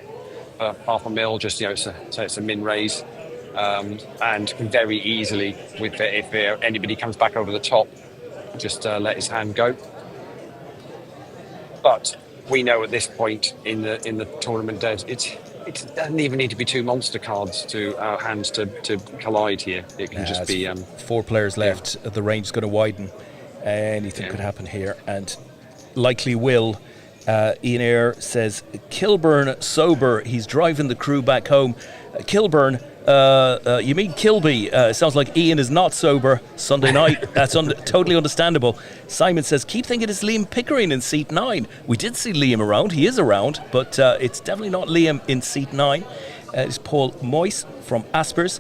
$500,000, just, so it's a min raise. And can very easily, if anybody comes back over the top, just let his hand go. But we know at this point in the tournament, Des, it doesn't even need to be 2 monster cards to our hands to collide here. It can just be 4 players left. The range is going to widen. Anything could happen here, and likely will. Ian Eyre says Kilburn sober. He's driving the crew back home. Kilburn. You mean Kilby? Sounds like Ian is not sober Sunday night. That's totally understandable. Simon says, keep thinking it's Liam Pickering in seat 9. We did see Liam around. He is around, but it's definitely not Liam in seat 9. It's Paul Moyes from Aspers.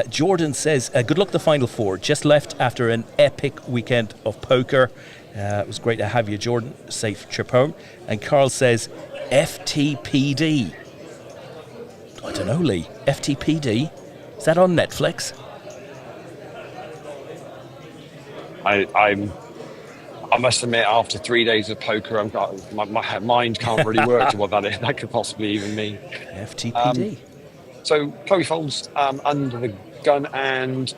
Jordan says, good luck the Final Four. Just left after an epic weekend of poker. It was great to have you, Jordan. Safe trip home. And Carl says, FTPD. I don't know, Leigh. FTPD? Is that on Netflix? I must admit, after 3 days of poker, my mind can't really work to what that could possibly even mean. FTPD. So Chloe folds under the gun, and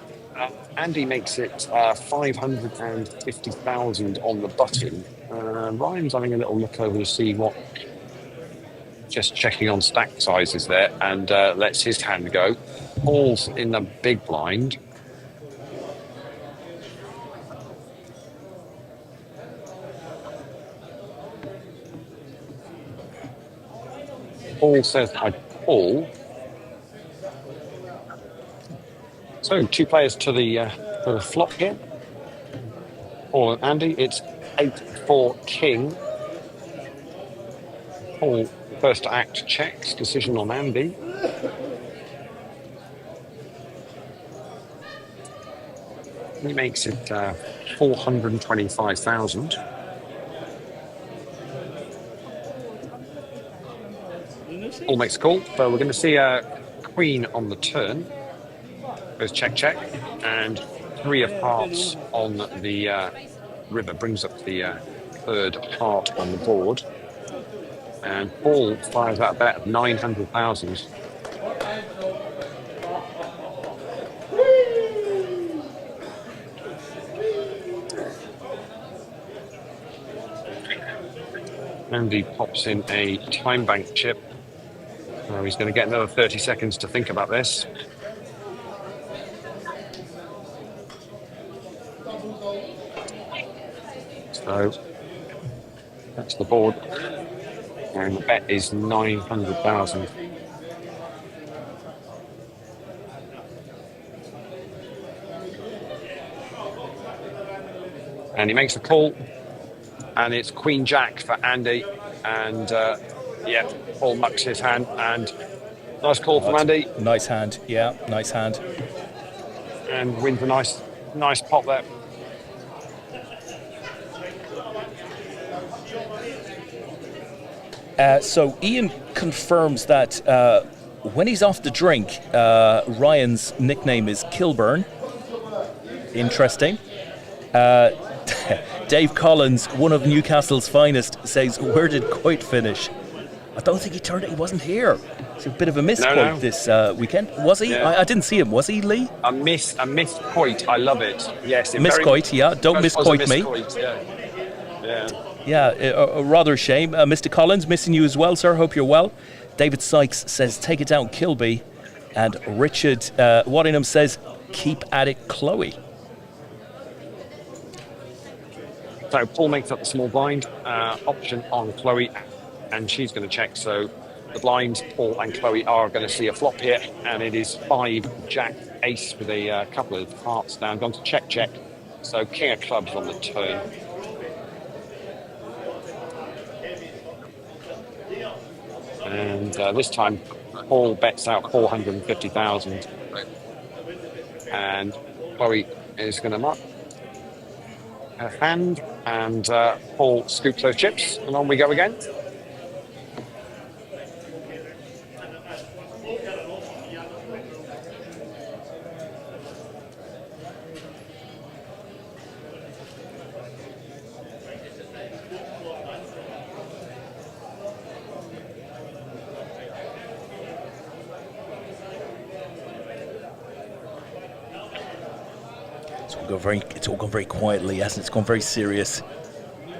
Andy makes it 550,000 on the button. Ryan's having a little look over to see what just checking on stack sizes there, and lets his hand go. Paul's in the big blind. Paul says, I call. So 2 players to the flop here. Paul and Andy. It's 8-4 king. Paul first to act checks. Decision on Andy. He makes it 425,000. Paul makes a call. So we're going to see a queen on the turn. Goes check, check. And 3 of hearts on the river. Brings up the third heart on the board. And Paul fires out a bet of 900,000. Andy pops in a time bank chip. Oh, he's going to get another 30 seconds to think about this. So that's the board. And the bet is 900,000. And he makes a call. And it's Queen Jack for Andy. And yeah, Paul mucks his hand. And nice call from Andy. Nice hand. Yeah, nice hand. And wins a nice pot there. So Ian confirms that when he's off the drink, Ryan's nickname is Kilburn. Interesting. Dave Collins, one of Newcastle's finest, says, "Where did Coit finish?" I don't think he turned it. He wasn't here. It's a bit of a miss Coit this weekend. Was he? Yeah. I didn't see him. Was he, Lee? A miss Coit. I love it. Yes. Miss Coit, yeah. Don't miss Coit me. Coit, yeah. Yeah. Yeah, a rather a shame. Mr. Collins, missing you as well, sir. Hope you're well. David Sykes says, "Take it down, Kilby." And Richard Waddingham says, "Keep at it, Chloe." So Paul makes up the small blind. Option on Chloe, and she's going to check. So the blinds, Paul and Chloe are going to see a flop here, and it is 5 Jack Ace with a couple of hearts down. Gone to check, check. So King of Clubs on the turn. And this time, Paul bets out 450,000. And Chloe is going to mark her hand, and Paul scoops those chips, and on we go again. It's all gone very quietly, hasn't it? It's gone very serious.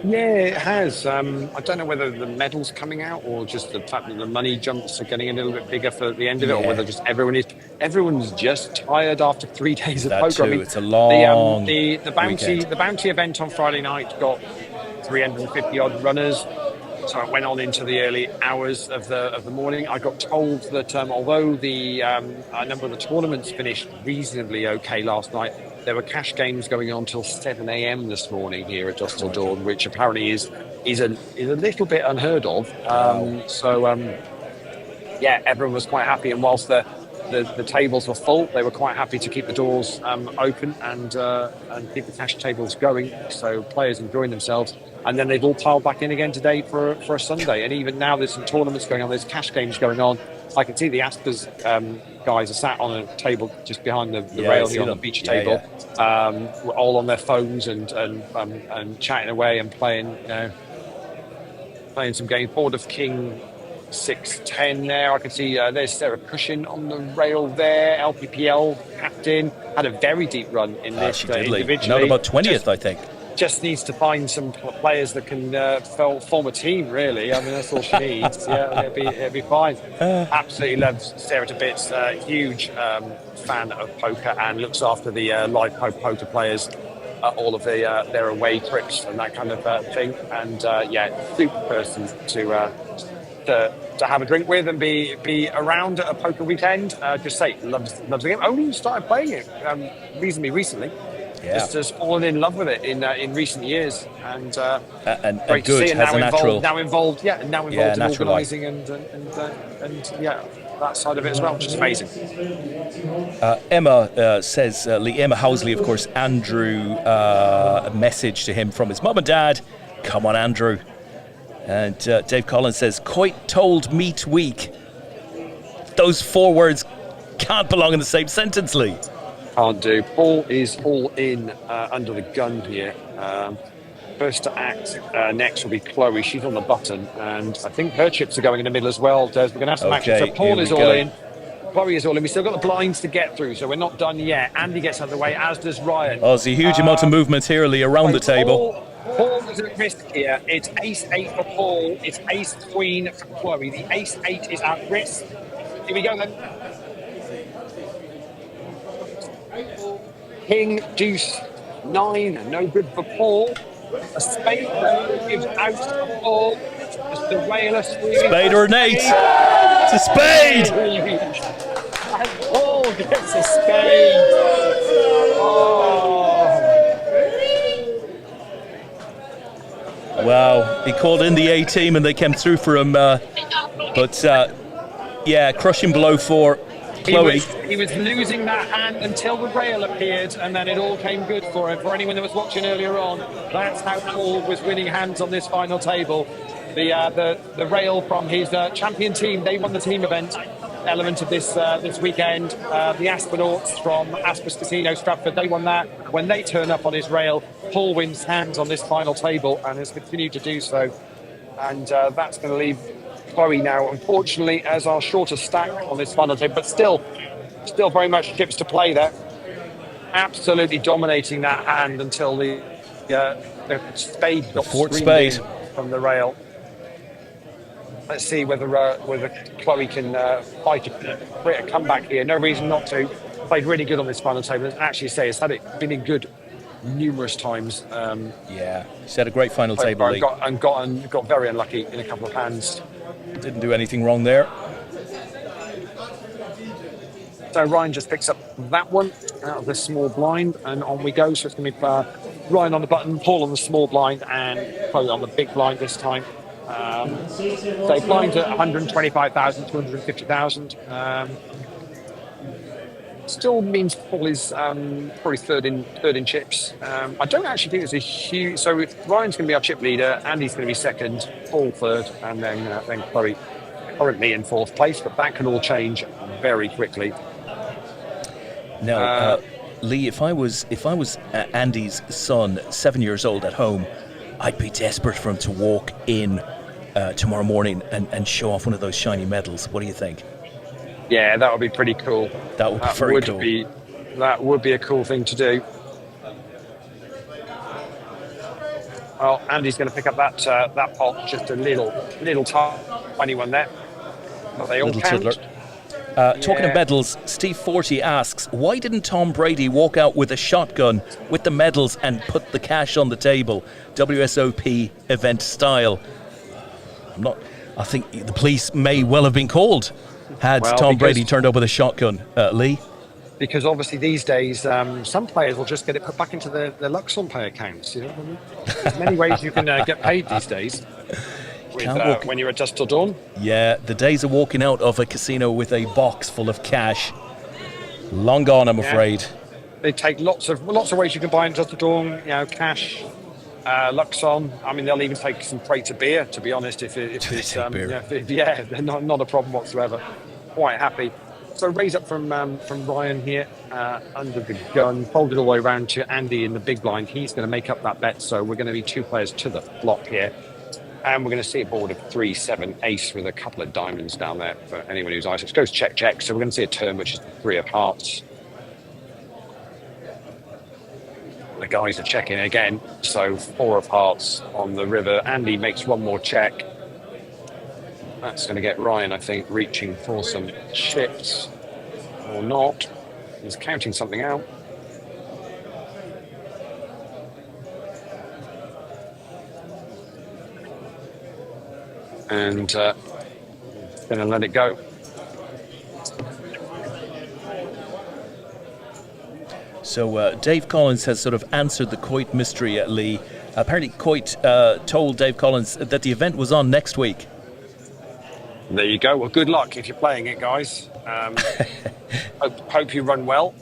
Yeah, it has. I don't know whether the medal's coming out or just the fact that the money jumps are getting a little bit bigger for the end of it, or whether just everyone's just tired after 3 days of poker. Too. I mean, it's a long the bounty weekend. The bounty event on Friday night got 350 odd runners. So it went on into the early hours of the morning. I got told that although a number of the tournaments finished reasonably okay last night, there were cash games going on till 7 a.m. this morning here at Dusk Till Dawn, which apparently is a little bit unheard of. Yeah, everyone was quite happy, and whilst the tables were full, they were quite happy to keep the doors open and keep the cash tables going, so players enjoying themselves. And then they've all piled back in again today for a Sunday. And even now there's some tournaments going on, there's cash games going on. I can see the Aspers guys are sat on a table just behind the rail here on the beach table, all on their phones and chatting away and playing some games. Board of King 6-10 there. I can see there's Sarah Cushing on the rail there. LPPL captain had a very deep run in this She did, individually. not about 20th, I think. just needs to find some players that can form a team, really. I mean, that's all she needs. Yeah, it'll be fine. Absolutely loves Sarah to bits. Huge fan of poker and looks after the live poker players, all of their away trips and that kind of thing. And super person to have a drink with and be around at a poker weekend. Just say loves the game. Only started playing it reasonably recently. Yeah. Just has fallen in love with it in recent years, and great to good, see it has now involved in natural organising and that side of it as well, which is amazing. Emma says, Leigh, Emma Howley, of course, Andrew, a message to him from his mum and dad. Come on, Andrew. And Dave Collins says, quite told meat week. Those 4 words can't belong in the same sentence, Leigh. Can't do. Paul is all in under the gun here. First to act next will be Chloe. She's on the button, and I think her chips are going in the middle as well. Des, we're going to have some action. So Paul is all in. Chloe is all in. We've still got the blinds to get through, so we're not done yet. Andy gets out of the way, as does Ryan. Oh, there's a huge amount of movement here, Leigh, around the table. Paul is at risk here. It's ace-8 for Paul. It's ace-queen for Chloe. The ace-8 is at risk. Here we go then. King, deuce, 9, no good for Paul. A spade gives out to Paul. It's the whaler. Spade or an 8? It's a spade! And Paul gets a spade. Wow, he called in the A team and they came through for him. Crushing blow for Chloe. He was losing that hand until the rail appeared, and then it all came good for him. For anyone that was watching earlier on, that's how Paul was winning hands on this final table. The rail from his champion team, they won the team event element of this weekend. The Aspenauts from Aspers Casino Stratford, they won that. When they turn up on his rail, Paul wins hands on this final table and has continued to do so. And that's going to leave Chloe now, unfortunately, as our shortest stack on this final table, but still very much chips to play there. Absolutely dominating that hand until the spade got spade from the rail. Let's see whether Chloe can create a comeback here. No reason not to. Played really good on this final table. Actually, it's been in good numerous times. She's had a great final table. Got very unlucky in a couple of hands. Didn't do anything wrong there. So Ryan just picks up that one out of the small blind, and on we go. So it's going to be Ryan on the button, Paul on the small blind, and Chloe on the big blind this time. So blinds at 125,000, 250,000. Still means Paul is probably third in chips. I don't actually think it's a huge. So Ryan's going to be our chip leader, Andy's going to be second, Paul third, and then Chloe currently in fourth place. But that can all change very quickly. Now, Leigh, if I was Andy's son, 7 years old at home, I'd be desperate for him to walk in tomorrow morning and show off one of those shiny medals. What do you think? Yeah, that would be pretty cool. That would be very cool. That would be a cool thing to do. Well, Andy's going to pick up that pot, just a little tiny one there. But they all count. Talking of medals, Steve Forty asks, why didn't Tom Brady walk out with a shotgun with the medals and put the cash on the table, WSOP event style? I think the police may well have been called had Tom Brady turned up with a shotgun, Leigh. Because obviously these days, some players will just get it put back into their Luxon pay accounts. You know what I mean? There's many ways you can get paid these days. When you're at Dusk Till Dawn. Yeah, the days of walking out of a casino with a box full of cash, long gone, I'm afraid. They take lots of ways you can buy into Dusk Till Dawn. You know, cash, Luxon. I mean, they'll even take some crates of beer. To be honest, if it's they're not a problem whatsoever. Quite happy. So raise up from Ryan here under the gun, folded all the way around to Andy in the big blind. He's going to make up that bet. So we're going to be 2 players to the flop here. And we're going to see a board of 3-7 ace with a couple of diamonds down there for anyone who's ice. It goes check. So we're going to see a turn which is 3 of hearts. The guys are checking again. So 4 of hearts on the river. Andy makes one more check. That's going to get Ryan, I think, reaching for some chips. Or not. He's counting something out. And going to let it go. So Dave Collins has sort of answered the Coit mystery at Leigh. Apparently Coit told Dave Collins that the event was on next week. There you go. Well, good luck if you're playing it, guys. Hope you run well.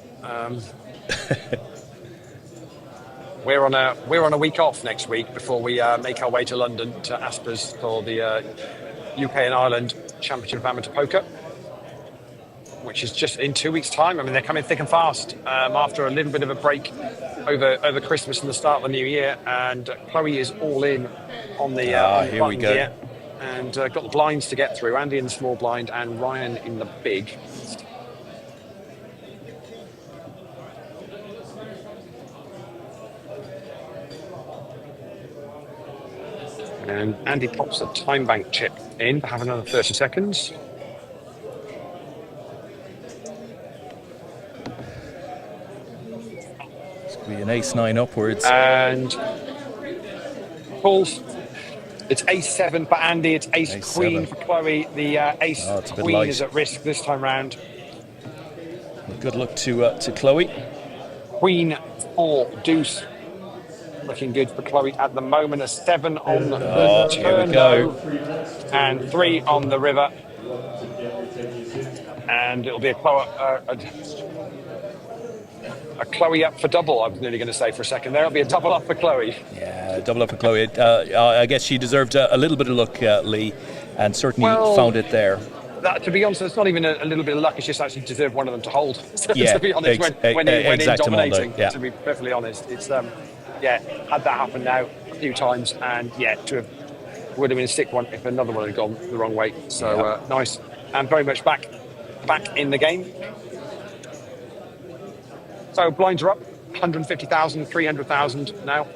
We're on a week off next week before we make our way to London to Aspers for the UK and Ireland Championship of Amateur Poker, which is just in 2 weeks' time. I mean, they're coming thick and fast after a little bit of a break over Christmas and the start of the new year. And Chloe is all in on the here we go. Here, and got the blinds to get through. Andy in the small blind and Ryan in the big. And Andy pops a time bank chip in to have another 30 seconds. It's going to be an ace-9 upwards. And pulls. It's ace-7 for Andy. It's ace-queen for Chloe. The ace-queen is at risk this time round. Well, good luck to Chloe. Queen 4 deuce. Looking good for Chloe at the moment. A 7 on the here we turn, go. and 3 on the river. And it'll be a Chloe up for double. I was nearly going to say for a second there. It'll be a double up for Chloe. Yeah, double up for Chloe. I guess she deserved a little bit of luck, Leigh, and certainly found it there. To be honest, it's not even a little bit of luck. It's just actually deserved one of them to hold. Yeah, to be honest, when in dominating. Yeah. To be perfectly honest, it's had that happen now a few times, and would have been a sick one if another one had gone the wrong way. So nice, and very much back in the game. So blinds are up, 150,000, 300,000 now,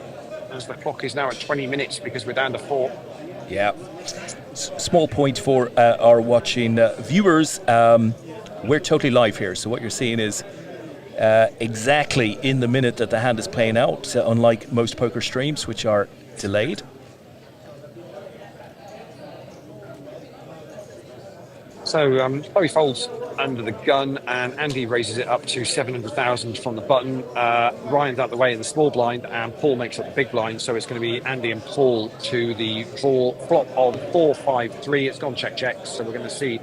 as the clock is now at 20 minutes because we're down to 4. Yeah. Small point for our watching viewers. We're totally live here, so what you're seeing is exactly in the minute that the hand is playing out, unlike most poker streams, which are delayed. So Chloe folds under the gun, and Andy raises it up to 700,000 from the button. Ryan's out the way in the small blind, and Paul makes up the big blind. So it's going to be Andy and Paul to the draw flop of 4-5-3. It's gone check. So we're going to see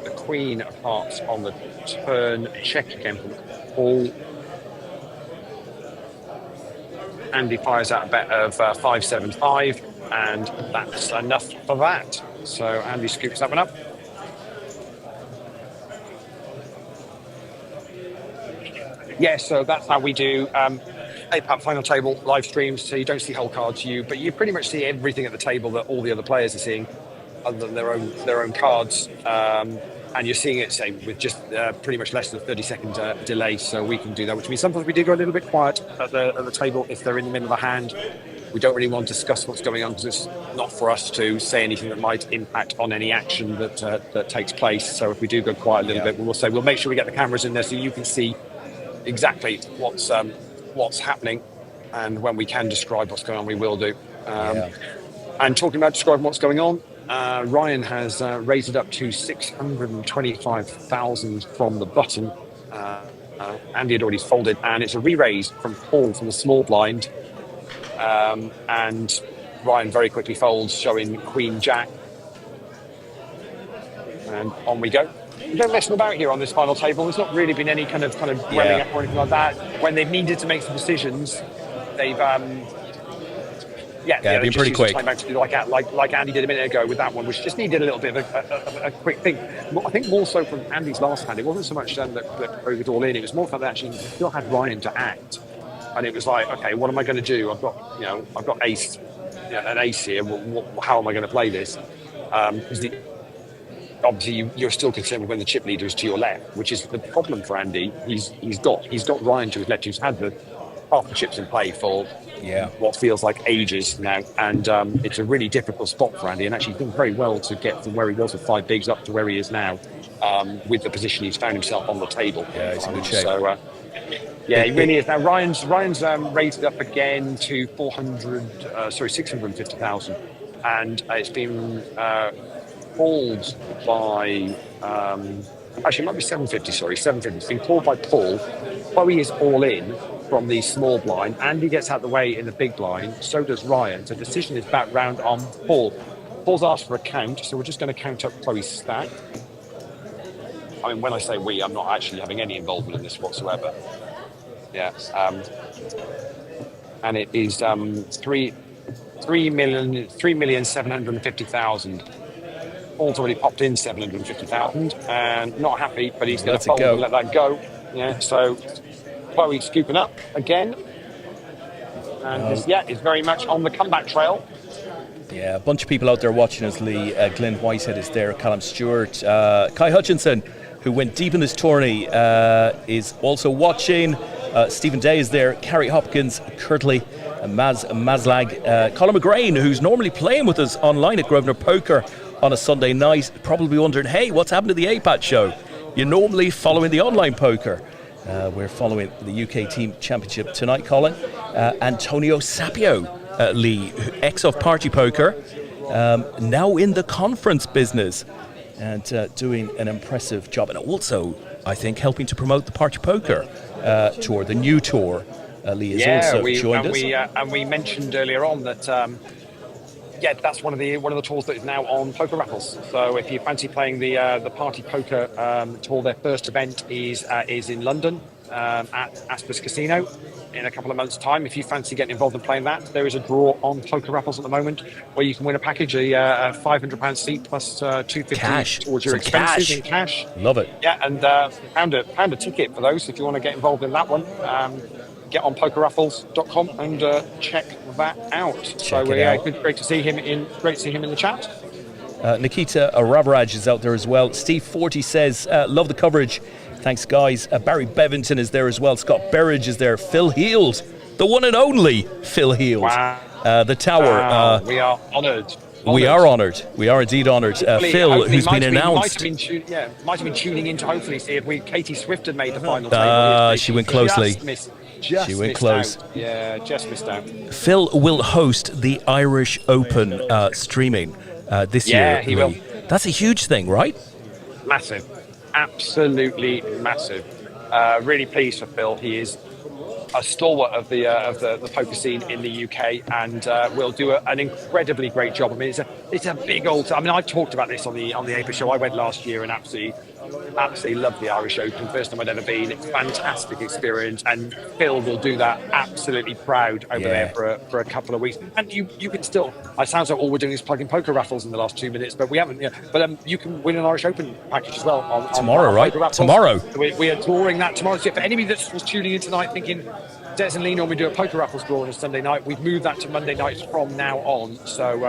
the Queen of Hearts on the turn. Check again from Paul. Andy fires out a bet of 5-7-5, and that's enough for that. So Andy scoops that one up. Yeah, so that's how we do APAT final table live streams. So you don't see whole cards, but you pretty much see everything at the table that all the other players are seeing, other than their own cards. And you're seeing it, say, with just pretty much less than 30-second delay. So we can do that, which means sometimes we do go a little bit quiet at the table if they're in the middle of a hand. We don't really want to discuss what's going on because it's not for us to say anything that might impact on any action that takes place. So if we do go quiet a little bit, we'll make sure we get the cameras in there so you can see exactly what's happening, and when we can describe what's going on, we will do. And talking about describing what's going on, Ryan has raised it up to 625,000 from the button. Andy had already folded, and it's a re-raise from Paul from the small blind. And Ryan very quickly folds, showing Queen Jack. And on we go. We don't mess about here on this final table. There's not really been any kind of welling up or anything like that. When they've needed to make some decisions, they've been pretty quick. Time back to do like Andy did a minute ago with that one, which just needed a little bit of a quick thing. I think more so from Andy's last hand. It wasn't so much that Chloe was all in. It was more that they actually still had Ryan to act, and it was like, okay, what am I going to do? I've got an ace here. How am I going to play this? Because obviously you're still concerned with when the chip leader is to your left, which is the problem for Andy. He's got Ryan to his left, who's had the half the chips in play for what feels like ages now, and it's a really difficult spot for Andy, and actually he's done very well to get from where he was with 5 bigs up to where he is now, with the position he's found himself on the table. Yeah, he's in good shape. So, yeah, he really is. Now Ryan's raised it up again to 650,000, and it's been called by. Actually, it might be 750. Sorry, 750. It's been called by Paul. Chloe is all in from the small blind. Andy gets out of the way in the big blind. So does Ryan. So the decision is back round on Paul. Paul's asked for a count, so we're just going to count up Chloe's stack. I mean, when I say we, I'm not actually having any involvement in this whatsoever. Yeah. And it is 3,750,000. Paul's already popped in 750,000 and not happy, but he's going to fold and let that go. Yeah, so Chloe scooping up again. And is very much on the comeback trail. Yeah, a bunch of people out there watching us, Leigh. Glenn Whitehead is there, Callum Stewart, Kai Hutchinson, who went deep in this tourney, is also watching. Stephen Day is there, Carrie Hopkins, Kirtley, Maz Maslag, Colin McGrain, who's normally playing with us online at Grosvenor Poker on a Sunday night, probably wondering, hey, what's happened to the APAT show? You're normally following the online poker. We're following the UK Team Championship tonight, Colin. Antonio Sapio, Leigh, ex of Party Poker, now in the conference business and doing an impressive job. And also, I think, helping to promote the Party Poker tour, the new tour. Leigh has also joined us. And we mentioned earlier on that that's one of the tours that is now on Poker Raffles. So if you fancy playing the Party Poker tour, their first event is in London at Asper's Casino in a couple of months' time. If you fancy getting involved in playing that, there is a draw on Poker Raffles at the moment where you can win a package, a £500 seat plus $250 towards your expenses in cash. Love it. Yeah, and pound a ticket for those if you want to get involved in that one. Get on pokerraffles.com and check that out. Great to see him in the chat. Nikita Ravaraj is out there as well. Steve 40 says, love the coverage. Thanks, guys. Barry Bevington is there as well. Scott Berridge is there. Phil Heald, the one and only Phil Heald. Wow. The Tower. We are honoured. We are honoured. We are indeed honoured. Phil, who's been announced. Might have been tuning in to hopefully see if Katie Swift had made the final table. She went closely. She went close. Yeah, just missed out. Phil will host the Irish Open streaming this year. Yeah, he will. That's a huge thing, right? Massive. Absolutely massive. Really pleased for Phil. He is a stalwart of the poker scene in the UK and will do an incredibly great job. I mean, it's a big old. I mean, I talked about this on the APAT show. I went last year and absolutely loved the Irish Open. First time I'd ever been. It's a fantastic experience, and Phil will do that absolutely proud over there for a couple of weeks. And you can still. It sounds like all we're doing is plugging Poker Raffles in the last 2 minutes, but we haven't. Yeah, but you can win an Irish Open package as well on tomorrow, right? Tomorrow. We are drawing that tomorrow. So for anybody that was tuning in tonight thinking Des and Leigh normally do a Poker Raffles draw on a Sunday night, we've moved that to Monday nights from now on. So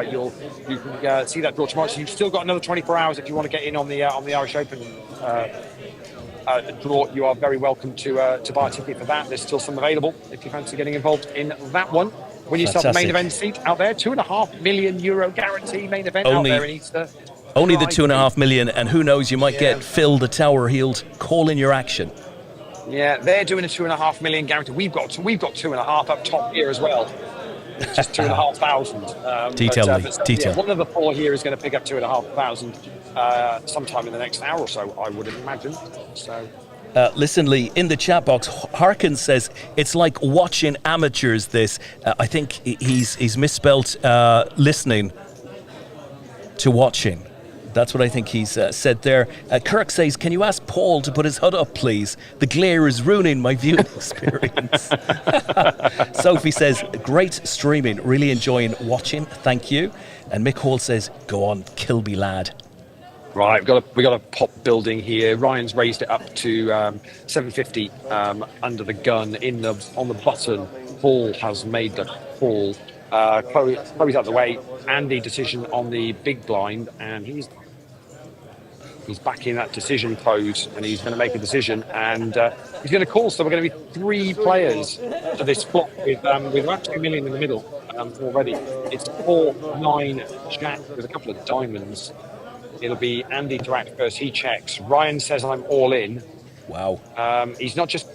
you can see that draw tomorrow. So you've still got another 24 hours if you want to get in on the Irish Open draw. You are very welcome to buy a ticket for that. There's still some available if you fancy getting involved in that one. Win yourself a main event seat out there. €2.5 million guarantee main event out there in Easter. Only the 2.5 million, and who knows, you might get Phil the Tower Heald call in your action. Yeah, they're doing a 2.5 million guarantee. We've got 2.5 up top here as well. Just 2,500. Detail. One of the 4 here is going to pick up 2,500 sometime in the next hour or so, I would imagine. So. Listen, Leigh, in the chat box, Harkins says it's like watching amateurs. This, I think he's misspelt listening to watching. That's what I think he's said there. Kirk says, can you ask Paul to put his HUD up, please? The glare is ruining my viewing experience. Sophie says, great streaming. Really enjoying watching. Thank you. And Mick Hall says, go on, Kilby lad. Right, we got a pop building here. Ryan's raised it up to 750 under the gun on the button. Paul has made the call. Chloe's out the way. Andy decision on the big blind, and he's He's back in that decision pose, and he's going to make a decision, and he's going to call. So we're going to be 3 players to this flop with about 2 million in the middle already. It's 4, 9, Jack with a couple of diamonds. It'll be Andy to act first. He checks. Ryan says, I'm all in. Wow. He's not just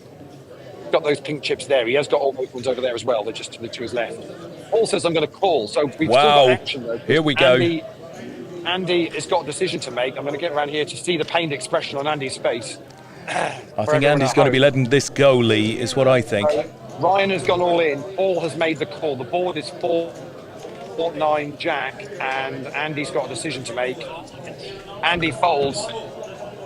got those pink chips there. He has got all those ones over there as well. They're just to his left. Paul says, I'm going to call. So we've still got action, though. Here we go. Andy has got a decision to make. I'm going to get around here to see the pained expression on Andy's face. I think Andy's going to be letting this go, Lee, is what I think. Ryan has gone all in. Paul has made the call. The board is 4, 9, Jack, and Andy's got a decision to make. Andy folds.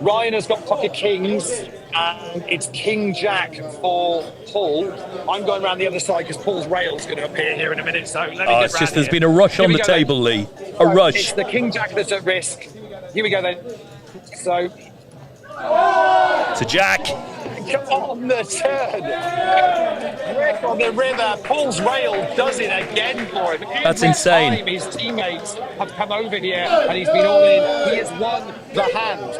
Ryan has got pocket kings, and it's King Jack for Paul. I'm going around the other side because Paul's rail's going to appear here in a minute. So let me get it's just here. there's been a rush on the table, then. Lee. A rush. It's the King Jack that's at risk. Here we go then. So. To Jack. On the turn. Rick on the river. Paul's rail does it again for him. That's insane. Time, his teammates have come over here and he's been all in. He has won the hand.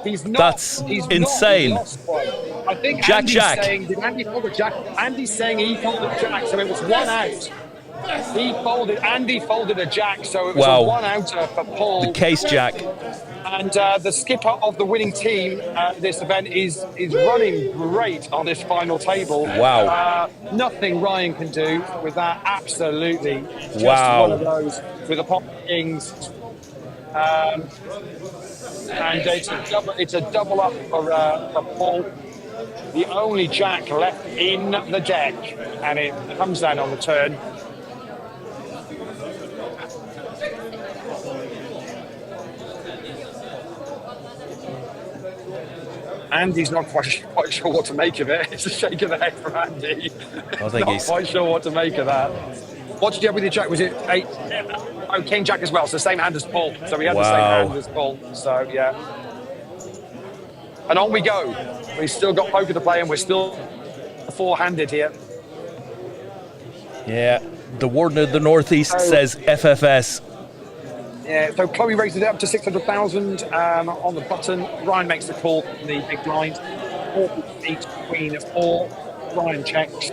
He's not. That's insane. Not lost one. I think Jack, Andy's Jack. saying, did Andy fold a Jack? Andy's saying he folded Jack, so it was 1 out. He folded. Andy folded a Jack, so it was a 1 outer for Paul. The case Jack. And the skipper of the winning team at this event is running great on this final table. Wow. Nothing Ryan can do with that. Absolutely. Just Wow. one of those with the pop kings. And it's a double up for Paul. The only Jack left in the deck, and it comes down on the turn. Andy's not quite sure what to make of it. It's a shake of the head from Andy. I think Not quite sure what to make of that. What did you have with your Jack? Was it 8? Oh, King Jack as well. So same hand as Paul. So we had the same hand as Paul. So yeah. And on we go. We've still got poker to play, and we're still 4-handed here. Yeah. The Warden of the Northeast says FFS. Yeah, so Chloe raises it up to 600,000 on the button. Ryan makes the call from the big blind. 4-8, Queen of 4. Ryan checks.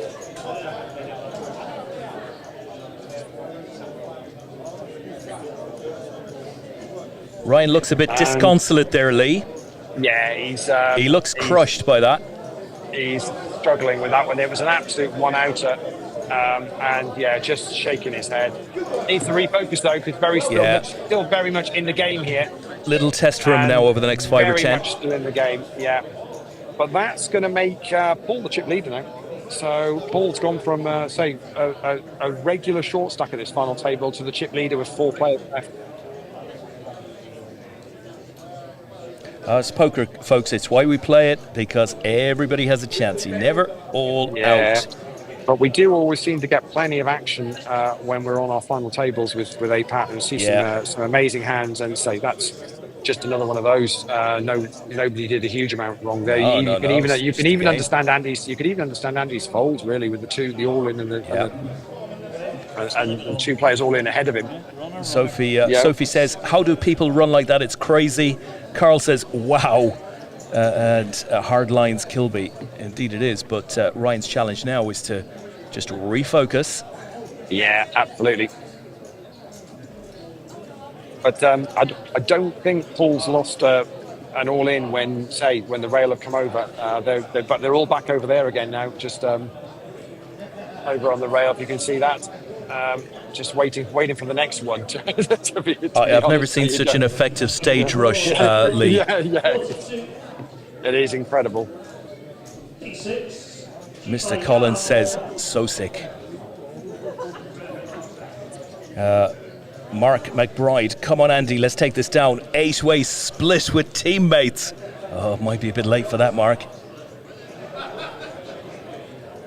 Ryan looks a bit disconsolate there, Lee. Yeah, he looks crushed by that. He's struggling with that one. It was an absolute 1 outer. And yeah, just shaking his head. Needs to refocus though, because still very much in the game here. Little test for him now over the next 5 or 10. Very much still in the game, yeah. But that's going to make Paul the chip leader now. So Paul's gone from, a regular short stack at this final table to the chip leader with 4 players left. It's poker, folks. It's why we play it, because everybody has a chance. You never all out. But we do always seem to get plenty of action when we're on our final tables with APAT and see some amazing hands, and say that's just another one of those. Nobody did a huge amount wrong there. You can even understand Andy's folds really with the all-in and 2 players all in ahead of him. Sophie says, how do people run like that? It's crazy. Carl says, wow. And hard lines Kilby. Indeed it is, but Ryan's challenge now is to just refocus. Yeah, absolutely. But I don't think Paul's lost an all-in when the rail have come over. But they're all back over there again now, just over on the rail, if you can see that. Just waiting for the next one to be I've never seen such an effective stage rush, Lee. Yeah. It is incredible. Mr. Collins says, so sick. Mark McBride, come on, Andy, let's take this down. 8-way split with teammates. Oh, it might be a bit late for that, Mark.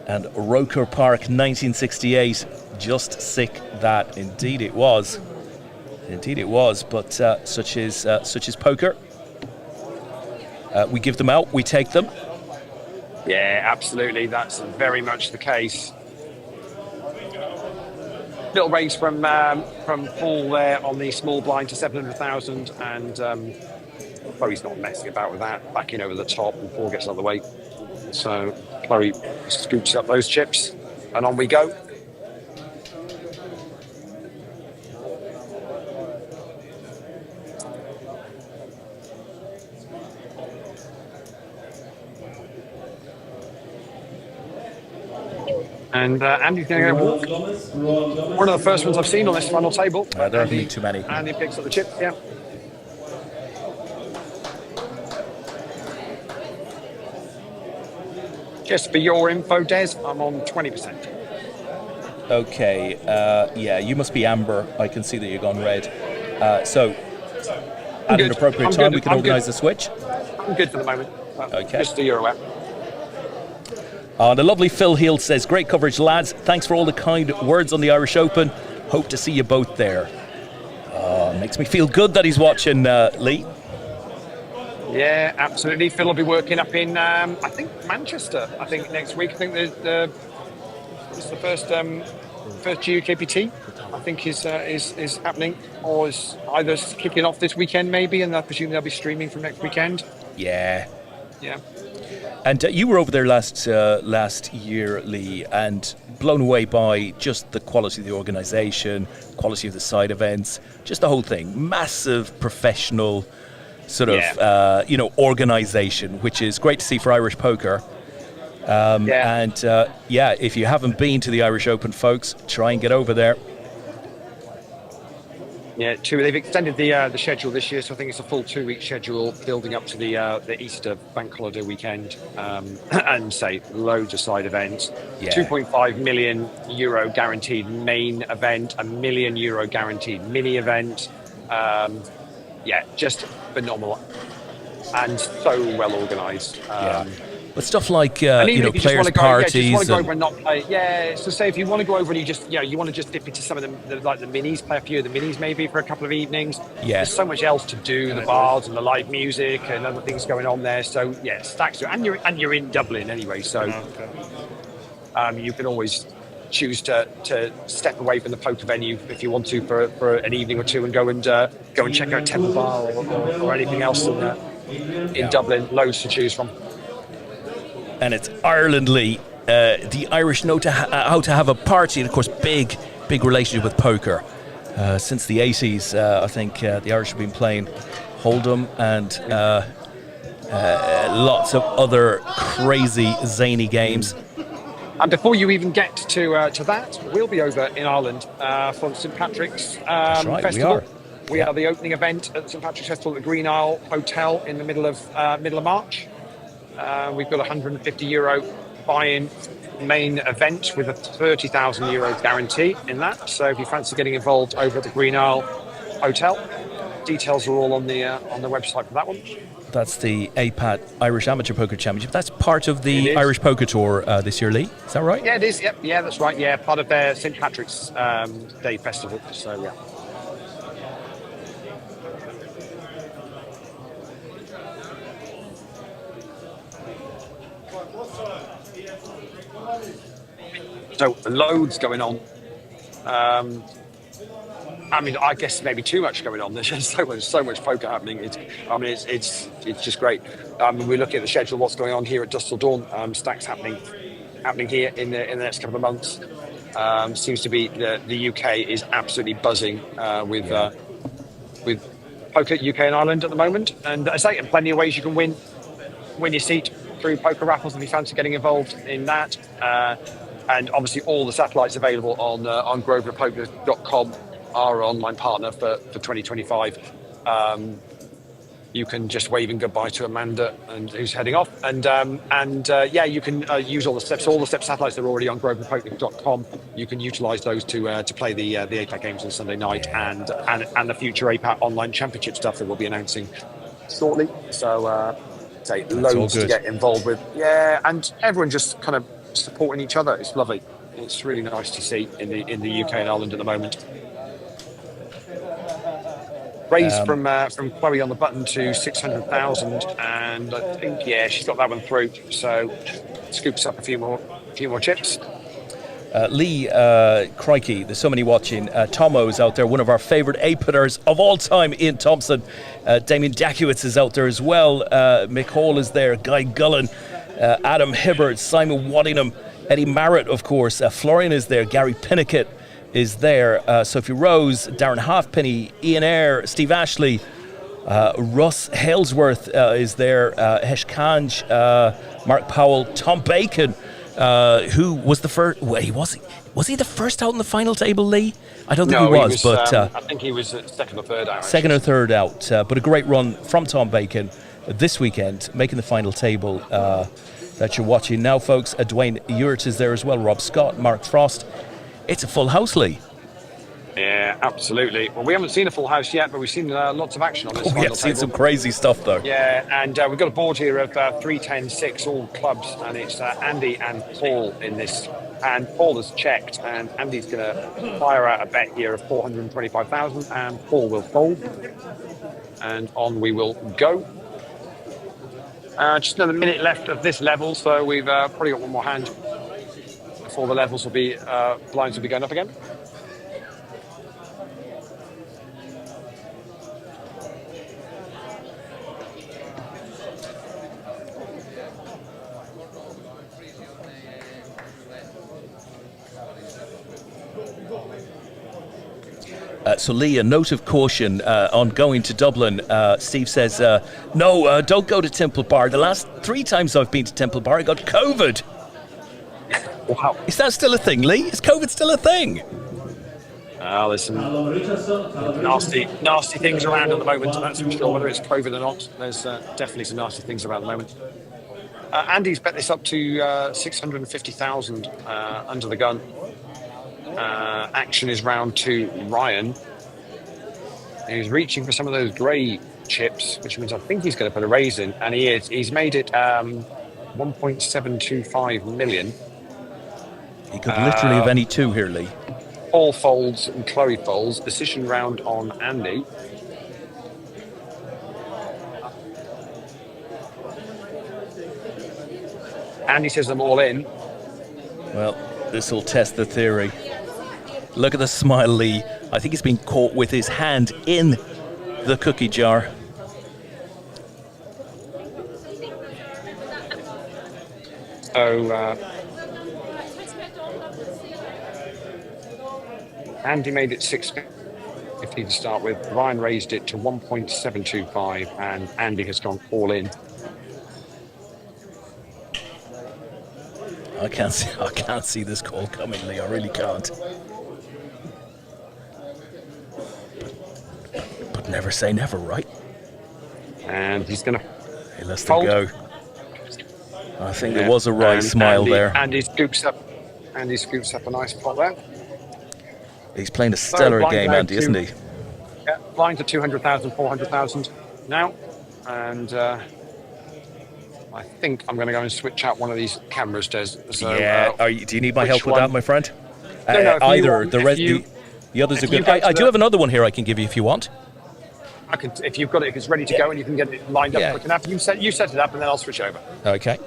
And Roker Park, 1968, just sick that. Indeed it was. But such is poker. We give them out, we take them. Yeah, absolutely. That's very much the case. Little raise from Paul there on the small blind to 700,000, and Chloe's not messing about with that, backing over the top and Paul gets out of the way. So Chloe scoops up those chips and on we go. And Andy's going to go walk. One of the first ones I've seen on this final table. There aren't too many. Andy picks up the chips, yeah. Just for your info, Des, I'm on 20%. Okay, yeah, you must be amber. I can see that you've gone red. So, at an appropriate time, we can organise the switch. I'm good for the moment. Okay. Just so you're aware. The lovely Phil Heald says, great coverage, lads. Thanks for all the kind words on the Irish Open. Hope to see you both there. Makes me feel good that he's watching, Leigh. Yeah, absolutely. Phil will be working up in, I think, Manchester. I think next week. I think it's the first GUKPT. I think is happening, or is either kicking off this weekend maybe, and I presume they'll be streaming from next weekend. Yeah. Yeah. And you were over there last year, Leigh, and blown away by just the quality of the organisation, quality of the side events, just the whole thing. Massive professional sort of, organisation, which is great to see for Irish poker. And if you haven't been to the Irish Open, folks, try and get over there. Yeah, they've extended the schedule this year, so I think it's a full 2-week schedule building up to the Easter bank holiday weekend, and say loads of side events. Yeah. 2.5 million euro guaranteed main event, €1 million guaranteed mini event. Just phenomenal and so well organised. But stuff like Just players' want parties. to go over and not play. Yeah, so say if you want to go over and you want to just dip into some of the minis, play a few of the minis maybe for a couple of evenings. Yeah. There's so much else to do, the bars and the live music and other things going on there. So yeah, stacks to it. And you're in Dublin anyway, so you can always choose to step away from the poker venue if you want to for an evening or two and go and check out Temple Bar or anything else in Dublin. Loads to choose from. And it's Ireland, Leigh. The Irish know how to have a party, and of course, big relationship with poker. Since the 80s, I think the Irish have been playing Hold'em and lots of other crazy, zany games. And before you even get to that, we'll be over in Ireland for St Patrick's Festival. We are the opening event at St Patrick's Festival at the Green Isle Hotel in the middle of March. We've got €150 buy-in main event with a €30,000 guarantee in that. So if you fancy getting involved over at the Green Isle Hotel, details are all on the website for that one. That's the APAT Irish Amateur Poker Championship. That's part of the Irish Poker Tour this year, Leigh. Is that right? Yeah, it is. Yep. Yeah, that's right. Yeah, part of their St Patrick's Day Festival. So yeah. So loads going on. I guess maybe too much going on. There's just so much poker happening. It's just great. We look at the schedule, what's going on here at Dusk Till Dawn. Stacks happening here in the next couple of months. Seems to be the UK is absolutely buzzing with poker UK and Ireland at the moment. And I say, plenty of ways you can win your seat through poker raffles if you fancy getting involved in that. And obviously all the satellites available on groverpoker.com, our online partner for 2025. You can just wave in goodbye to Amanda, who's heading off, and you can use all the steps. All the step satellites that are already on groverpoker.com. You can utilise those to play the APAT games on Sunday night and the future APAT online championship stuff that we'll be announcing shortly. So loads to get involved with. Yeah, and everyone just kind of supporting each other. It's lovely. It's really nice to see in the UK and Ireland at the moment. Raised from Chloe on the button to 600,000, and I think she's got that one through. So scoops up a few more chips. Leigh, crikey, there's so many watching. Tomo's out there, one of our favourite APATers of all time, Ian Thompson. Damien Dakiewicz is out there as well. Mick Hall is there, Guy Gullen, Adam Hibbert, Simon Waddingham, Eddie Marritt, of course. Florian is there, Gary Pinnickett is there, Sophie Rose, Darren Halfpenny, Ian Eyre, Steve Ashley, Russ Halesworth is there, Hesh Kanj, Mark Powell, Tom Bacon, who was the first. Wait, was he the first out in the final table, Leigh? I don't think he was, but I think he was second or third out. Second or third out, but a great run from Tom Bacon this weekend, making the final table that you're watching now, folks. Dwayne Ewart is there as well, Rob Scott, Mark Frost. It's a full house, Leigh. Yeah, absolutely. Well, we haven't seen a full house yet, but we've seen lots of action on this. We have seen some crazy stuff, though. Yeah, and we've got a board here of 3, 10, 6, all clubs, and it's Andy and Paul in this. And Paul has checked, and Andy's going to fire out a bet here of 425,000, and Paul will fold. And on we will go. Just another minute left of this level, so we've probably got one more hand before the levels will be blinds will be going up again. So, Leigh, a note of caution on going to Dublin. Steve says, no, don't go to Temple Bar. The last 3 times I've been to Temple Bar, I got COVID. Wow. Is that still a thing, Leigh? Is COVID still a thing? There's some nasty things around at the moment, that's for sure. Whether it's COVID or not, there's definitely some nasty things around at the moment. Andy's bet this up to 650,000 under the gun. Action is round 2, Ryan. He's reaching for some of those grey chips, which means I think he's going to put a raise in, and he is. He's made it 1.725 million. He could literally have any 2 here, Leigh. Paul folds and Chloe folds. Decision round on Andy. Andy says I'm all in. Well, this will test the theory. Look at the smile, Leigh. I think he's been caught with his hand in the cookie jar. So, Andy made it 650 to start with. Ryan raised it to 1.725, and Andy has gone all in. I can't see this call coming, Leigh. I really can't. But never say never, right? And he's going to. He lets them go. I think there was a right smile there. Andy scoops up a nice pot there. He's playing a stellar game, Andy, isn't he? Yeah, blind to 200,000, 400,000 now, and I think I'm going to go and switch out one of these cameras, Des. So, yeah. Do you need my help with that, my friend? No, either the others are good. I do have another one here I can give you if you want. I can, if you've got it, if it's ready to go and you can get it lined up quick enough. You set it up, and then I'll switch over. Okay.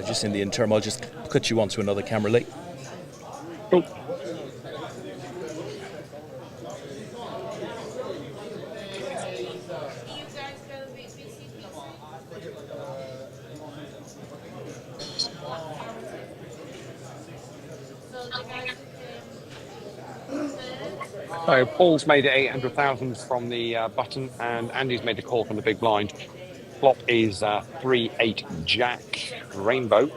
Just in the interim, I'll just cut you onto another camera, Leigh. Cool. So Paul's made it 800,000 from the button, and Andy's made a call from the big blind. Flop is 3-8 Jack Rainbow.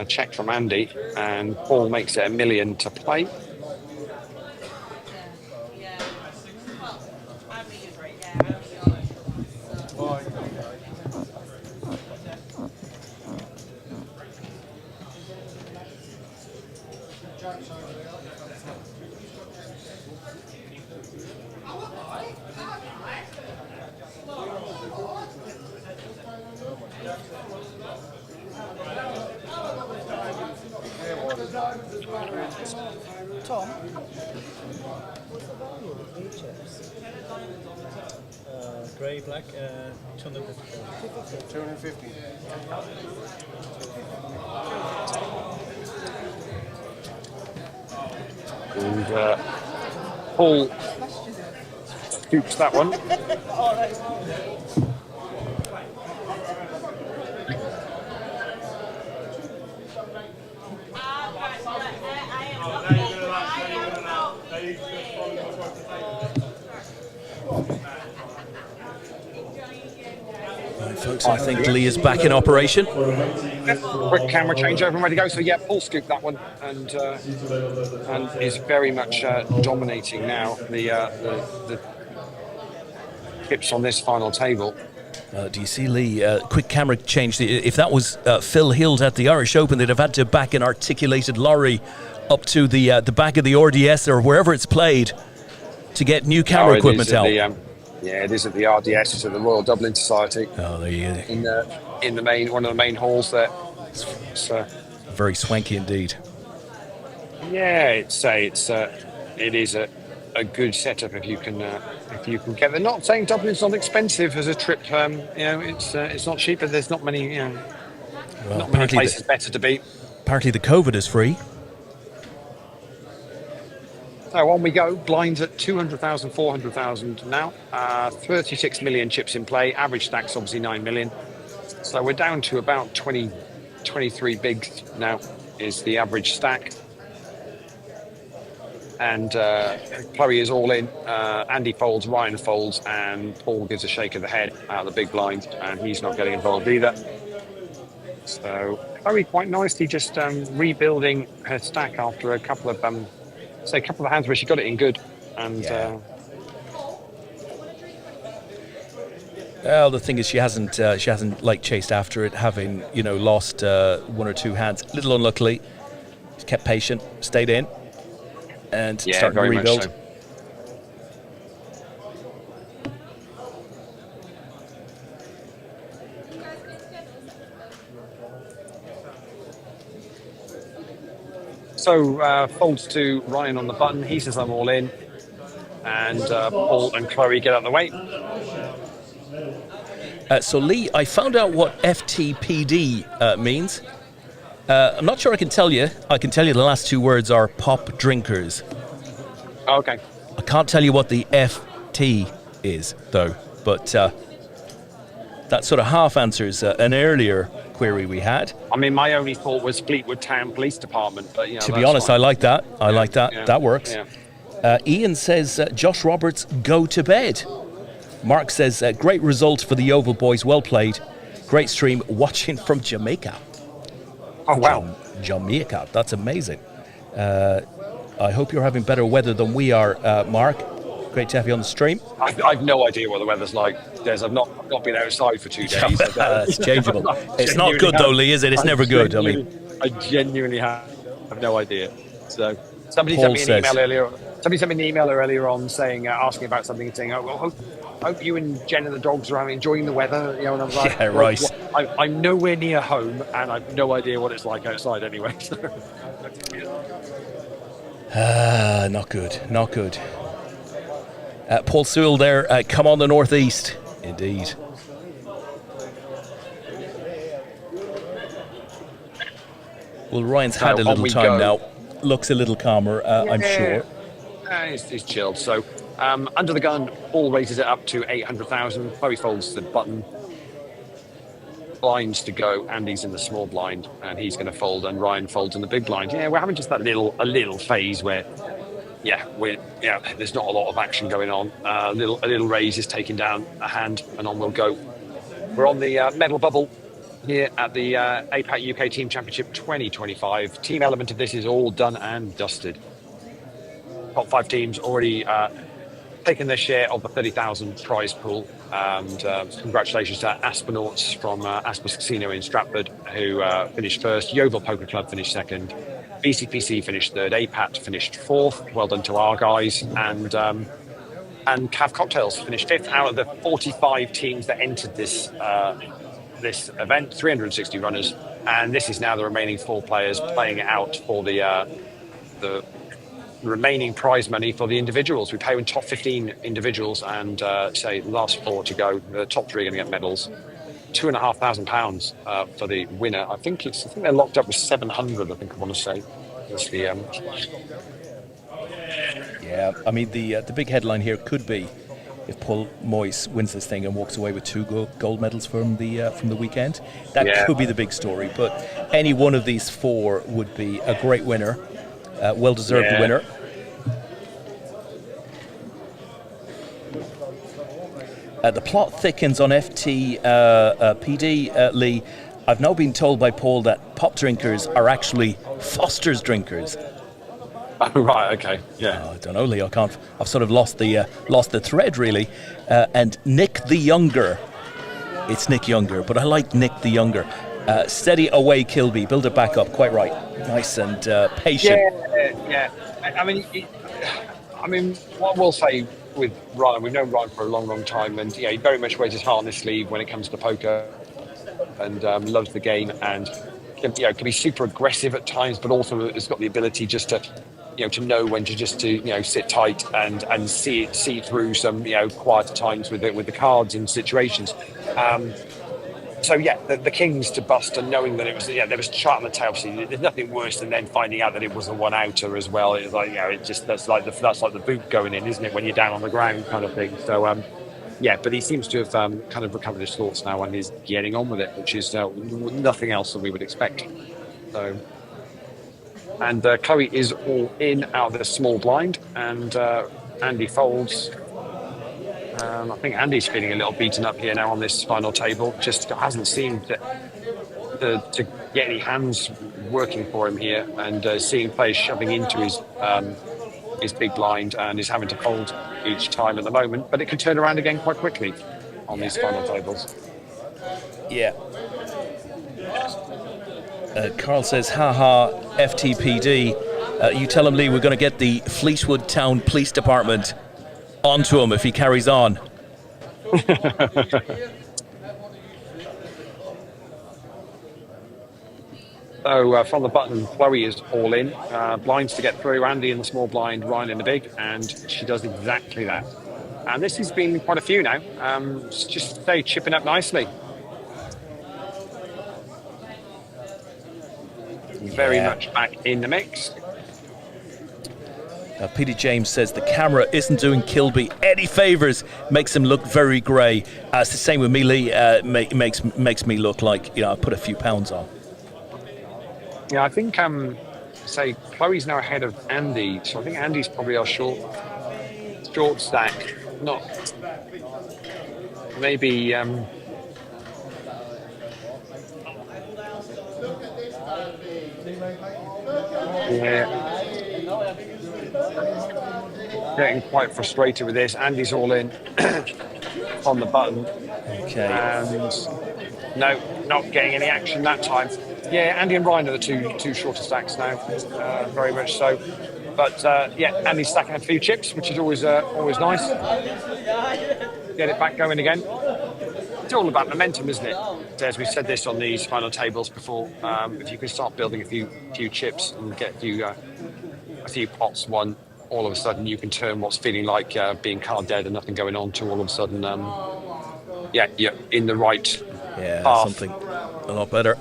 Check from Andy, and Paul makes it $1 million to play. Tom, what's the value of the blue chips? Grey, black, 250. 250. And Paul scoops that one. Right, folks, I think Leigh is back in operation. Quick camera change over and ready to go. So yeah, Paul scooped that one and is very much dominating now the chips on this final table. Do you see, Leigh? Quick camera change. If that was Phil Hild at the Irish Open, they'd have had to back an articulated lorry up to the back of the RDS or wherever it's played to get new camera equipment out. Yeah, it is at the RDS, so the Royal Dublin Society. Oh, there you go. In the main, one of the main halls there. So very swanky indeed. yeah, it is a good setup if you can get there. Not saying Dublin's not expensive as a trip. It's not cheap, but there's not many not many places better to be. Apparently, the COVID is free. So on we go. Blinds at 200,000, 400,000 now. 36 million chips in play. Average stack's obviously 9 million. So we're down to about 23 bigs now is the average stack. And Chloe is all in. Andy folds, Ryan folds, and Paul gives a shake of the head out of the big blind, and he's not getting involved either. So Chloe quite nicely just rebuilding her stack after a couple of hands where she got it in good. And well, the thing is, she hasn't like chased after it, having lost one or two hands. A little unluckily, she kept patient, stayed in, and started to rebuild. Much so. Folds to Ryan on the button. He says I'm all in, and Paul and Chloe get out of the way. So Leigh, I found out what FTPD means. I'm not sure I can tell you. I can tell you the last two words are pop drinkers. Okay. I can't tell you what the FT is, though. But that sort of half answers an earlier query we had. I mean, my only thought was Fleetwood Town Police Department, but to be honest, fine. I like that. I like that. Yeah, that works. Yeah. Ian says, Josh Roberts, go to bed. Mark says, great result for the Oval boys. Well played. Great stream. Watching from Jamaica. Oh, wow. Jamaica. That's amazing. I hope you're having better weather than we are, Mark. Great to have you on the stream. I've no idea what the weather's like, Des. I've not been outside for 2 days. It's changeable. It's not good, though, Leigh, is it? It's never good. I genuinely have no idea. So somebody Paul sent me an email earlier on saying, asking about something and saying, hope you and Jen and the dogs are enjoying the weather. And I'm like, yeah, right. I'm nowhere near home, and I've no idea what it's like outside anyway. Not good. Not good. Paul Sewell there, come on the northeast. Indeed. Well, Ryan's had a little time now. Looks a little calmer, I'm sure. He's chilled. So, under the gun, Paul raises it up to 800,000. Chloe folds the button. Blinds to go. Andy's in the small blind, and he's going to fold, and Ryan folds in the big blind. Yeah, we're having just that little phase where, there's not a lot of action going on. A little raise is taking down a hand, and on we'll go. We're on the medal bubble here at the APAT UK Team Championship 2025. Team element of this is all done and dusted. Top 5 teams already taken their share of the 30,000 prize pool. And congratulations to Aspenauts from Aspas Casino in Stratford, who finished first. Yeovil Poker Club finished second. BCPC finished third. APAT finished fourth. Well done to our guys. And Cav Cocktails finished fifth out of the 45 teams that entered this event. 360 runners, and this is now the remaining 4 players playing it out for the remaining prize money for the individuals. We pay in top 15 individuals, and say the last 4 to go. The top 3 are going to get medals. £2,500 for the winner. I think they're locked up with 700. I think I want to say. That's the Yeah, I mean the big headline here could be if Paul Moyes wins this thing and walks away with 2 gold medals from the weekend. That could be the big story. But any one of these 4 would be a great winner, well-deserved winner. The plot thickens on FT PD, Leigh. I've now been told by Paul that pop drinkers are actually Foster's drinkers. Oh, right, okay, yeah. I don't know, Leigh. I've sort of lost the thread, really. And Nick the Younger. It's Nick Younger, but I like Nick the Younger. Steady away, Kilby. Build it back up. Quite right. Nice and patient. Yeah. I mean, what we'll say with Ryan, we've known Ryan for a long, long time, and he very much wears his heart on his sleeve when it comes to poker, and loves the game, and can be super aggressive at times, but also has got the ability just to know when to just sit tight and see through some quieter times with the cards and situations. So the Kings to bust, and knowing that it was there was chart on the tail. Obviously, there's nothing worse than then finding out that it was a one-outer as well. It's like that's like the boot going in, isn't it, when you're down on the ground kind of thing. So but he seems to have kind of recovered his thoughts now and is getting on with it, which is nothing else than we would expect. So. And Chloe is all in out of the small blind, and Andy folds. I think Andy's feeling a little beaten up here now on this final table. Just hasn't seemed to get any hands working for him here, and seeing players shoving into his big blind, and is having to fold each time at the moment. But it can turn around again quite quickly on these final tables. Yeah. Carl says, haha, FTPD. You tell him, Leigh, we're going to get the Fleetwood Town Police Department onto him if he carries on. So from the button, Chloe is all in. Blinds to get through, Andy in the small blind, Ryan in the big, and she does exactly that. And this has been quite a few now. Just stay chipping up nicely. Very much back in the mix. Peter James says the camera isn't doing Kilby any favours, makes him look very grey. It's the same with me, Leigh. Makes me look like I put a few pounds on. Yeah, I think say Chloe's now ahead of Andy, so I think Andy's probably our short stack. Not maybe. Getting quite frustrated with this. Andy's all in on the button. Okay. And no, not getting any action that time. Yeah, Andy and Ryan are the two shorter stacks now, very much so. But Andy's stacking a few chips, which is always nice. Get it back going again. It's all about momentum, isn't it? As we've said this on these final tables before, if you can start building a few chips and get a few pots won, all of a sudden you can turn what's feeling like being card dead and nothing going on to all of a sudden, you're in the right path. Something a lot better.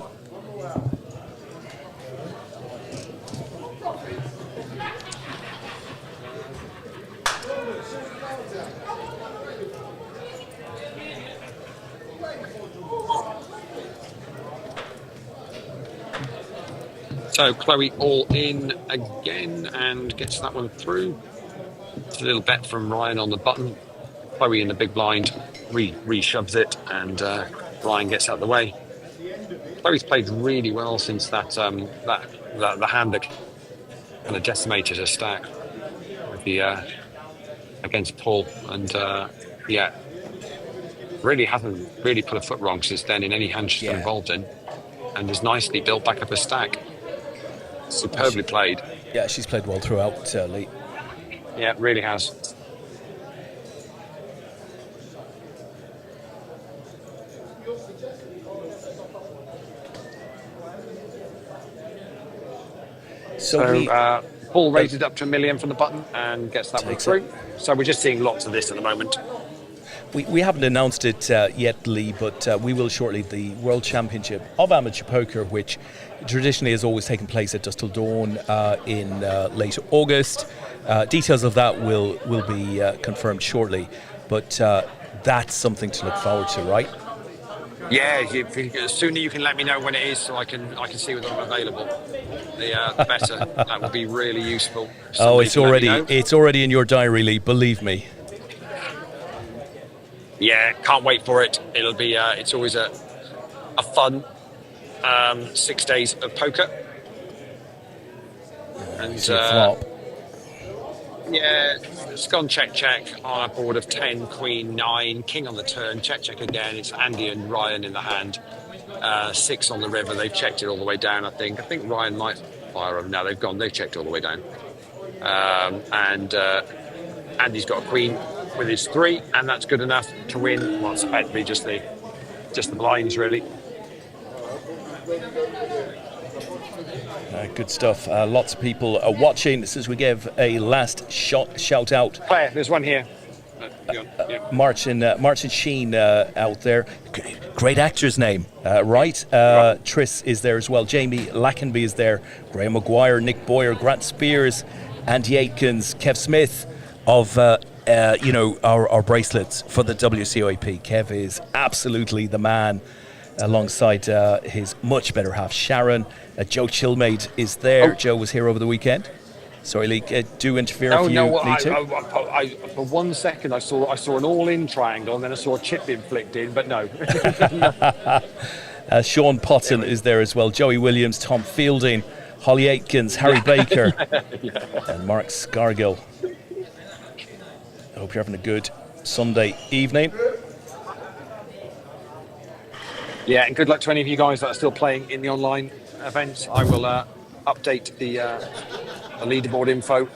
So Chloe all in again and gets that one through. It's a little bet from Ryan on the button. Chloe in the big blind re-shoves it, and Ryan gets out of the way. Chloe's played really well since that the hand that kind of decimated her stack with the against Paul, and really hasn't really put a foot wrong since then in any hand she's been involved in, and has nicely built back up her stack. Superbly played. Yeah, she's played well throughout, Leigh. Yeah, it really has. Paul raises up to $1 million from the button and gets that one through. So we're just seeing lots of this at the moment. We haven't announced it yet, Leigh, but we will shortly. The World Championship of Amateur Poker, which traditionally has always taken place at Dusk Till Dawn in late August. Details of that will be confirmed shortly, but that's something to look forward to, right? Yeah, the sooner you can let me know when it is, so I can see whether I'm available, the better. That would be really useful. Oh, it's already in your diary, Leigh. Believe me. Yeah, can't wait for it. It'll be. It's always a fun 6 days of poker. And flop. Yeah, it's gone check on a board of 10, Queen 9, King on the turn, check again. It's Andy and Ryan in the hand. 6 on the river. They've checked it all the way down. I think Ryan might fire them. No, they've checked all the way down. And Andy's got a queen with his 3, and that's good enough to win. Well, it's effectively just the blinds, really. Good stuff. Lots of people are watching. As we give a last shout out. Claire, there's one here. Martin Sheen out there. Great actor's name, right? Triss is there as well. Jamie Lackenby is there. Graham Maguire, Nick Boyer, Grant Spears, Andy Aitkins, Kev Smith of our bracelets for the WCOAP. Kev is absolutely the man, alongside his much better half Sharon. Joe Chilmaid is there. Joe was here over the weekend. Sorry, Leigh, do interfere if you need to. For 1 second I saw an all-in triangle, and then I saw a chip being flicked in, but no. Sean Potton is there as well. Joey Williams, Tom Fielding, Holly Aitkins, Harry Baker, and Mark Scargill. I hope you're having a good Sunday evening. Yeah, and good luck to any of you guys that are still playing in the online events. I will update the leaderboard info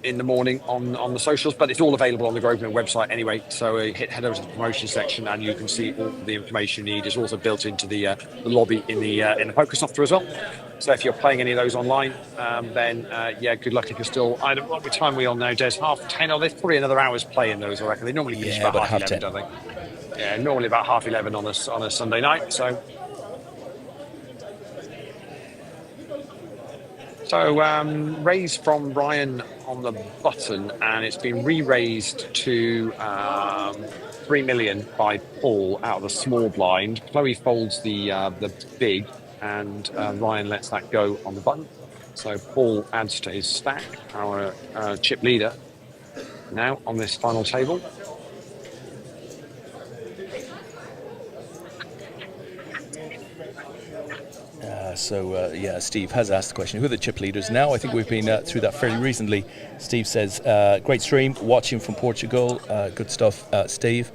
in the morning on the socials, but it's all available on the Grosvenor website anyway. So head over to the promotion section, and you can see all the information you need. It's also built into the lobby in the poker software as well. So if you're playing any of those online, then good luck if you're still. I don't know what time we on now, Des. 10:30, or there's probably another hour's play in those, I reckon. They normally finish about half 11, don't they? Yeah, normally about 11:30 on a Sunday night. So raised from Ryan on the button, and it's been re-raised to 3 million by Paul out of the small blind. Chloe folds the big, and Ryan lets that go on the button. So Paul adds to his stack, our chip leader, now on this final table. Steve has asked the question, who are the chip leaders now? I think we've been through that fairly recently. Steve says, great stream, watching from Portugal. Good stuff, Steve.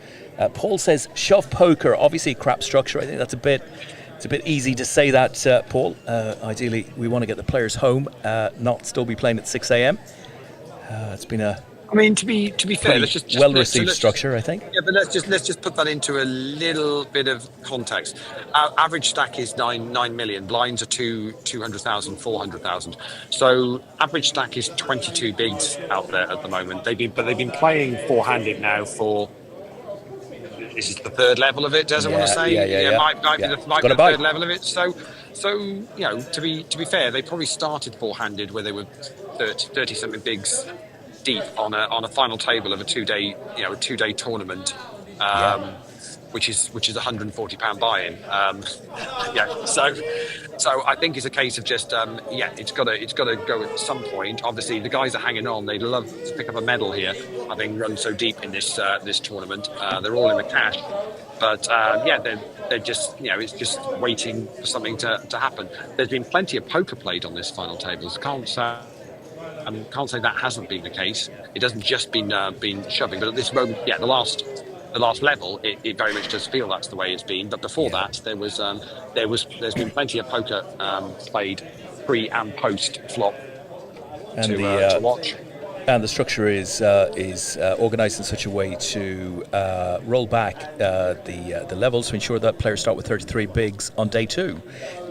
Paul says, shove poker, obviously crap structure. I think it's a bit easy to say that, Paul. Ideally, we want to get the players home, not still be playing at 6 a.m. It's been to be fair, let's just well-received structure, I think. Yeah, but let's just put that into a little bit of context. Our average stack is 9 million. Blinds are 200,000, 400,000. So average stack is 22 bigs out there at the moment. They've been playing four-handed now for. This is the third level of it. Doesn't want to say. Might be the third level of it. So to be fair, they probably started four-handed where they were 30 something bigs deep on a final table of a two-day tournament, which is £140 buy-in. So I think it's a case of just it's got to go at some point. Obviously, the guys are hanging on. They'd love to pick up a medal here, having run so deep in this tournament. They're all in the cash, but they're just it's just waiting for something to happen. There's been plenty of poker played on this final tables. Can't say that hasn't been the case. It hasn't just been shoving, but at this moment, the last level, it very much does feel that's the way it's been. But before that, there's been plenty of poker played pre and post flop to watch. And the structure is organised in such a way to roll back the levels to ensure that players start with 33 bigs on day 2.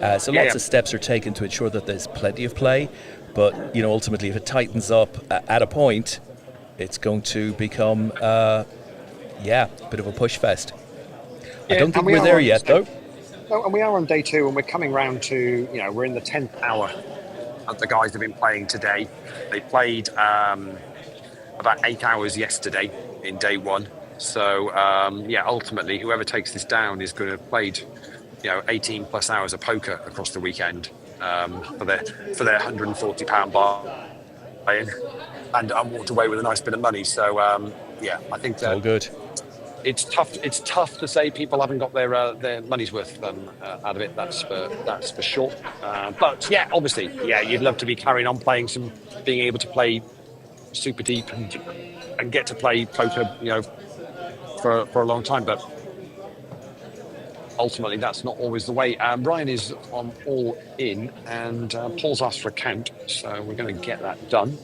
Lots of steps are taken to ensure that there's plenty of play. But, ultimately, if it tightens up at a point, it's going to become, a bit of a push fest. I don't think we're there yet, though. No, and we are on day 2, and we're coming round to, we're in the 10th hour that the guys have been playing today. They played about 8 hours yesterday in day 1. So, ultimately, whoever takes this down is going to have played, 18 plus hours of poker across the weekend for their £140 buy-in, and walked away with a nice bit of money. So, I think that all good. It's tough. It's tough to say people haven't got their money's worth out of it. That's for sure. But obviously, you'd love to be carrying on playing being able to play super deep and get to play poker, for a long time. But ultimately, that's not always the way. Ryan is on all in, and Paul's asked for a count, so we're going to get that done.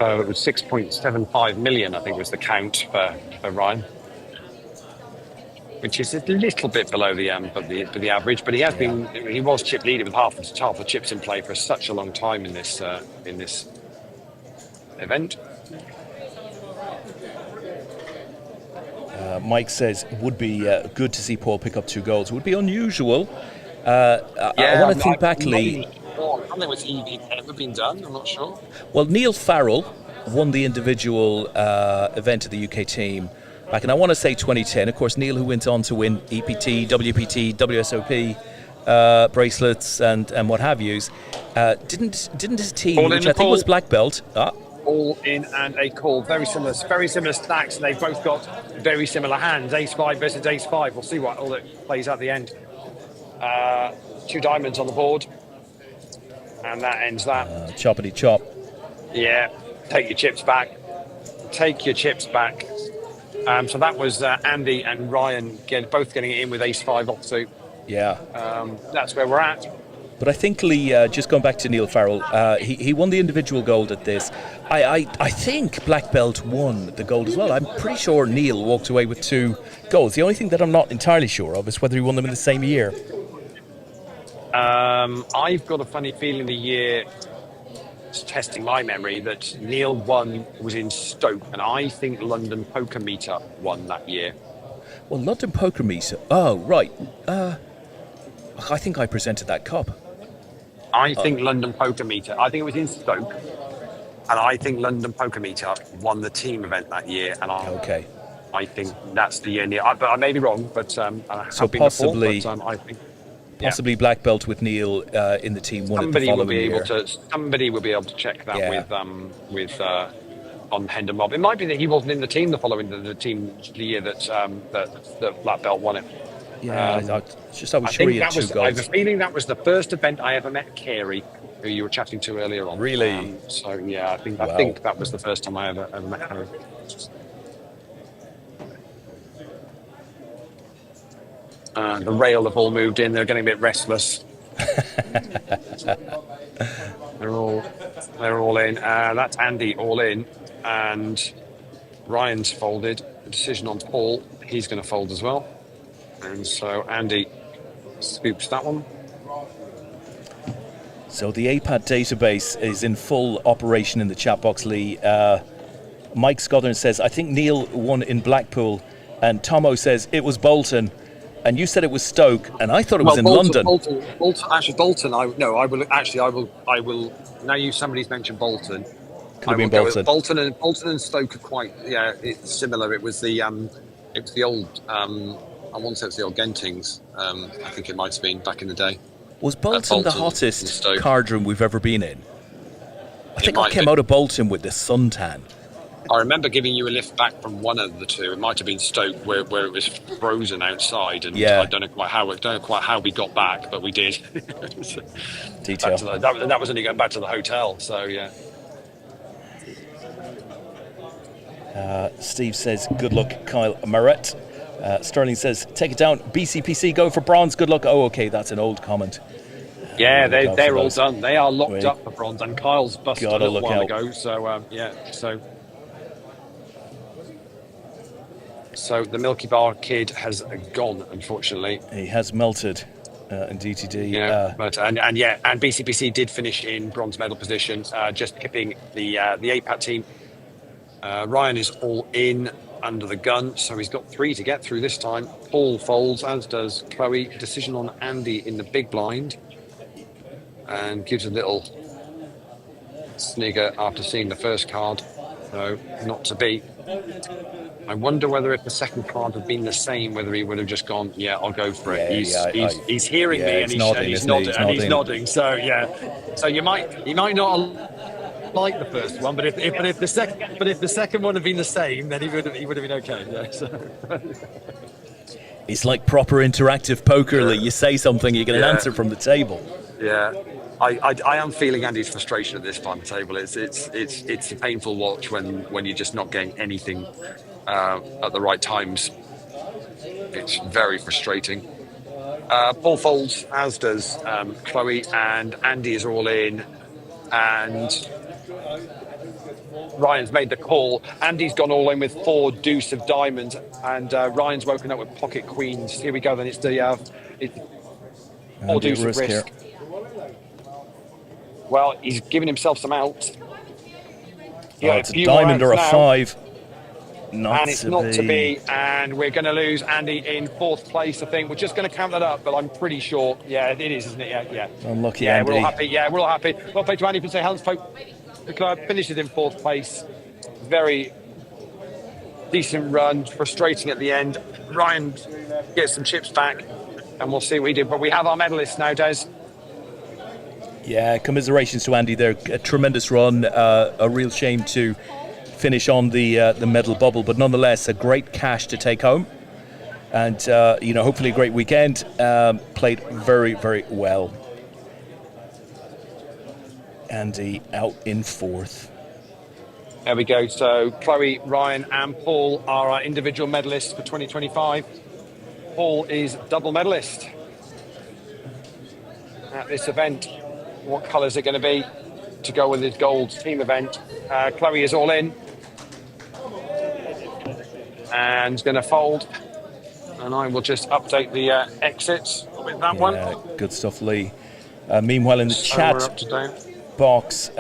It was 6.75 million, I think, was the count for Ryan, which is a little bit below the average. But he has been, he was chip leader with half the chips in play for such a long time in this event. Mike says it would be good to see Paul pick up 2 goals. It would be unusual. I want to think back, Leigh. I don't think it's ever been done. I'm not sure. Well, Neil Farrell won the individual event of the UK team back in, I want to say, 2010. Of course, Neil, who went on to win EPT, WPT, WSOP bracelets and what have yous, didn't his team, which I think was black belt. All in and a call. Very similar stacks, and they've both got very similar hands. Ace-5 versus Ace-5. We'll see what all that plays at the end. 2 diamonds on the board. And that ends that. Choppity chop. Yeah, take your chips back. So that was Andy and Ryan both getting it in with Ace-5 offsuit. Yeah. That's where we're at. But I think, Leigh, just going back to Neil Farrell, he won the individual gold at this. I think Black Belt won the gold as well. I'm pretty sure Neil walked away with 2 golds. The only thing that I'm not entirely sure of is whether he won them in the same year. I've got a funny feeling the year, testing my memory, that Neil was in Stoke, and I think London Poker Meter won that year. Well, London Poker Meter. Oh, right. I think I presented that cup. I think London Poker Meter. I think it was in Stoke, and I think London Poker Meter won the team event that year. And I think that's the year. But I may be wrong. But I have been possibly. Before, but I think. Possibly black belt with Neil in the team won it the following year. Somebody will be able to check that with on Hendon Mob. It might be that he wasn't in the team the year that black belt won it. Yeah, I was sure he had 2 goals. I have a feeling that was the first event I ever met Carey, who you were chatting to earlier on. Really? I think that was the first time I ever met Carey. The rail have all moved in. They're getting a bit restless. They're all in. That's Andy all in, and Ryan's folded. A decision on Paul. He's going to fold as well, and so Andy scoops that one. So the APAT database is in full operation in the chat box, Leigh. Mike Scothern says, I think Neil won in Blackpool, and Tomo says it was Bolton. And you said it was Stoke, and I thought it was in London. Bolton. I will. Now somebody's mentioned Bolton. Could have been Bolton. Bolton and Stoke are quite. Yeah, it's similar. It was the old. I want to say it's the old Gentings. I think it might have been back in the day. Was Bolton the hottest card room we've ever been in? I think I came out of Bolton with the suntan. I remember giving you a lift back from one of the 2. It might have been Stoke, where it was frozen outside, and I don't know quite how we got back, but we did. Detail. That was only going back to the hotel. So yeah. Steve says, "Good luck, Kyle Marritt." Sterling says, take it down. BCPC, go for bronze. Good luck. Oh, okay, that's an old comment. Yeah, they're all done. They are locked up for bronze, and Kyle's busted a little while ago. So the Milky Bar kid has gone, unfortunately. He has melted in DTD. Yeah, and BCPC did finish in bronze medal position, just pipping the APAT team. Ryan is all in under the gun, so he's got 3 to get through this time. Paul folds, as does Chloe. Decision on Andy in the big blind, and gives a little snigger after seeing the first card. So not to be. I wonder whether if the second card had been the same, whether he would have just gone, yeah, I'll go for it. He's hearing me, and he's nodding. So so you might not like the first one, but if the second one had been the same, then he would have been okay. Yeah, so. It's like proper interactive poker. Like you say something, you get an answer from the table. Yeah, I am feeling Andy's frustration at this part of the table. It's a painful watch when you're just not getting anything at the right times. It's very frustrating. Paul folds, as does Chloe, and Andy is all in, and Ryan's made the call. Andy's gone all in with 4 deuce of diamonds, and Ryan's woken up with pocket queens. Here we go. Then it's 4 deuce of risk. Here. Well, he's giving himself some outs. It's a diamond or a 5. And it's not to be, and we're going to lose Andy in 4th place, I think. We're just going to count that up, but I'm pretty sure. Yeah, it is, isn't it? Yeah. Unlucky, Andy. We're all happy. We're all happy. Well played to Andy. Say Helens Pope. The club finishes in 4th place. Very decent run. Frustrating at the end. Ryan gets some chips back, and we'll see what he did. But we have our medalists now, Des. Yeah, commiserations to Andy there. A tremendous run. A real shame to finish on the medal bubble, but nonetheless a great cash to take home, and hopefully a great weekend. Played very, very well. Andy out in 4th. There we go. So Chloe, Ryan and Paul are our individual medalists for 2025. Paul is double medalist at this event. What colour is it going to be to go with his gold team event? Chloe is all in and going to fold, and I will just update the exits with that one. Good stuff, Leigh. Meanwhile, in the chat box,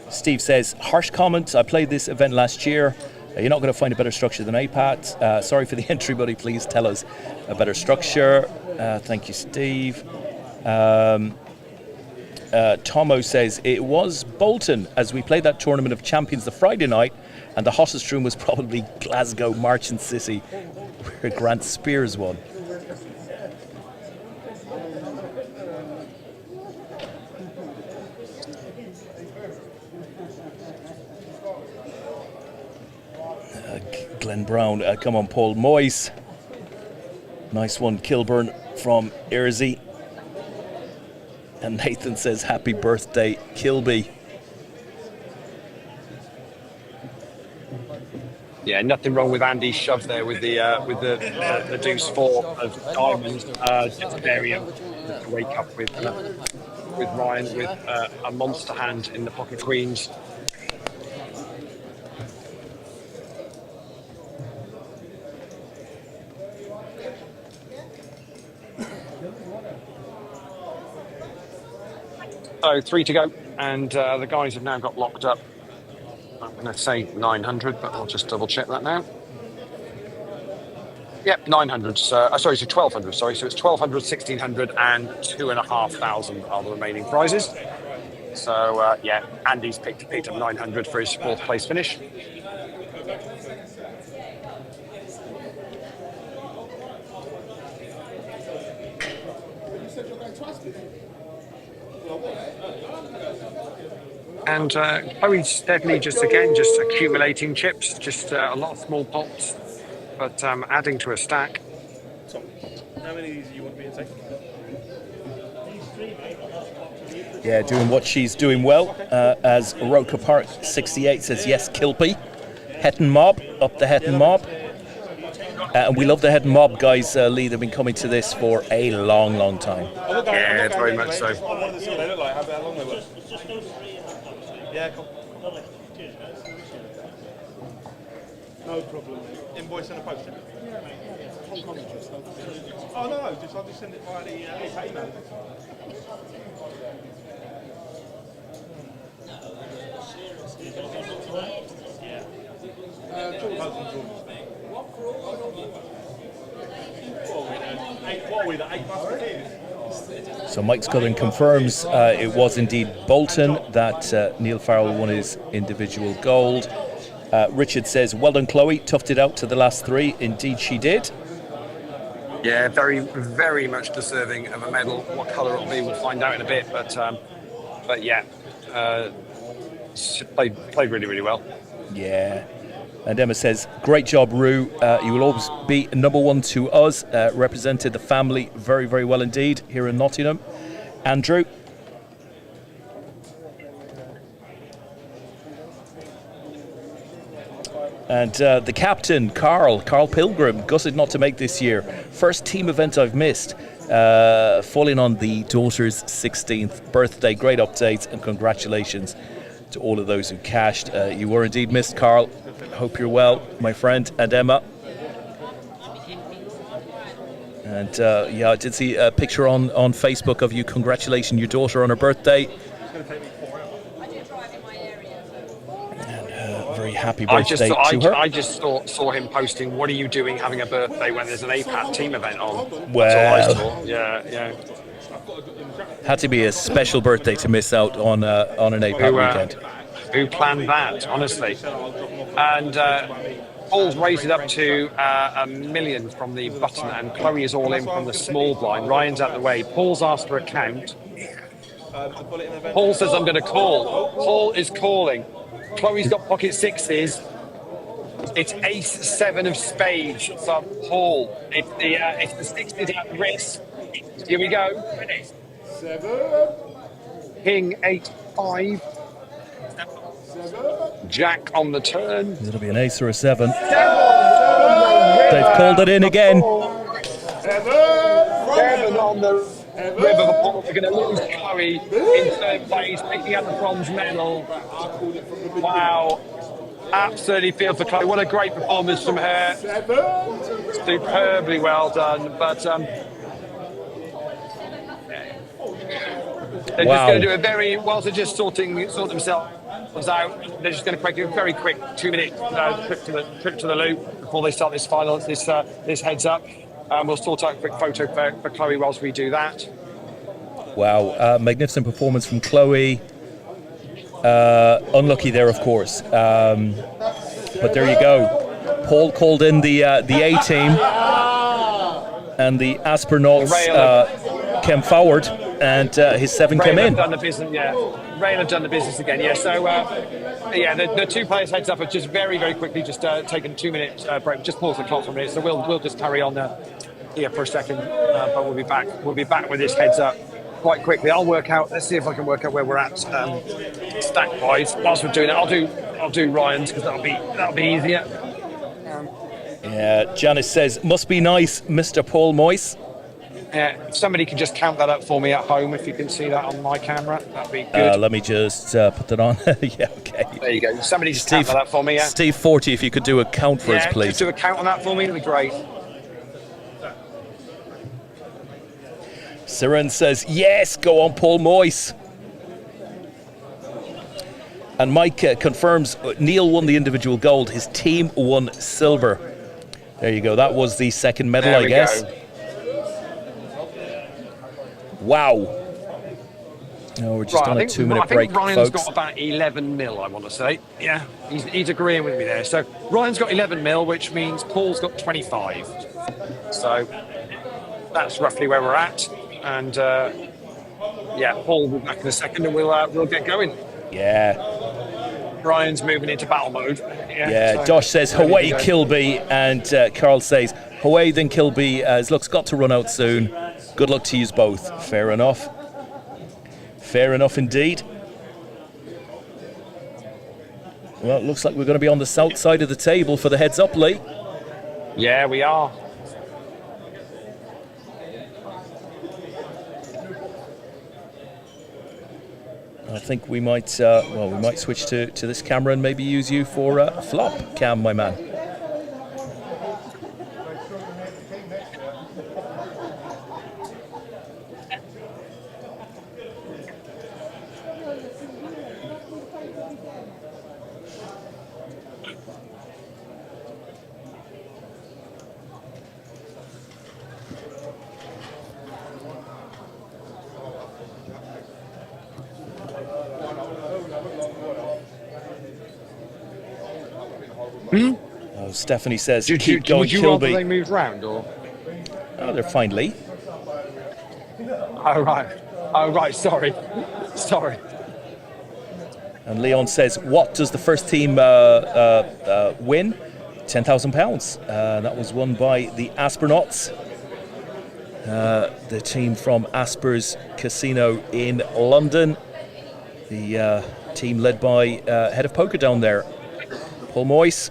Steve says, harsh comments. I played this event last year. You're not going to find a better structure than APAT. Sorry for the entry, buddy. Please tell us a better structure. Thank you, Steve. Tomo says, it was Bolton, as we played that Tournament of Champions the Friday night, and the hottest room was probably Glasgow Merchant City, where Grant Spears won. Glenn Brown, come on, Paul. Moyes, nice one. Kilburn from Ersey. And Nathan says, happy birthday, Kilby. Yeah, nothing wrong with Andy's shove there with the deuce 4 of diamonds. Just very to wake up with Ryan with a monster hand in the pocket queens. So 3 to go, and the guys have now got locked up. I'm going to say 900, but I'll just double check that now. Yep, 900. So 1,200. Sorry, so it's 1,200, 1,600, and 2,500 are the remaining prizes. So Andy's picked up 900 for his 4th place finish. And Chloe's steadily just accumulating chips, just a lot of small pots, but adding to a stack. So, how many of these do you want me to take? Yeah, doing what she's doing well. As Roka Park 68 says, yes, Kilby. Hetton Mob, up the Hetton Mob. And we love the head and mob guys, Leigh. They've been coming to this for a long, long time. Yeah, very much so. I wanted to see what they look like, how long they were. Yeah, cool. No problem. Invoice and a poster. Oh no, I'll just send it via the email. What are we, the 8 Musketeers? So Mike Scullin confirms it was indeed Bolton that Neil Farrell won his individual gold. Richard says, well done, Chloe. Toughed it out to the last 3. Indeed, she did. Yeah, very, very much deserving of a medal. What colour it'll be, we'll find out in a bit. But yeah, played really, really well. Yeah. And Emma says, great job, Rue. You will always be number 1 to us. Represented the family very, very well indeed here in Nottingham. Andrew. And the captain, Carl Pilgrim, gutted not to make this year. First team event I've missed. Falling on the daughter's 16th birthday. Great updates and congratulations to all of those who cashed. You were indeed missed, Carl. Hope you're well, my friend. And Emma. And yeah, I did see a picture on Facebook of you congratulating your daughter on her birthday. Very happy birthday to her. I just saw him posting, what are you doing having a birthday when there's an APAT team event on? Well, that's all I saw. Yeah. Had to be a special birthday to miss out on an APAT weekend. Who planned that, honestly? And Paul's raised it up to $1 million from the button, and Chloe is all in from the small blind. Ryan's out the way. Paul's asked for a count. Paul says, I'm going to call. Paul is calling. Chloe's got pocket 6s. It's ace 7 of spades for Paul. It's the 6s at risk. Here we go. 7. King 8 5. 7. Jack on the turn. It'll be an ace or a 7. They've called it in again. 7 on the river. We're going to lose Chloe in third place, picking up the bronze medal. Wow. Absolutely feel for Chloe. What a great performance from her. Superbly well done. But they're just going to do a very, whilst they're just sort themselves out, they're just going to make a very quick 2-minute trip to the loop before they start this final, this heads up. We'll sort out a quick photo for Chloe whilst we do that. Wow, magnificent performance from Chloe. Unlucky there, of course. But there you go. Paul called in the A team, and the Aspernauts came forward, and his 7 came in. Done the business, yeah. Rail have done the business again, yeah. So, yeah, the 2 players heads up have just very, very quickly just taken a 2-minute break. Just pause the clock for a minute, so we'll just carry on here for a second, but we'll be back. We'll be back with this heads up quite quickly. I'll work out. Let's see if I can work out where we're at stack wise. Whilst we're doing it, I'll do Ryan's because that'll be easier. Yeah, Janice says must be nice, Mr. Paul Moyes. If somebody can just count that up for me at home, if you can see that on my camera, that'd be good. Let me just put that on. Yeah, okay. There you go. Somebody just count that up for me. Yeah. Steve 40, if you could do a count for us, please. Just do a count on that for me. That'd be great. Siren says, yes, go on, Paul Moyes. And Mike confirms Neil won the individual gold. His team won silver. There you go. That was the second medal, I guess. Go. Wow. No, we're just on a 2-minute break, I think Ryan's folks. got about 11 mil, I want to say. Yeah, he's agreeing with me there. So Ryan's got 11 mil, which means Paul's got 25. So that's roughly where we're at. And yeah, Paul will be back in a second, and we'll get going. Yeah. Ryan's moving into battle mode. Yeah. So, Josh says Hawaii Kilby, and Carl says Hawaii then Kilby. His luck's got to run out soon. Good luck to you both. Fair enough. Fair enough indeed. Well, it looks like we're going to be on the south side of the table for the heads up, Leigh. Yeah, we are. I think we might, we might switch to this camera and maybe use you for a flop cam, my man. Oh, Stephanie says, keep going, would you Kilby. rather they moved round, or? Oh, they're fine, Lee. Oh, right. Sorry. And Leon says, what does the first team win? £10,000. That was won by the Aspernauts, the team from Asper's Casino in London. The team led by head of poker down there, Paul Moyes,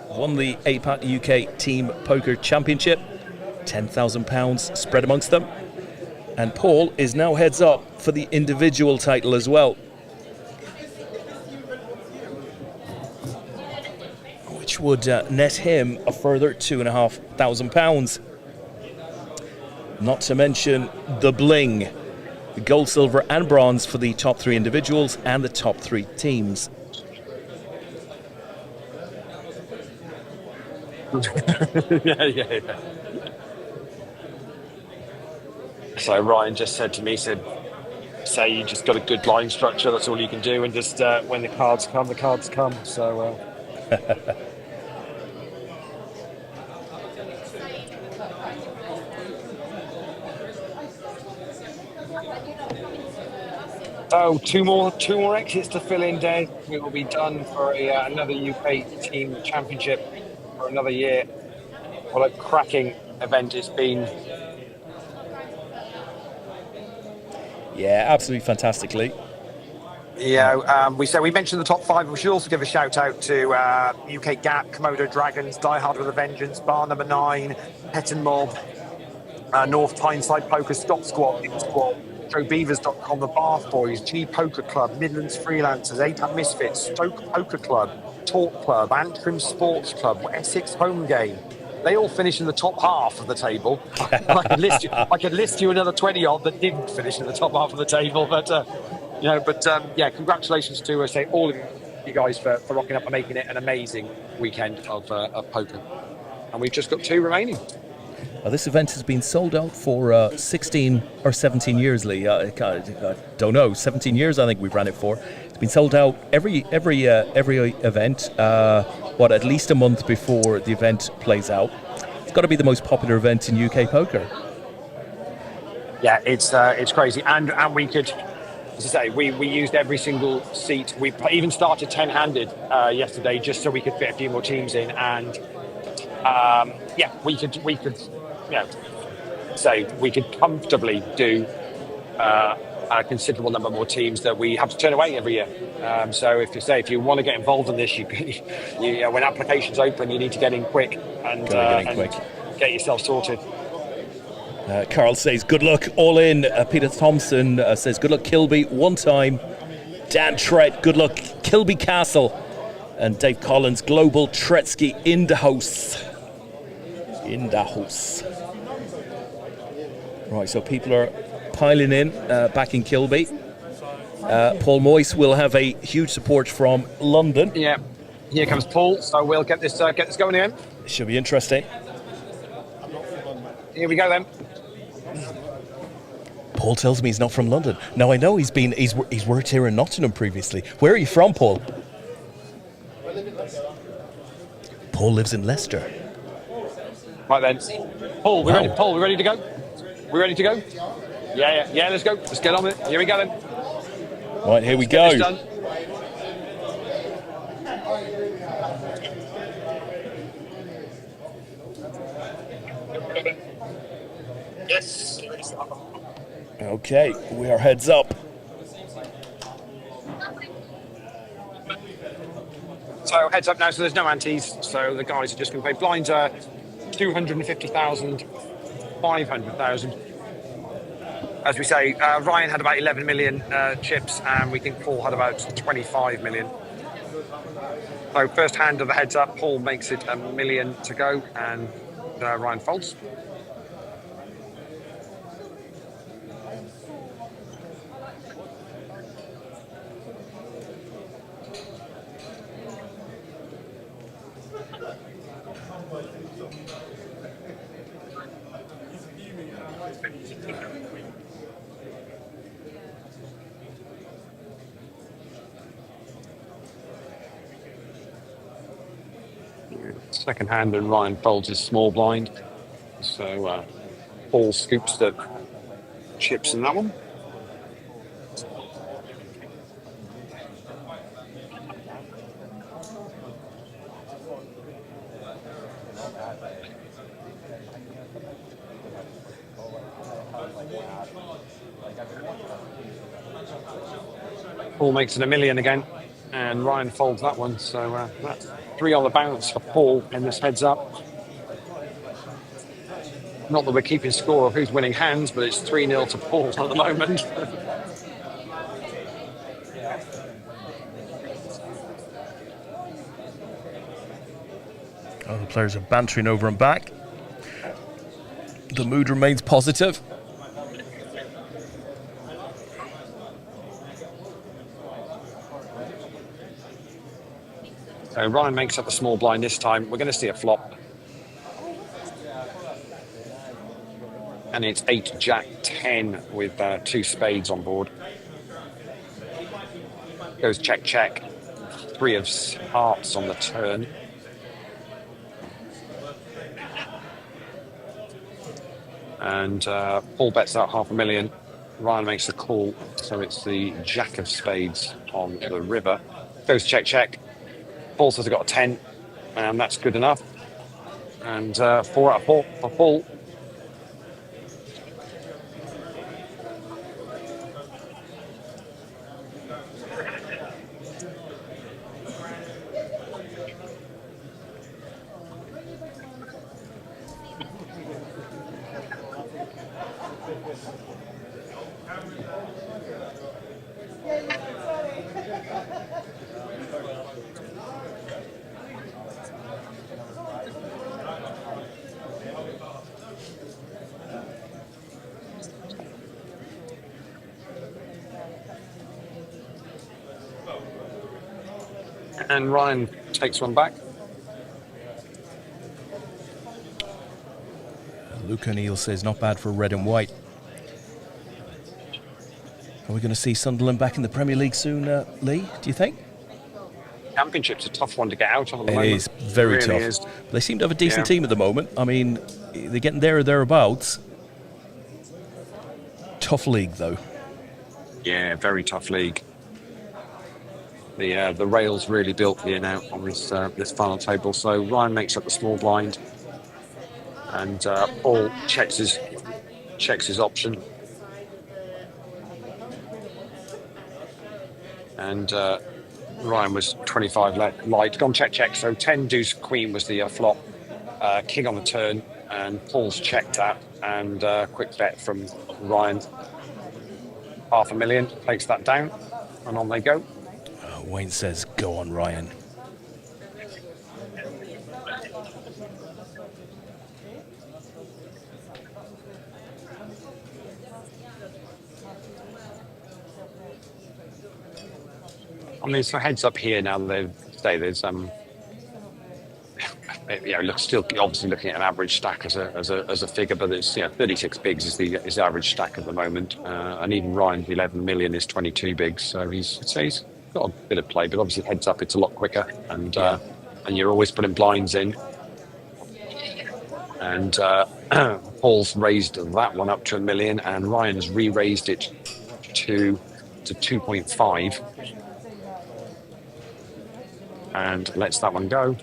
won the APAT UK Team Poker Championship. £10,000 spread amongst them. And Paul is now heads up for the individual title as well, which would net him a further £2,500. Not to mention the bling, the gold, silver and bronze for the top 3 individuals and the top 3 teams. yeah. So Ryan just said to me, say you just got a good line structure, that's all you can do, and just when the cards come, the cards come. So oh, two more exits to fill in, Des. We will be done for another UK Team Championship for another year. What a cracking event it's been. Yeah, absolutely fantastically. Yeah, we mentioned the top 5. We should also give a shout out to UK Gap, Komodo Dragons, Die Hard with a Vengeance, Bar Number 9, Het and Mob, North Tyneside Poker, Stop Squad, Big Squad, JoeBeavers.com, The Bath Boys, G Poker Club, Midlands Freelancers, APAT Misfits, Stoke Poker Club, Talk Club, Antrim Sports Club, Essex Home Game. They all finish in the top half of the table. I could list you another 20 odd that didn't finish in the top half of the table, but congratulations to all of you guys for rocking up and making it an amazing weekend of poker. And we've just got 2 remaining. This event has been sold out for 16 or 17 years, Lee. I don't know. 17 years, I think we've ran it for. It's been sold out every event. At least a month before the event plays out. It's got to be the most popular event in UK poker. Yeah, it's crazy, and we could, as I say, we used every single seat. We even started 10-handed yesterday just so we could fit a few more teams in, and we could comfortably do a considerable number more teams that we have to turn away every year. So if you want to get involved in this, when applications open, you need to get in quick and get yourself sorted. Carl says, good luck, all in. Peter Thompson says, good luck, Kilby, one time. Dan Trett, good luck, Kilby Castle. And Dave Collins, Global Tretsky in the house. Right, so people are piling in back in Kilby. Paul Moyes will have a huge support from London. Yeah, here comes Paul. So we'll get this going again. It should be interesting. Here we go then. Paul tells me he's not from London. Now I know he's worked here in Nottingham previously. Where are you from, Paul? Paul lives in Leicester. Right then, Paul, we're ready. Paul, we ready to go? We ready to go? Yeah. Let's go. Let's get on with it. Here we go then. Right, here we go. Yes. Okay, we are heads up. So heads up now. So there's no antes. So the guys are just going to play blinds. 250,000, 500,000. As we say, Ryan had about 11 million chips, and we think Paul had about 25 million. So first hand of the heads up, Paul makes it 1 million to go, and Ryan folds. Second hand, and Ryan folds his small blind. So Paul scoops the chips in that one. Paul makes it 1 million again, and Ryan folds that one. So that's 3 on the bounce for Paul in this heads up. Not that we're keeping score of who's winning hands, but it's 3-0 to Paul at the moment. Oh, the players are bantering over and back. The mood remains positive. So Ryan makes up a small blind this time. We're going to see a flop. And it's 8-Jack-10 with 2 spades on board. Goes check, check. 3 of hearts on the turn. And Paul bets out 500,000. Ryan makes a call. So it's the Jack of spades on the river. Goes check, check. Paul says I got a 10, and that's good enough. And 4 out of 4 for Paul. And Ryan takes one back. Luke O'Neill says not bad for red and white. Are we going to see Sunderland back in the Premier League soon, Leigh, do you think? Championship's a tough one to get out of at the moment. It is very It really tough. is. They seem to have a decent team at the moment. I mean, they're getting there or thereabouts. Tough league, though. Yeah, very tough league. The rails really built here now on this final table. So Ryan makes up the small blind, and Paul checks his option, and Ryan was 25 light. Gone check check. So 10 deuce queen was the flop. King on the turn, and Paul's checked that, and quick bet from Ryan. 500,000 takes that down, and on they go. Wayne says, go on, Ryan. I mean, so heads up here now. They say there's look, still obviously looking at an average stack as a figure, but it's 36 bigs is the average stack at the moment, and even Ryan's 11 million is 22 bigs, so he's got a bit of play, but obviously heads up it's a lot quicker, and you're always putting blinds in, and Paul's raised that one up to 1 million, and Ryan's re-raised it to 2.5, and lets that one go.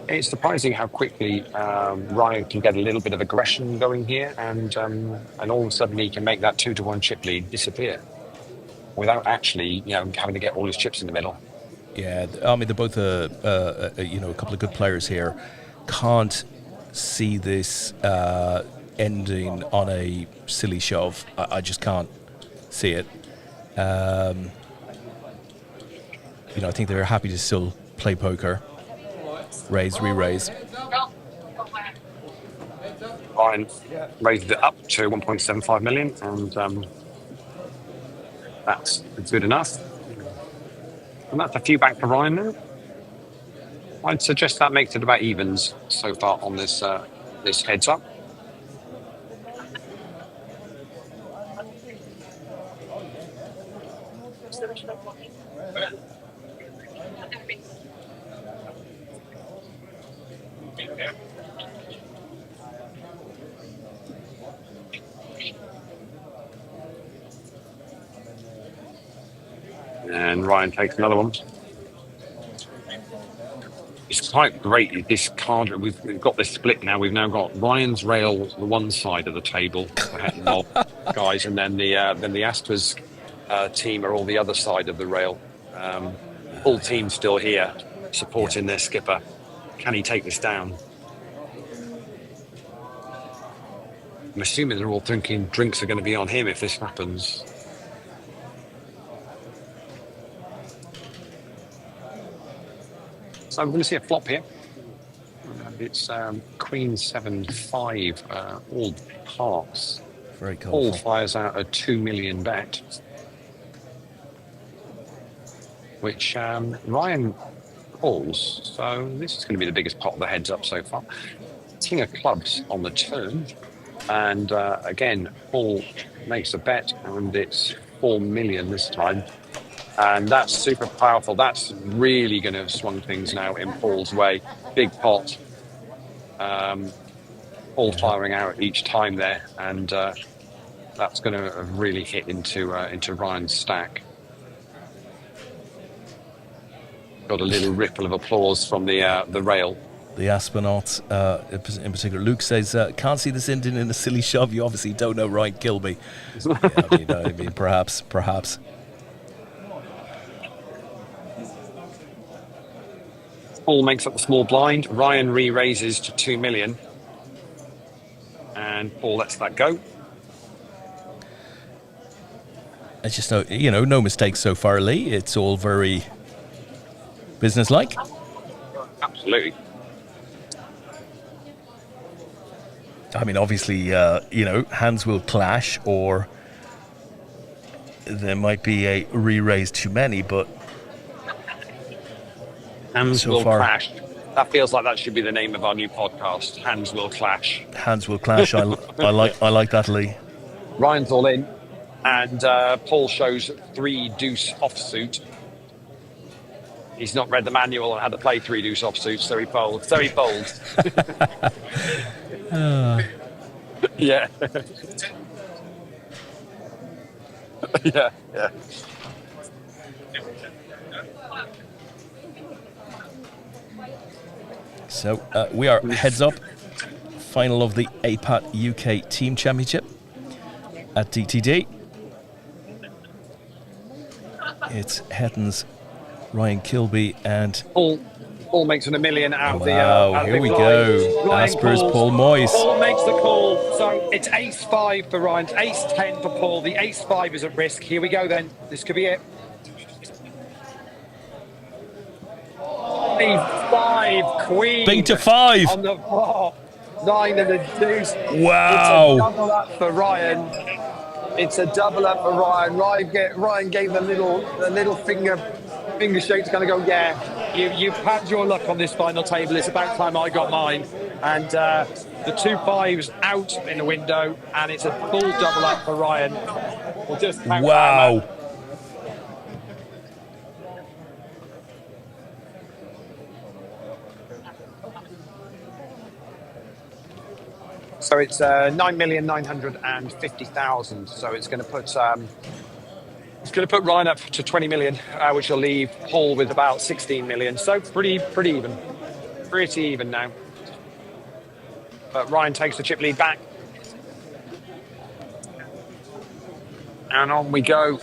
It's surprising how quickly Ryan can get a little bit of aggression going here, and all of a sudden he can make that 2-1 chip lead disappear without actually, having to get all his chips in the middle. Yeah, I mean they're both a couple of good players here. Can't see this ending on a silly shove. I just can't see it. I think they're happy to still play poker. Raise, re-raise. Ryan raised it up to 1.75 million, and that's good enough. And that's a few back for Ryan now. I'd suggest that makes it about evens so far on this this heads up. And Ryan takes another one. It's quite great, this card. We've got this split now. We've now got Ryan's rail the one side of the table, guys, and then the Aspas team are all the other side of the rail. Full team still here, supporting their skipper. Can he take this down? I'm assuming they're all thinking drinks are going to be on him if this happens. So I'm going to see a flop here. It's Queen 7-5, all hearts. Very colourful. Paul fires out a 2 million bet, which Ryan calls. So this is going to be the biggest pot of the heads up so far. King of clubs on the turn. And again, Paul makes a bet, and it's 4 million this time. And that's super powerful. That's really going to have swung things now in Paul's way. Big pot. Paul firing out each time there, and that's going to have really hit into Ryan's stack. Got a little ripple of applause from the rail. The Aspenauts, in particular. Luke says, can't see this ending in a silly shove. You obviously don't know Ryan Kilby. I mean, perhaps. Paul makes up the small blind. Ryan re-raises to 2 million. And Paul lets that go. It's just no mistakes so far, Leigh. It's all very businesslike. Absolutely. I mean, obviously, hands will clash, or there might be a re-raise too many, but Hands will clash. That feels like that should be the name of our new podcast. Hands will clash. Hands will clash. I like that, Leigh. Ryan's all in, and Paul shows 3 deuce offsuit. He's not read the manual on how to play 3 deuce offsuit, so he folds. Yeah. yeah. So we are heads up. Final of the APAT UK Team Championship at DTD. It's Hettons, Ryan Kilby, and Paul makes an 1 million out of the. Wow, here we go. Asper's Paul Moyes. Paul makes the call. So it's ace 5 for Ryan, ace 10 for Paul. The ace 5 is at risk. Here we go then. This could be it. 5 queen. Big to 5. On the floor. 9 and a deuce. Wow. It's a double up for Ryan. It's a double up for Ryan. Ryan gave the little finger shake to kind of go, yeah, you've had your luck on this final table. It's about time I got mine. And the 2 5s out in the window, and it's a full double up for Ryan. We'll just count wow. that. So it's 9,950,000. So it's going to put Ryan up to 20 million, which will leave Paul with about 16 million. So pretty even, now. But Ryan takes the chip lead back, and on we go.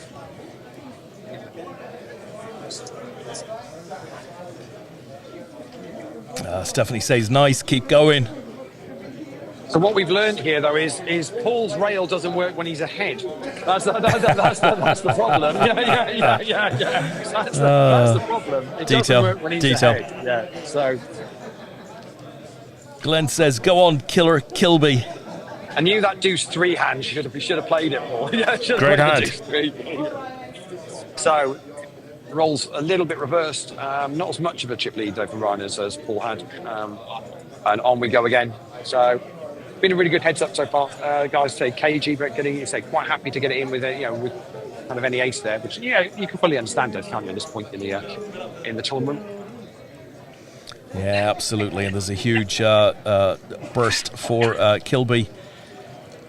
Stephanie says, nice, keep going. So what we've learned here, though, is Paul's rail doesn't work when he's ahead. That's the problem. Yeah. That's the problem. It doesn't work when he's ahead. Yeah. So Glenn says, "Go on, killer Kilby." I knew that deuce 3 hand should have played it more. Yeah, Great hand. Deuce 3. So rolls a little bit reversed. Not as much of a chip lead though from Ryan as Paul had. And on we go again. So. Been a really good heads up so far. Guys say cagey, but quite happy to get it in with with kind of any ace there, which you can fully understand it, can't you, at this point in the tournament. Yeah, absolutely. And there's a huge burst for Kilby.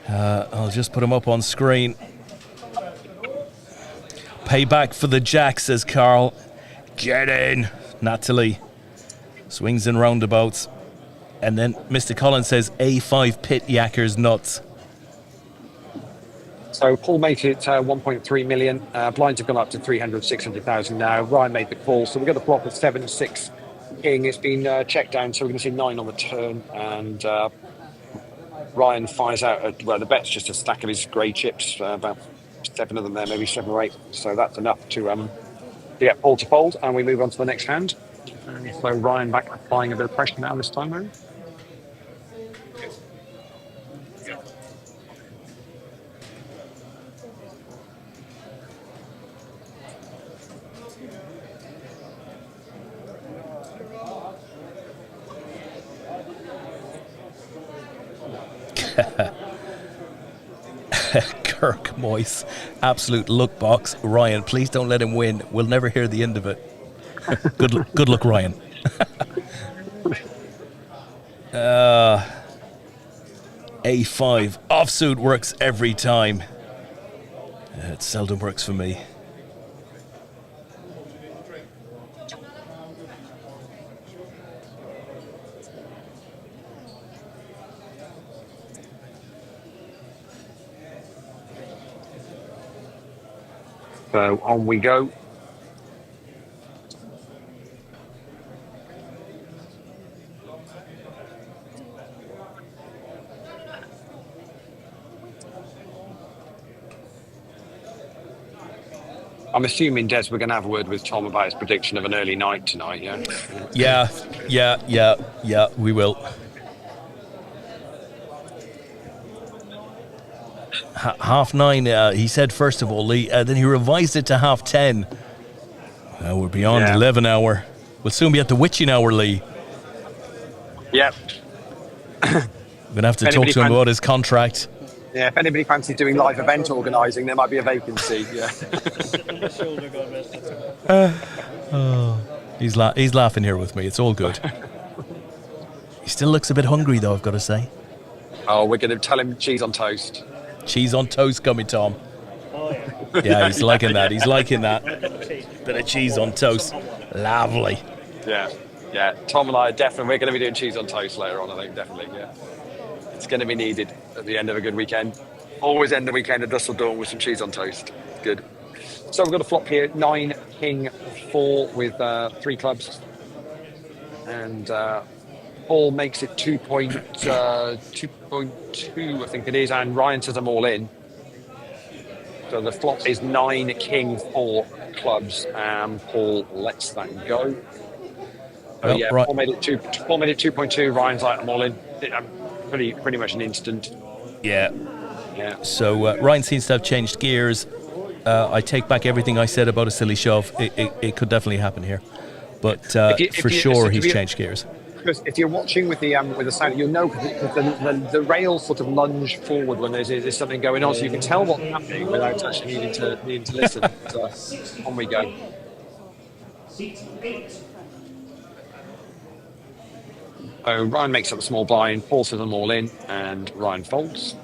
I'll just put him up on screen. Payback for the jack, says Carl. Get in, Natalie. Swings and roundabouts. And then Mr. Collins says, A5 pit yackers nuts. So Paul made it 1.3 million. Blinds have gone up to 300, 600,000 now. Ryan made the call. So we've got the flop with 7-6 king. It's been checked down. So we're going to see 9 on the turn. And Ryan fires out, the bet's just a stack of his grey chips. About 7 of them there, maybe 7 or 8. So that's enough to get Paul to fold. And we move on to the next hand. So Ryan back applying a bit of pressure now this time around. Kirk Moyes, absolute luck box. Ryan, please don't let him win. We'll never hear the end of it. Good luck, Ryan. A5 offsuit works every time. It seldom works for me. So on we go. I'm assuming, Des, we're going to have a word with Tom about his prediction of an early night tonight, yeah? Yeah, we will. Half 9, he said, first of all, Leigh, then he revised it to half 10. We're beyond 11 hour. We'll soon be at the witching hour, Leigh. Yep. We're going to have to talk to him about his contract. Yeah, if anybody fancies doing live event organising, there might be a vacancy, yeah. He's laughing here with me. It's all good. He still looks a bit hungry, though, I've got to say. Oh, we're going to tell him cheese on toast. Cheese on toast coming, Tom. Yeah, he's liking that. He's liking that. Bit of cheese on toast. Lovely. Yeah. Tom and I are definitely, we're going to be doing cheese on toast later on, I think, definitely, yeah. It's going to be needed at the end of a good weekend. Always end the weekend at Dusk Till Dawn with some cheese on toast. Good. So we've got a flop here, 9, king, 4 with 3 clubs. And Paul makes it 2.2, I think it is, and Ryan says I'm all in. So the flop is 9, king, 4 clubs, and Paul lets that go. Well, right. Paul made it 2.2. Ryan's like, I'm all in. Pretty much an instant. Yeah. So Ryan seems to have changed gears. I take back everything I said about a silly shove. It could definitely happen here, but he's changed gears. Because if you're watching with the sound, you'll know the rails sort of lunge forward when there's something going on, so you can tell what's happening without actually needing to listen. So on we go. Ryan makes up a small blind, Paul says them all in, and Ryan folds.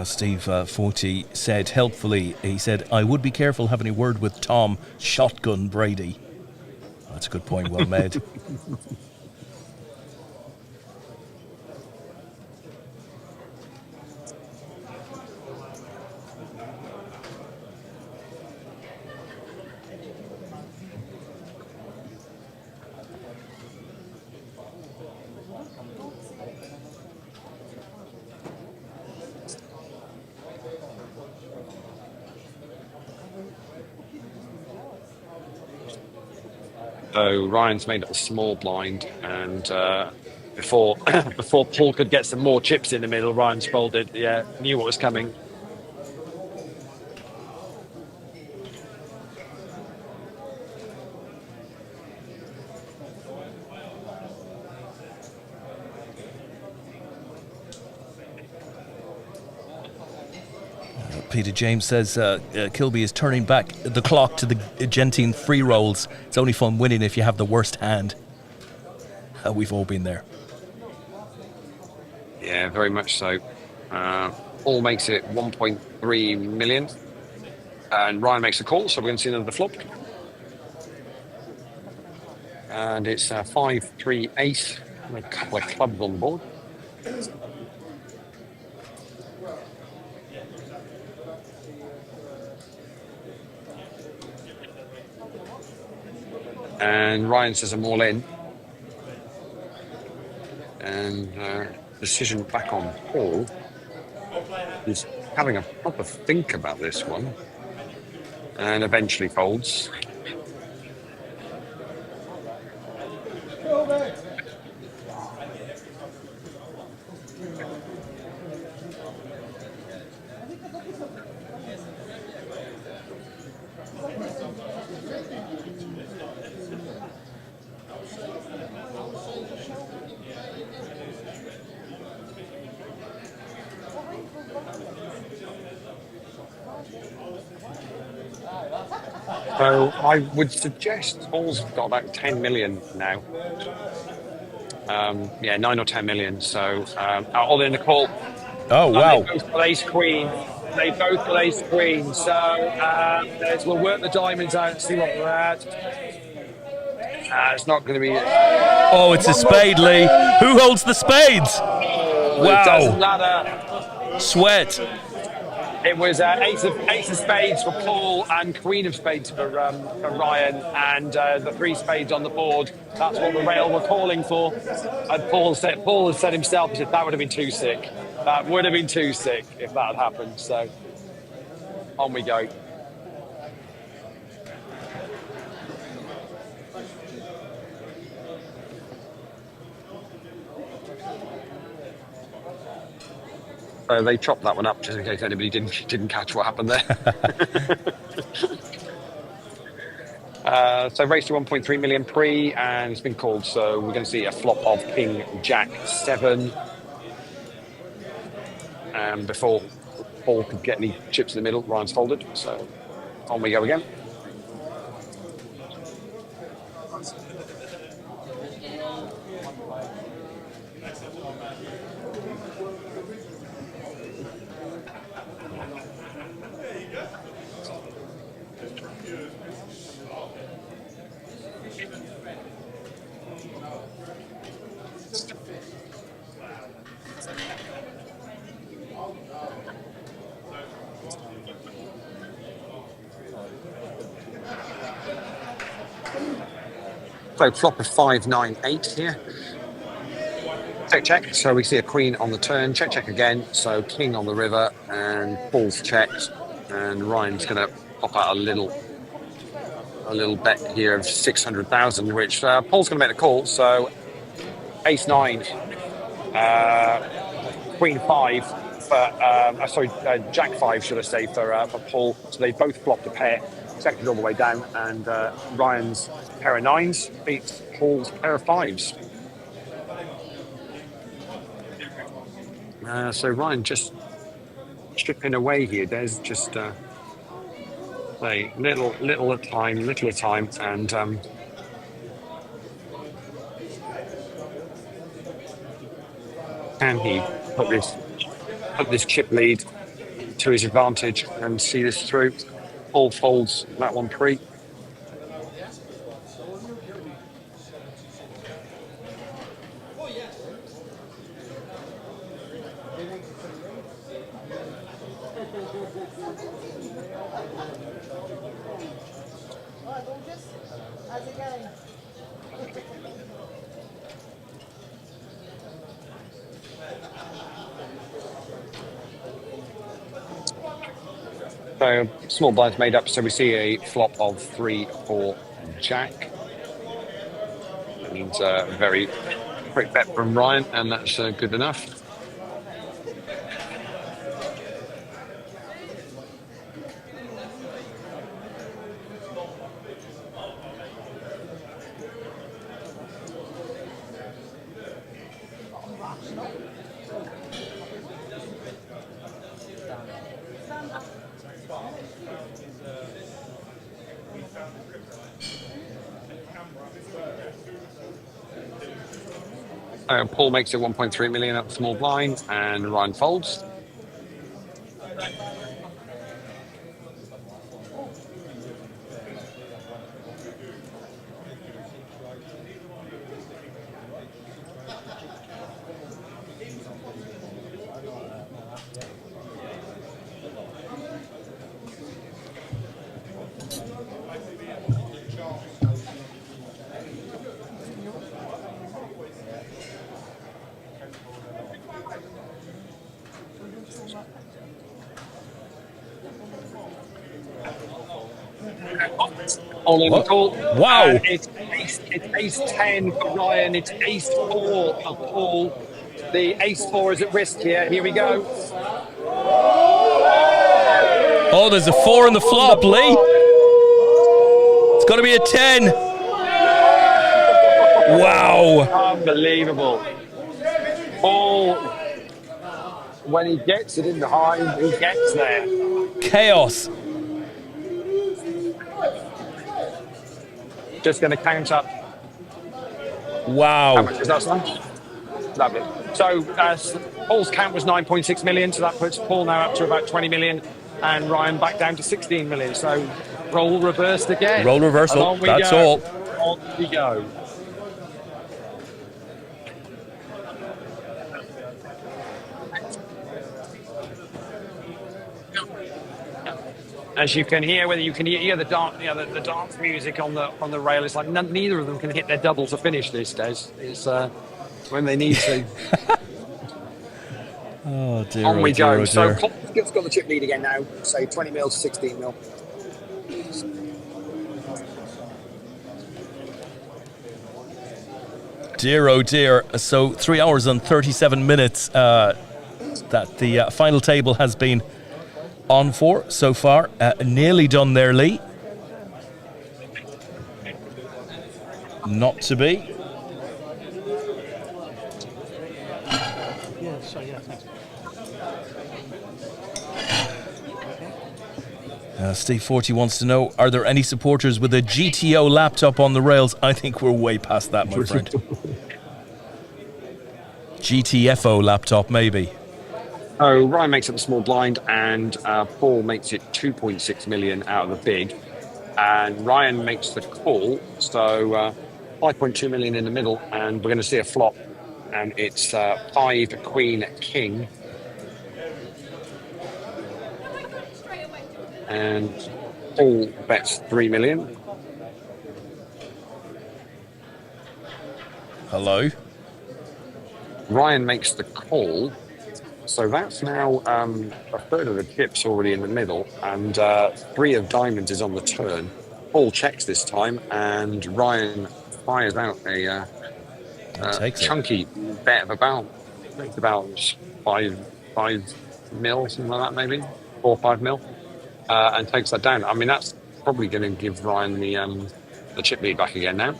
Steve 40 said helpfully, he said, I would be careful having a word with Tom Shotgun Brady. That's a good point. Well made. So Ryan's made up a small blind, and before before Paul could get some more chips in the middle, Ryan's folded. Yeah, knew what was coming. Peter James says Kilby is turning back the clock to the Argentine free rolls. It's only fun winning if you have the worst hand. We've all been there. Yeah, very much so. Paul makes it 1.3 million, and Ryan makes a call, so we're going to see another flop. And it's 5-3 ace with a couple of clubs on the board. And Ryan says I'm all in. And decision back on Paul. He's having a proper think about this one. And eventually folds. So I would suggest Paul's got about 10 million now. 9 or 10 million. So all in the call. Oh, wow. They both got ace queen. They both got ace queen. So we'll work the diamonds out and see what we're at. It's not going to be. Oh, it's a spade, Leigh. Who holds the spades? It doesn't matter. Sweat. It was ace of spades for Paul and queen of spades for Ryan, and the three spades on the board. That's what the rail were calling for. And Paul has said himself, he said that would have been too sick. That would have been too sick if that had happened. So on we go. So they chopped that one up just in case anybody didn't catch what happened there. So raised to 1.3 million pre, and it's been called. So we're going to see a flop of King Jack 7. Before Paul could get any chips in the middle, Ryan's folded. So on we go again. So flop of 5-9-8 here. Check. So we see a queen on the turn. Check again. So king on the river, and Paul's checked, and Ryan's going to pop out a little bet here of 600,000, which Paul's going to make the call. So ace 9, queen 5 for jack 5, should I say, for Paul. So they both flopped a pair. Second all the way down, and Ryan's pair of 9s beats Paul's pair of 5s. So Ryan just chipping away here. There's just little at a time, and can he put this chip lead to his advantage and see this through? Paul folds that one pre. How's it going? So small blinds made up, so we see a flop of 3, 4, jack. That means a very quick bet from Ryan, and that's good enough. Paul makes it 1.3 million at the small blind, and Ryan folds. All in the call. Wow. It's ace 10 for Ryan. It's ace 4 for Paul. The ace 4 is at risk here. Here we go. Oh, there's a 4 in the flop, Leigh. It's got to be a 10. Wow. Unbelievable. Paul, when he gets it in behind, he gets there. Chaos. Just going to count up. Wow. How much is that, son? Lovely. So Paul's count was 9.6 million, so that puts Paul now up to about 20 million, and Ryan back down to 16 million. So role reversed again. Role reversal. That's all. On we go. As you can hear, whether you can hear the dance music on the rail, it's like neither of them can hit their double to finish this, Des. It's when they need to. Oh dear. On we go. So Skip's got the chip lead again now. So 20 mil to 16 mil. Dear, oh dear. So 3 hours and 37 minutes that the final table has been on for so far. Nearly done there, Leigh. Not to be. Yeah, so yeah, thanks. Steve 40 wants to know, are there any supporters with a GTO laptop on the rails? I think we're way past that, my friend. GTFO laptop, maybe. Oh, Ryan makes it the small blind, and Paul makes it 2.6 million out of the big, and Ryan makes the call, so 5.2 million in the middle, and we're going to see a flop, and it's 5 Queen King, and Paul bets 3 million. Hello. Ryan makes the call. So that's now a third of the chips already in the middle, and 3 of diamonds is on the turn. Paul checks this time, and Ryan fires out a chunky bet of about 5 mil, something like that, maybe 4 or 5 mil, and takes that down. I mean, that's probably going to give Ryan the chip lead back again now.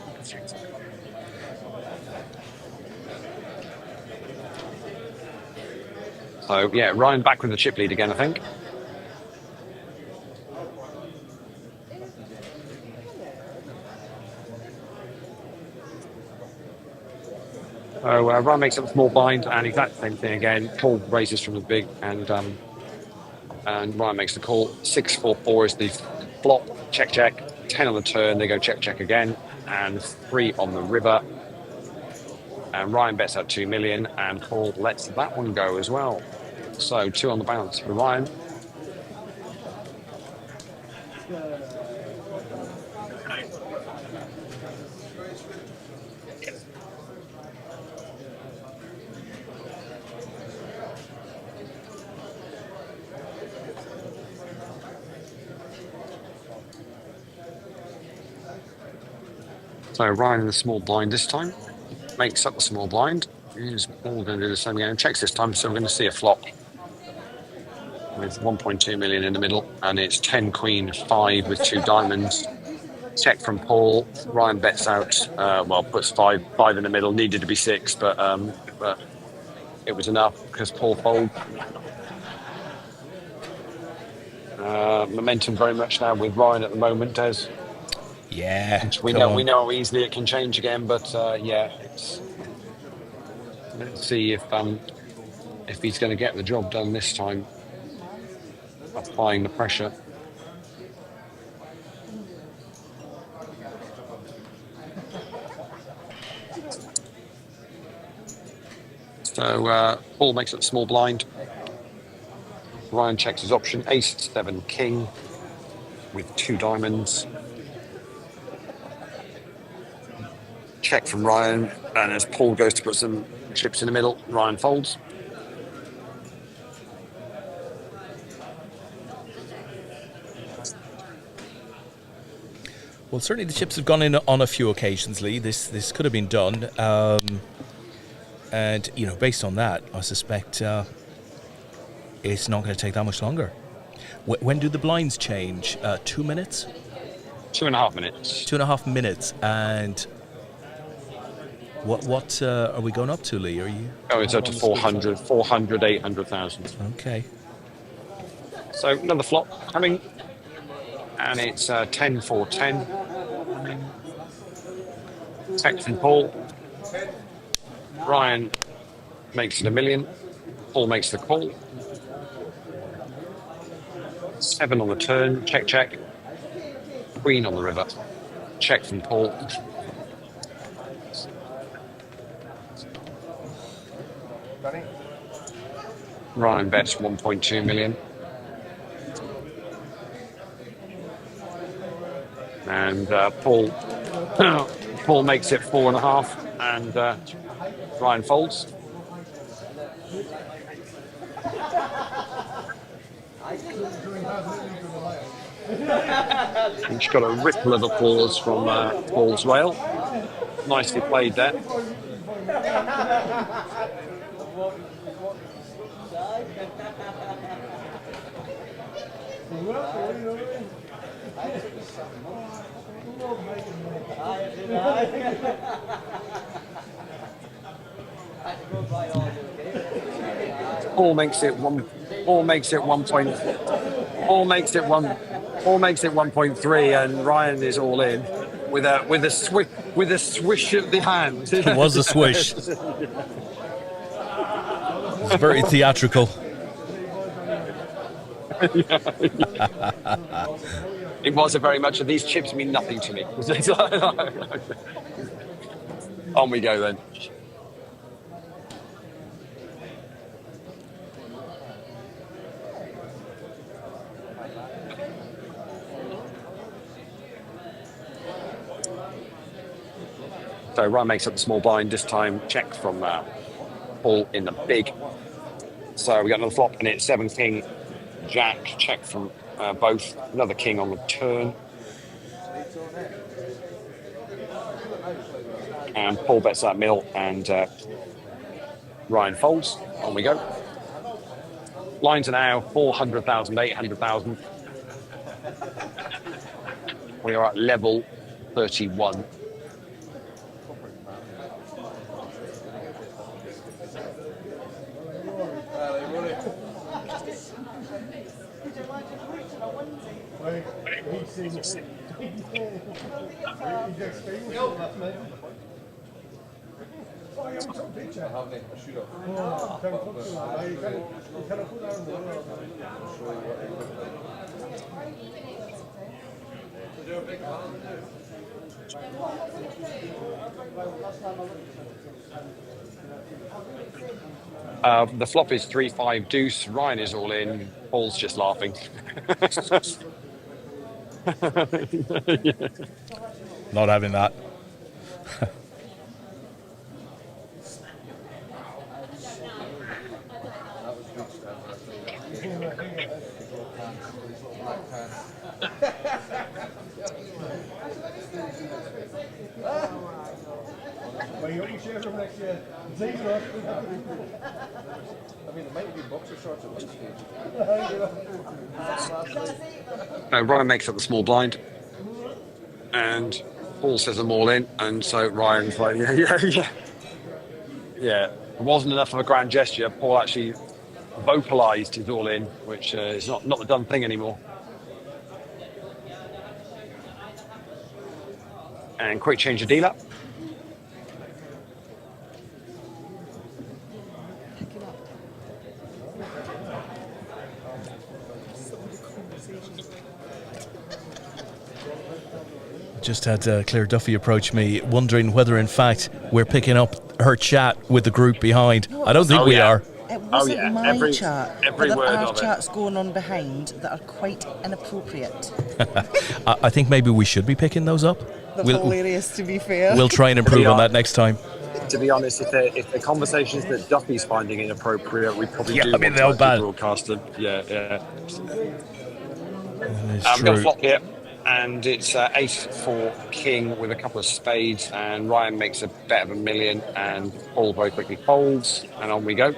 So, yeah, Ryan back with the chip lead again, I think. So, Ryan makes up a small blind, and exact same thing again. Paul raises from the big, and Ryan makes the call. 6-4-4 is the flop, check, 10 on the turn, they go check again, and 3 on the river. And Ryan bets out 2 million, and Paul lets that one go as well. So 2 on the bounce for Ryan. So Ryan in the small blind this time. Makes up the small blind. Is Paul going to do the same again? Checks this time, so we're going to see a flop with 1.2 million in the middle, and it's 10 queen 5 with 2 diamonds. Check from Paul. Ryan bets out. Well, puts five in the middle. Needed to be 6, but it was enough because Paul fold. Momentum very much now with Ryan at the moment, Des. Yeah, We know how easily it can change again, but yeah, let's see if he's going to get the job done this time. Applying the pressure. So Paul makes it a small blind. Ryan checks his option. Ace 7 king with 2 diamonds. Check from Ryan, and as Paul goes to put some chips in the middle, Ryan folds. Well, certainly the chips have gone in on a few occasions, Leigh. This could have been done, and based on that, I suspect it's not going to take that much longer. When do the blinds change? 2 minutes? 2.5 minutes. 2.5 minutes, and what are we going up to, Leigh? Are you? Oh, it's up to 400, 800,000. Okay. So another flop coming, and it's 10 4 10. Check from Paul. Ryan makes it 1 million. Paul makes the call. 7 on the turn. Check, check. Queen on the river. Check from Paul. Ryan bets 1.2 million. And Paul makes it 4.5, and Ryan folds. He's got a ripple of applause from Paul's rail. Nicely played there. Paul makes it 1.3, and Ryan is all in with a swish of the hand. It was a swish. It's very theatrical. It was a very much of these chips mean nothing to me. On we go then. So Ryan makes up the small blind this time. Check from Paul in the big. So we got another flop, and it's 7 king jack. Check from both. Another king on the turn. And Paul bets that mill, and Ryan folds. On we go. Lines are now 400,000, 800,000. We are at level 31. The flop is 3-5 deuce. Ryan is all in. Paul's just laughing. Not having that. Ryan makes up the small blind, and Paul says them all in, and so Ryan's like, yeah. It wasn't enough of a grand gesture. Paul actually vocalised his all in, which is not the done thing anymore. And quick change of dealer. Just had Claire Duffy approach me, wondering whether, in fact, we're picking up her chat with the group behind. I don't think we are. It wasn't my chat, every but word there are of it. chats going on behind that are quite inappropriate. I think maybe we should be picking those up. They're hilarious, to be fair. We'll try and improve on that next time. To be honest, if the conversations that Duffy's finding inappropriate, we probably do they're all want to bad. broadcast them. Yeah. It's We've got a true. flop here, and it's ace for king with a couple of spades, and Ryan makes a bet of $1 million, and Paul very quickly folds, and on we go.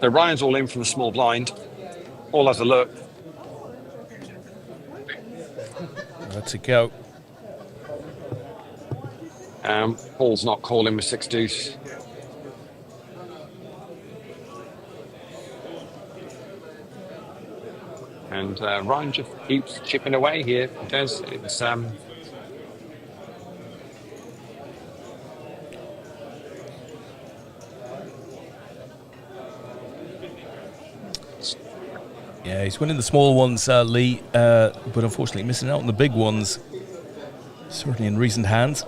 So Ryan's all in from the small blind. Paul has a look. Let's go. Paul's not calling with 6 deuce. And Ryan just keeps chipping away here. He does. It's Yeah, he's winning the small ones, Leigh, but unfortunately missing out on the big ones. Certainly in recent hands.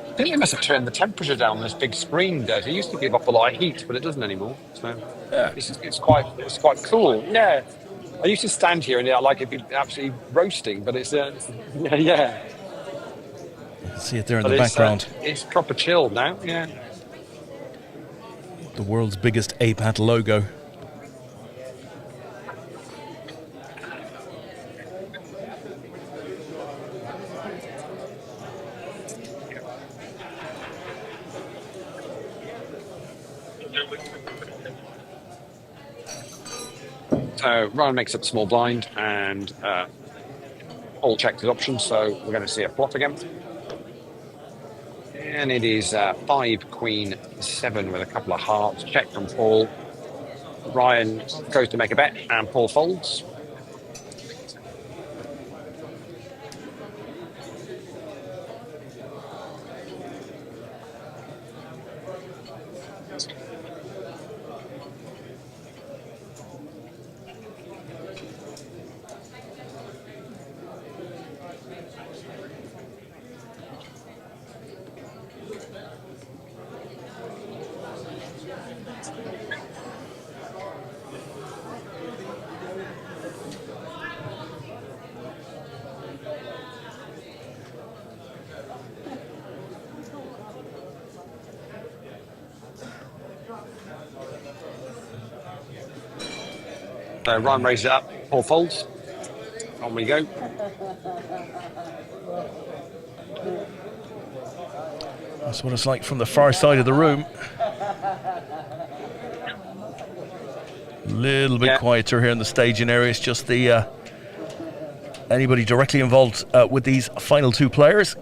I think they must have turned the temperature down on this big screen, Des. It used to give off a lot of heat, but it doesn't anymore. So Yeah. it's quite cool. Yeah. I used to stand here and like it'd be absolutely roasting, but it's yeah. See it there in But the background. It's proper chill now. Yeah. The world's biggest APAT logo. So Ryan makes up small blind, and Paul checked his options, so we're going to see a flop again. And it is 5 queen 7 with a couple of hearts. Check from Paul. Ryan goes to make a bet, and Paul folds. So Ryan raises it up, Paul folds. On we go. That's what it's like from the far side of the room. Little bit quieter here in the staging area. It's just the anybody directly involved with these final two players.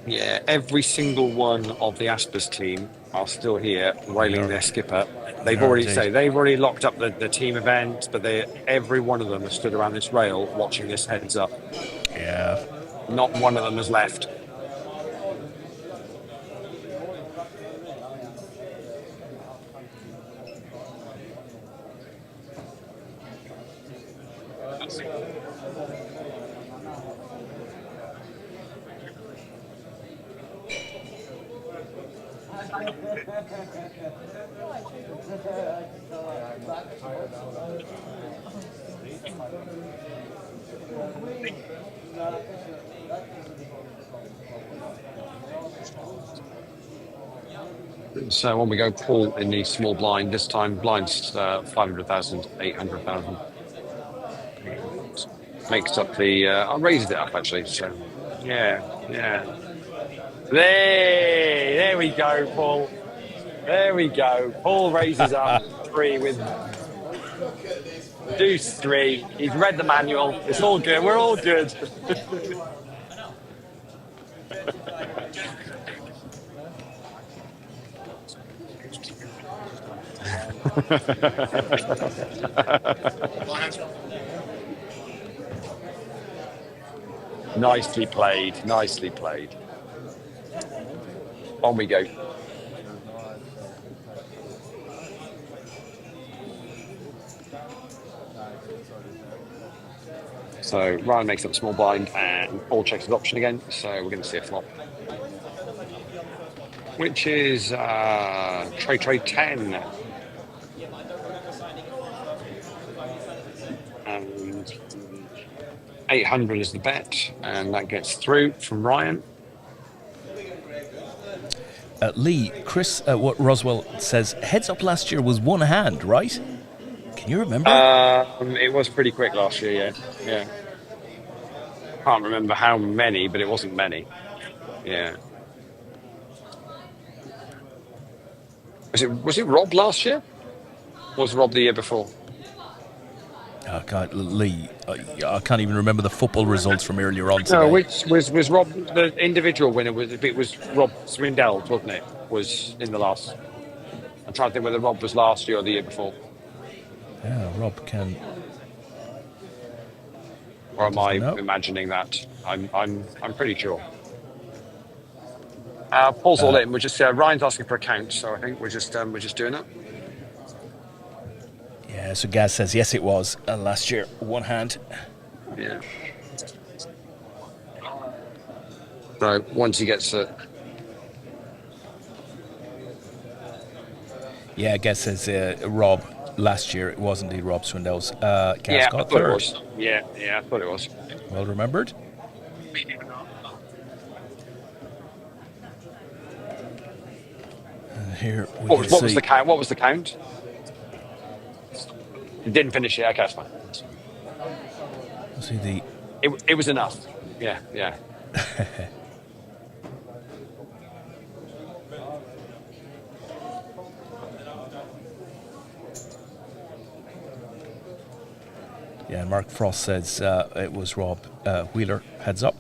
Yeah, every single one of the Aspers team are still here, wailing their skipper. They've already locked up the team event, but every one of them has stood around this rail watching this heads up. Yeah. Not one of them has left. So on we go, Paul in the small blind. This time blind's 500,000, 800,000. Makes up the... I raised it up actually, so yeah. There we go, Paul. There we go. Paul raises up 3 with deuce 3. He's read the manual. It's all good. We're all good. Nicely played. Nicely played. On we go. So Ryan makes up a small blind and Paul checks his option again. So we're going to see a flop, which is trade 10. And 800 is the bet, and that gets through from Ryan. Leigh, Chris, what Roswell says, heads up last year was one hand, right? Can you remember? It was pretty quick last year, yeah. Can't remember how many, but it wasn't many. Yeah. Was it Rob last year? Or was Rob the year before? Oh God, Leigh, I can't even remember the football results from earlier on today. No, which was Rob the individual winner? It was Rob Swindell, wasn't it? Was in the last. I'm trying to think whether Rob was last year or the year before. Yeah, Rob can. Or am I imagining that? I'm pretty sure. Paul's all in. We're just Ryan's asking for a count, so I think we're just doing it. Yeah, so Gaz says yes, it was last year, one hand. Yeah. So once he gets it. Yeah, Gaz says Rob last year. It was indeed Rob Swindell's. Gaz I got thought third. it was. Yeah, I thought it was. Well remembered. And here we What can was see. the count? What was the count? It didn't finish it. Okay, that's fine. See the. It was enough. Yeah. Yeah, Mark Frost says it was Rob Wheeler. Heads up.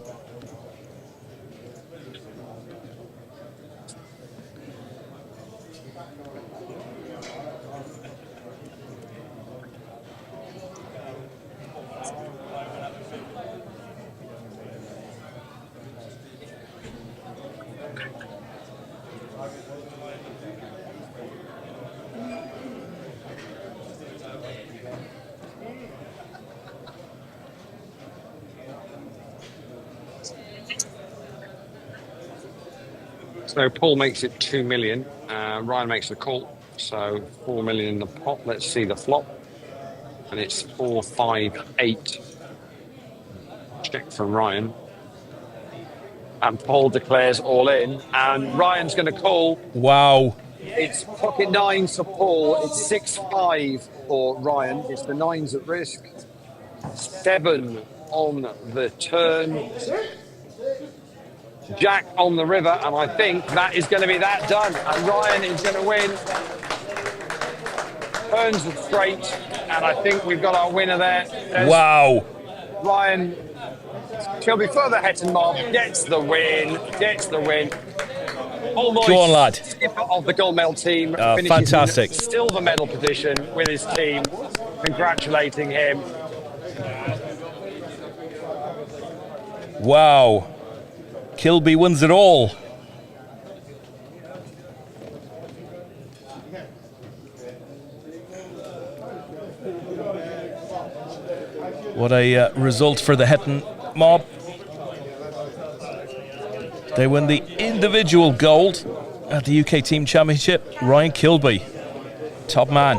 So Paul makes it 2 million. Ryan makes the call. So 4 million in the pot. Let's see the flop. And it's 458. Check from Ryan. And Paul declares all in. And Ryan's going to call. Wow. It's pocket nines for Paul. It's 6-5 for Ryan. It's the nines at risk. 7 on the turn. Jack on the river, and I think that is going to be that done. And Ryan is going to win. Turns it straight, and I think we've got our winner there. Wow. Ryan Kilby further head and mob, gets the win. Moyes, Go on, lad. skipper of the gold medal team, finishes fantastic. in silver medal position with his team. Congratulating him. Wow. Kilby wins it all. What a result for the Hetton mob. They win the individual gold at the UK Team Championship. Ryan Kilby, top man.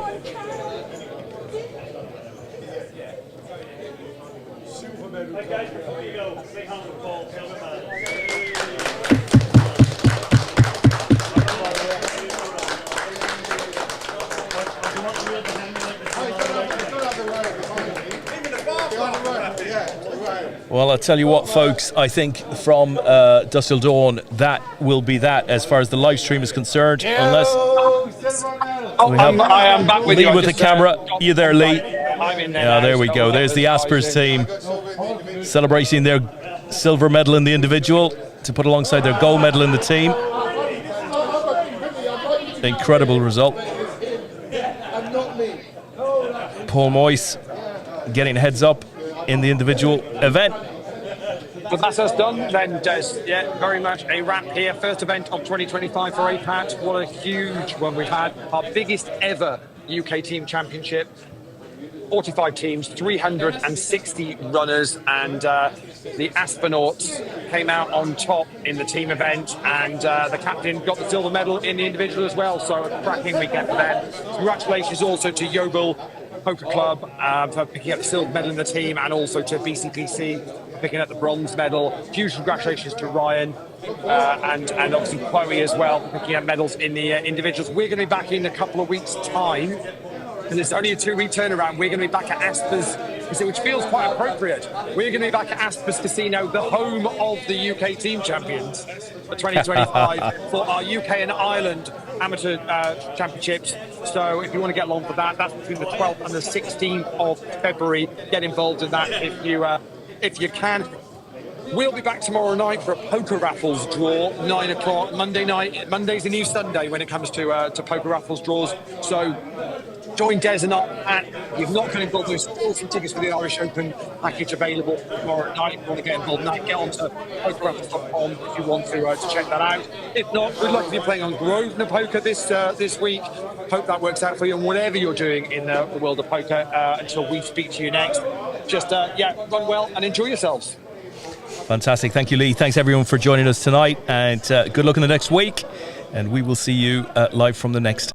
Well, I'll tell you what, folks, I think from Dusk Till Dawn, that will be that as far as the live stream is concerned. Unless I am back with Leigh you. with the camera. You there, Leigh? I'm in there. Yeah, there we go. There's the Aspers team celebrating their silver medal in the individual to put alongside their gold medal in the team. Incredible result. Paul Moyes getting heads up in the individual event. But that's us done then, Des. Yeah, very much a wrap here. First event of 2025 for APAT. What a huge one we've had. Our biggest ever UK Team Championship. 45 teams, 360 runners, and the Astronauts came out on top in the team event, and the captain got the silver medal in the individual as well. So a cracking weekend for them. Congratulations also to Yeovil Poker Club for picking up the silver medal in the team, and also to BCPC for picking up the bronze medal. Huge congratulations to Ryan and obviously Chloe as well for picking up medals in the individuals. We're going to be back in a couple of weeks' time, and it's only a 2-week turnaround. We're going to be back at Aspers, which feels quite appropriate. We're going to be back at Aspers Casino, the home of the UK Team Champions for 2025 for our UK and Ireland amateur championships. So if you want to get along for that, that's between the 12th and the 16th of February. Get involved in that if you can. We'll be back tomorrow night for a poker raffles draw, 9 o'clock Monday night. Monday's a new Sunday when it comes to poker raffles draws. So join Des and I. You've not got involved. There's still some tickets for the Irish Open package available tomorrow night. If you want to get involved in that, get onto pokerraffles.com if you want to check that out. If not, we'd like to be playing on Grosvenor Poker this week. Hope that works out for you, and whatever you're doing in the world of poker until we speak to you next. Just run well and enjoy yourselves. Fantastic. Thank you, Leigh. Thanks, everyone, for joining us tonight. And good luck in the next week. And we will see you live from the next